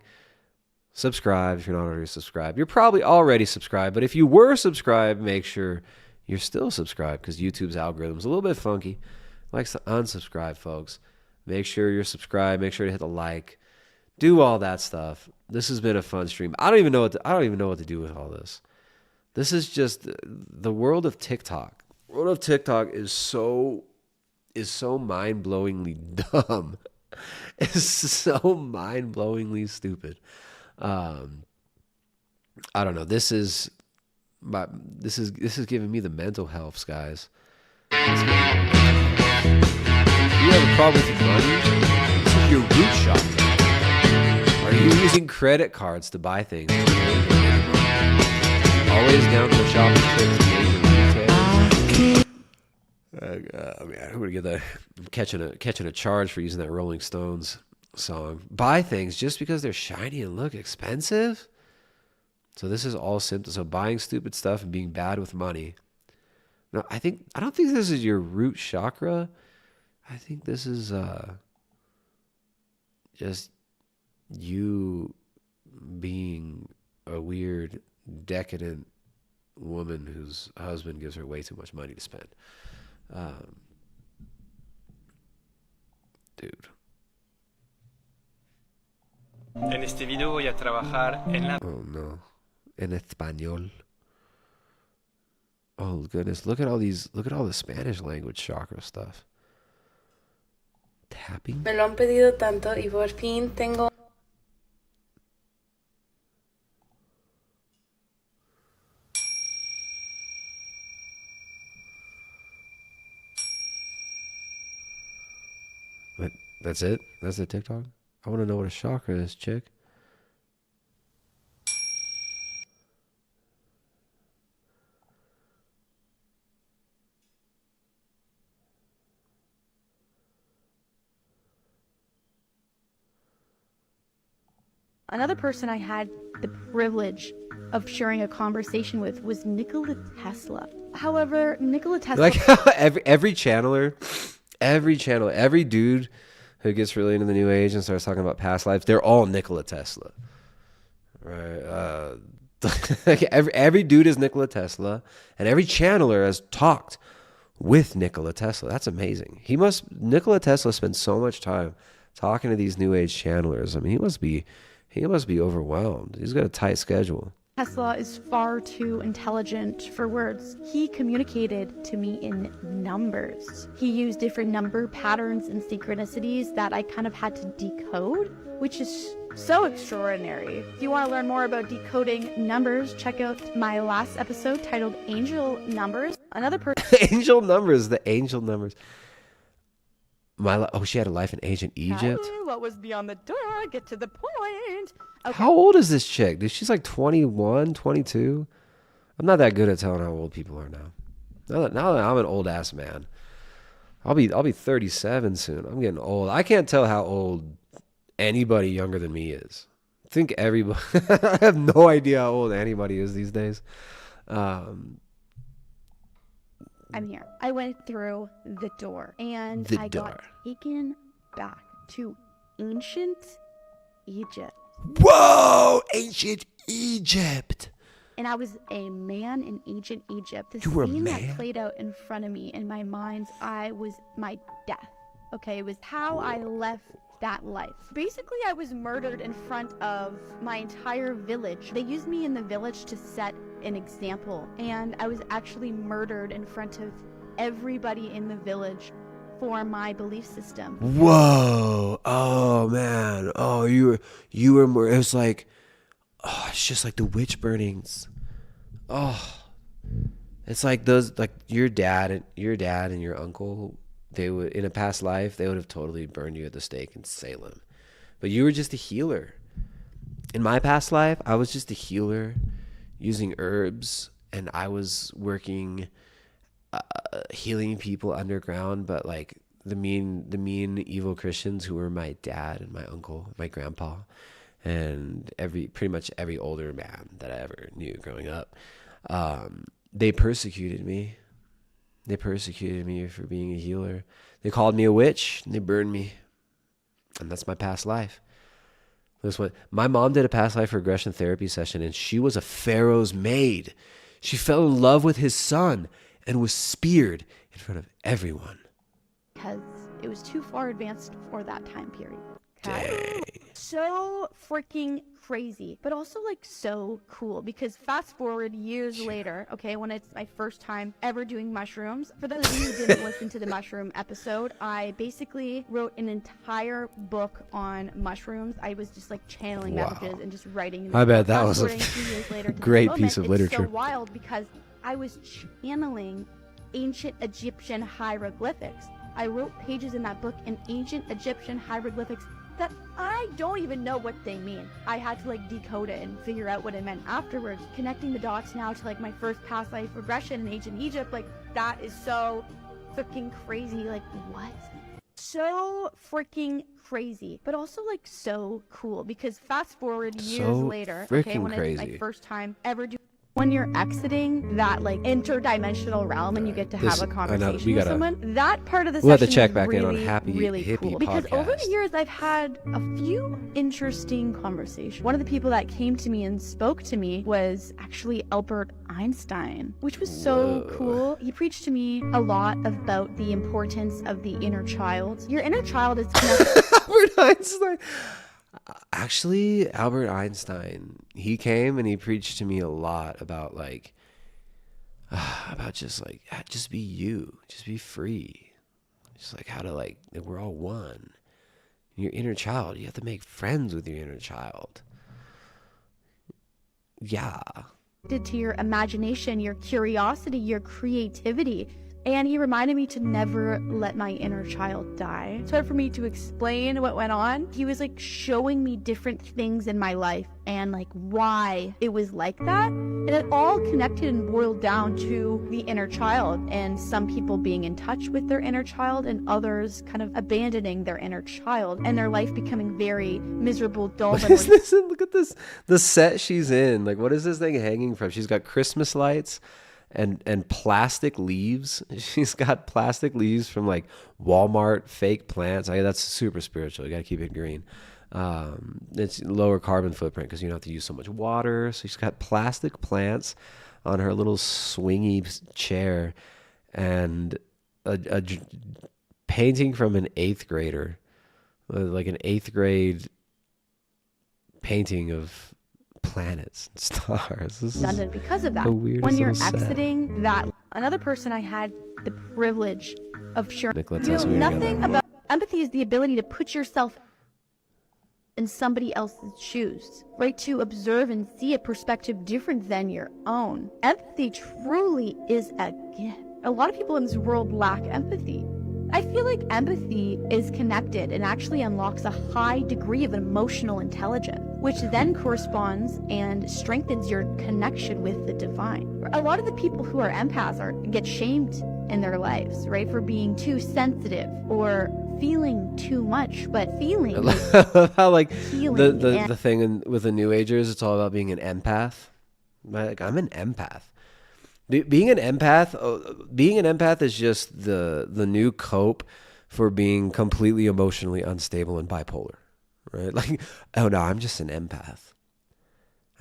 subscribe if you're not already subscribed. You're probably already subscribed, but if you were subscribed, make sure you're still subscribed because YouTube's algorithm's a little bit funky. It likes to unsubscribe, folks. Make sure you're subscribed. Make sure to hit the like. Do all that stuff. This has been a fun stream. I don't even know what to do with all this. This is just the world of TikTok. The world of TikTok is so mind-blowingly dumb. It's so mind-blowingly stupid. I don't know. This is giving me the mental health, guys. You have a problem with your money? This is your root chakra. Are you using credit cards to buy things? Always down for shopping trips to major retailers. I mean, who would get that? I'm catching a charge for using that Rolling Stones song. Buy things just because they're shiny and look expensive. So this is all symptoms of buying stupid stuff and being bad with money. No, I don't think this is your root chakra. I think this is just you being a weird, decadent woman whose husband gives her way too much money to spend. Dude. En este video voy a trabajar en la... Oh no. En español. Oh goodness. Look at all the Spanish language chakra stuff. Tapping? Me lo han pedido tanto y por fin tengo... That's it? That's the TikTok? I want to know what a chakra is, chick. Another person I had the privilege of sharing a conversation with was Nikola Tesla. However, Nikola Tesla... Like how every channeler, every dude who gets really into the new age and starts talking about past lives, they're all Nikola Tesla. Right? Like every dude is Nikola Tesla, and every channeler has talked with Nikola Tesla. That's amazing. Nikola Tesla spends so much time talking to these new age channelers. I mean, he must be overwhelmed. He's got a tight schedule. Tesla is far too intelligent for words. He communicated to me in numbers. He used different number patterns and synchronicities that I kind of had to decode, which is so extraordinary. If you want to learn more about decoding numbers, check out my last episode titled Angel Numbers. Another person... Angel Numbers, the angel numbers. She had a life in ancient Egypt. What was beyond the door? Get to the point. Okay. How old is this chick? Dude, she's like 21, 22. I'm not that good at telling how old people are now. Now that I'm an old ass man. I'll be 37 soon. I'm getting old. I can't tell how old anybody younger than me is. I think everybody... I have no idea how old anybody is these days. I'm here. I went through the door and got taken back to ancient Egypt. Whoa! Ancient Egypt! And I was a man in ancient Egypt. The You were a scene man? that played out in front of me in my mind's eye was my death. Okay, it was how I left that life. Basically, I was murdered in front of my entire village. They used me in the village to set an example, and I was actually murdered in front of everybody in the village for my belief system. Whoa. Oh man. Oh, you were more, it was like, oh, it's just like the witch burnings. Oh, it's like those, like your dad and your uncle, they would, in a past life, they would have totally burned you at the stake in Salem. But you were just a healer. In my past life, I was just a healer using herbs, and I was working, healing people underground. But like the mean evil Christians who were my dad and my uncle, my grandpa, and pretty much every older man that I ever knew growing up, they persecuted me. They persecuted me for being a healer. They called me a witch, and they burned me. And that's my past life. This one, my mom did a past life regression therapy session, and she was a pharaoh's maid. She fell in love with his son and was speared in front of everyone. Because it was too far advanced for that time period. Dang. So freaking crazy, but also like so cool, because fast forward years later, okay, when it's my first time ever doing mushrooms. For those of you who didn't listen to the mushroom episode, I basically wrote an entire book on mushrooms. I was just like channeling messages and just writing. I bet that was a years later great piece of literature. It's so wild because I was channeling ancient Egyptian hieroglyphics. I wrote pages in that book in ancient Egyptian hieroglyphics that I don't even know what they mean. I had to like decode it and figure out what it meant afterwards. Connecting the dots now to like my first past life regression in ancient Egypt, like that is so freaking crazy. Like what? So freaking crazy, but also like so cool, because fast forward years later, okay, when it's my first time ever doing. When you're exiting that like interdimensional realm and you get to have a conversation with someone, that part of the we'll session have to check is back really, in on Happy really Hippie cool. Because podcast. over the years, I've had a few interesting conversations. One of the people that came to me and spoke to me was actually Albert Einstein, which was so cool. He preached to me a lot about the importance of the inner child. Your inner child is connected. Albert Einstein. Actually, Albert Einstein, he came and he preached to me a lot about like, about just like, just be you, just be free. Just like how to like, we're all one. Your inner child, you have to make friends with your inner child. Yeah. To your imagination, your curiosity, your creativity. And he reminded me to never let my inner child die. So for me to explain what went on, he was like showing me different things in my life and like why it was like that. And it all connected and boiled down to the inner child, and some people being in touch with their inner child and others kind of abandoning their inner child and their life becoming very miserable, dull. What is this? Look at this. The set she's in. Like, what is this thing hanging from? She's got Christmas lights and plastic leaves. She's got plastic leaves from like Walmart fake plants. That's super spiritual. You got to keep it green. It's lower carbon footprint because you don't have to use so much water. So she's got plastic plants on her little swingy chair, and a painting from an 8th grader, like an 8th grade painting of planets and stars. Redundant because of that. When you're exiting that, another person I had the privilege of sharing. Nothing about empathy is the ability to put yourself in somebody else's shoes, right? To observe and see a perspective different than your own. Empathy truly is a gift. A lot of people in this world lack empathy. I feel like empathy is connected and actually unlocks a high degree of emotional intelligence, which then corresponds and strengthens your connection with the divine. A lot of the people who are empaths get shamed in their lives, right, for being too sensitive or feeling too much, but feeling how like the thing with the New Agers, it's all about being an empath. Like, I'm an empath. Being an empath is just the new cope for being completely emotionally unstable and bipolar, right? Like, oh no, I'm just an empath.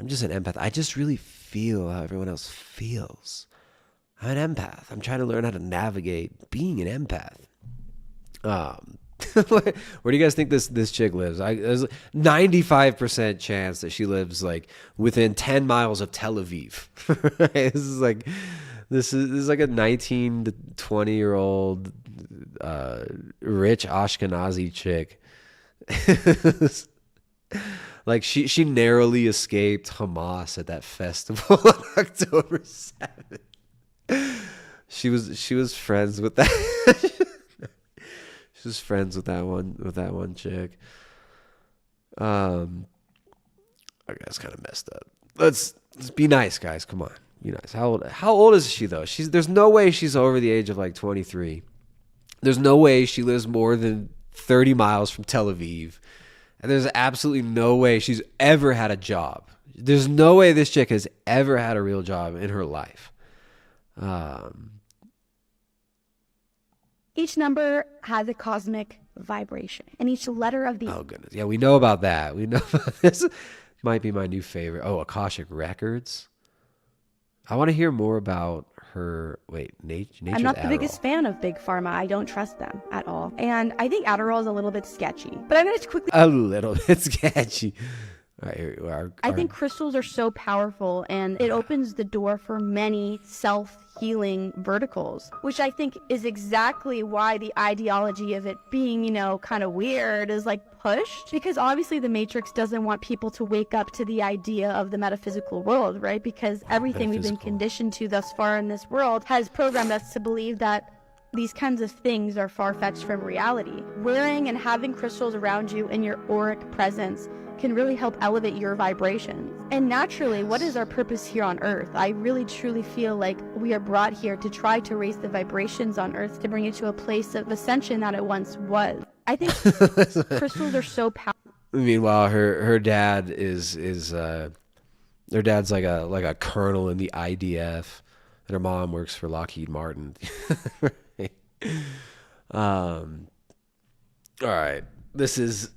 I'm just an empath. I just really feel how everyone else feels. I'm an empath. I'm trying to learn how to navigate being an empath. Where do you guys think this chick lives? There's 95% chance that she lives like within 10 miles of Tel Aviv. This is like a 19 to 20 year old rich Ashkenazi chick. Like she narrowly escaped Hamas at that festival on October 7th. She was friends with that. She was friends with that one chick. Okay, that's kind of messed up. Let's be nice, guys. Come on, be nice. How old is she though? There's no way she's over the age of like 23. There's no way she lives more than 30 miles from Tel Aviv. And there's absolutely no way she's ever had a job. There's no way this chick has ever had a real job in her life. Each number has a cosmic vibration, and each letter of the... Oh, goodness. Yeah, we know about that. We know about this. Might be my new favorite. Oh, Akashic Records. I want to hear more about her... Wait, Nature's I'm not the Adderall. biggest fan of Big Pharma. I don't trust them at all. And I think Adderall is a little bit sketchy. But I'm going to quickly... A little bit sketchy. All right, here we are. I think crystals are so powerful, and it opens the door for many self-healing verticals, which I think is exactly why the ideology of it being, kind of weird is like pushed, because obviously the Matrix doesn't want people to wake up to the idea of the metaphysical world, right? Because everything we've been conditioned to thus far in this world has programmed us to believe that these kinds of things are far-fetched from reality. Wearing and having crystals around you in your auric presence can really help elevate your vibrations. And naturally, what is our purpose here on Earth? I really truly feel like we are brought here to try to raise the vibrations on Earth to bring it to a place of ascension that it once was. I think crystals are so powerful. Meanwhile, her dad is their dad's like a colonel in the IDF, and her mom works for Lockheed Martin. All right, this is.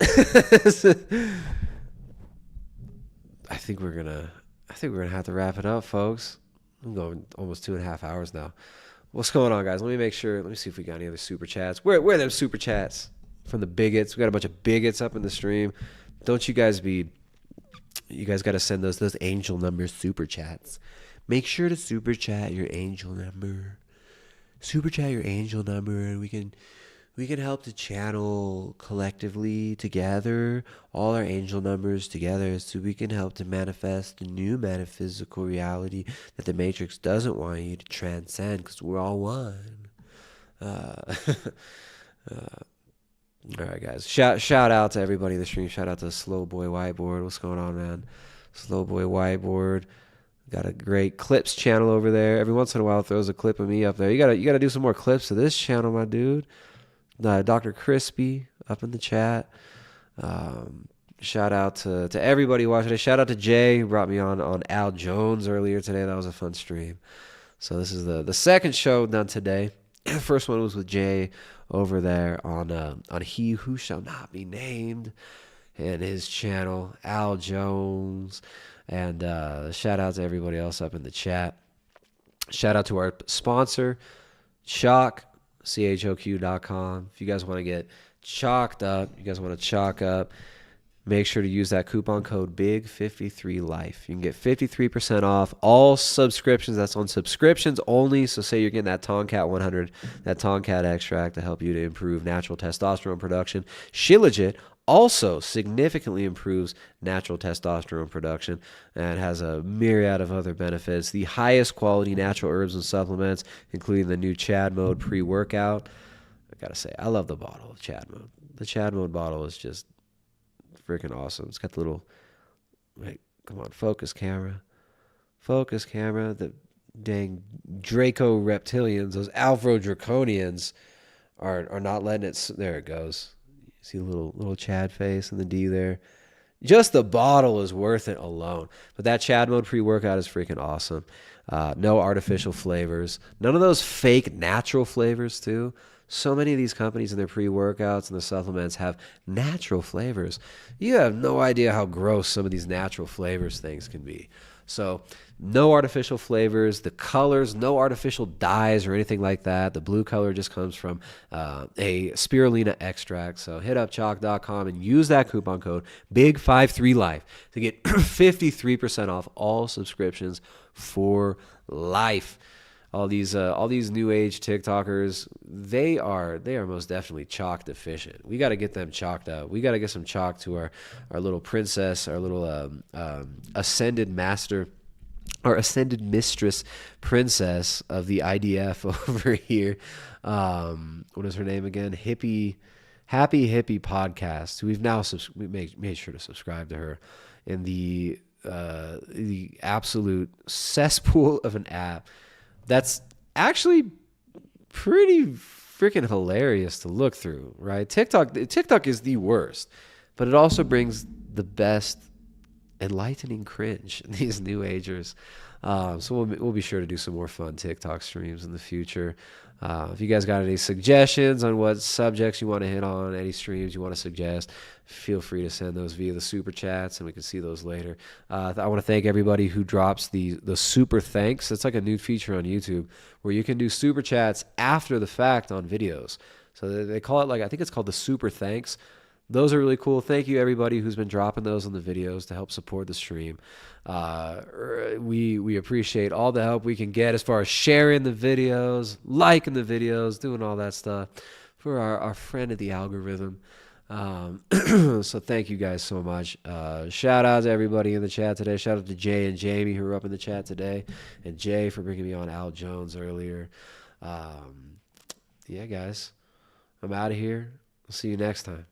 I think we're gonna have to wrap it up, folks. I'm going almost 2.5 hours now. What's going on, guys? Let me make sure. Let me see if we got any other super chats. Where are them super chats from the bigots? We got a bunch of bigots up in the stream. Don't you guys be? You guys got to send those angel number super chats. Make sure to super chat your angel number. Super chat your angel number, and we can help to channel collectively together all our angel numbers together, so we can help to manifest the new metaphysical reality that the Matrix doesn't want you to transcend, because we're all one. All right, guys. Shout out to everybody in the stream. Shout out to Slow Boy Whiteboard. What's going on, man? Slow Boy Whiteboard. Got a great clips channel over there. Every once in a while, it throws a clip of me up there. You gotta do some more clips of this channel, my dude. Dr. Crispy up in the chat. Shout out to everybody watching it. Shout out to Jay, who brought me on Al Jones earlier today. That was a fun stream. So this is the second show done today. The first one was with Jay over there on He Who Shall Not Be Named and his channel, Al Jones. And shout out to everybody else up in the chat. Shout out to our sponsor, Chalk. CHOQ.com. If you guys want to get chalked up, you guys want to chalk up, make sure to use that coupon code BIG53LIFE. You can get 53% off all subscriptions. That's on subscriptions only. So say you're getting that Tomcat 100, that Tomcat extract to help you to improve natural testosterone production. Shilajit also significantly improves natural testosterone production and has a myriad of other benefits. The highest quality natural herbs and supplements, including the new Chad Mode pre-workout. I gotta say, I love the bottle of Chad Mode. The Chad Mode bottle is just freaking awesome. It's got the little, wait, come on, focus camera. The dang Draco reptilians, those Alpha Draconians are not letting it, there it goes. See a little Chad face and the D there. Just the bottle is worth it alone. But that Chad Mode pre-workout is freaking awesome. No artificial flavors. None of those fake natural flavors too. So many of these companies in their pre-workouts and the supplements have natural flavors. You have no idea how gross some of these natural flavors things can be. So no artificial flavors, the colors, no artificial dyes or anything like that. The blue color just comes from a spirulina extract. So hit up chalk.com and use that coupon code BIG53LIFE to get 53% off all subscriptions for life. all these new age TikTokers, they are most definitely chalk deficient. We got to get them chalked up. We got to get some chalk to our little princess, our little ascended master, our ascended mistress princess of the IDF over here. What is her name again? Happy Hippie Podcast, who we've now we made sure to subscribe to her. In the absolute cesspool of an app that's actually pretty freaking hilarious to look through, right? TikTok is the worst, but it also brings the best enlightening cringe, these new agers. So we'll be sure to do some more fun TikTok streams in the future. If you guys got any suggestions on what subjects you want to hit on, any streams you want to suggest, feel free to send those via the super chats, and we can see those later. I want to thank everybody who drops the super thanks. It's like a new feature on YouTube where you can do super chats after the fact on videos. So they call it, like, I think it's called the super thanks. Those are really cool. Thank you, everybody who's been dropping those on the videos to help support the stream. We appreciate all the help we can get as far as sharing the videos, liking the videos, doing all that stuff for our friend of the algorithm. So thank you guys so much. Shout out to everybody in the chat today. Shout out to Jay and Jamie who were up in the chat today, and Jay for bringing me on Al Jones earlier. Yeah, guys, I'm out of here. I'll see you next time.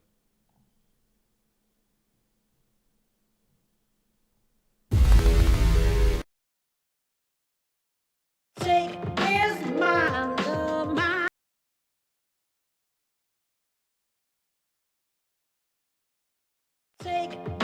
Take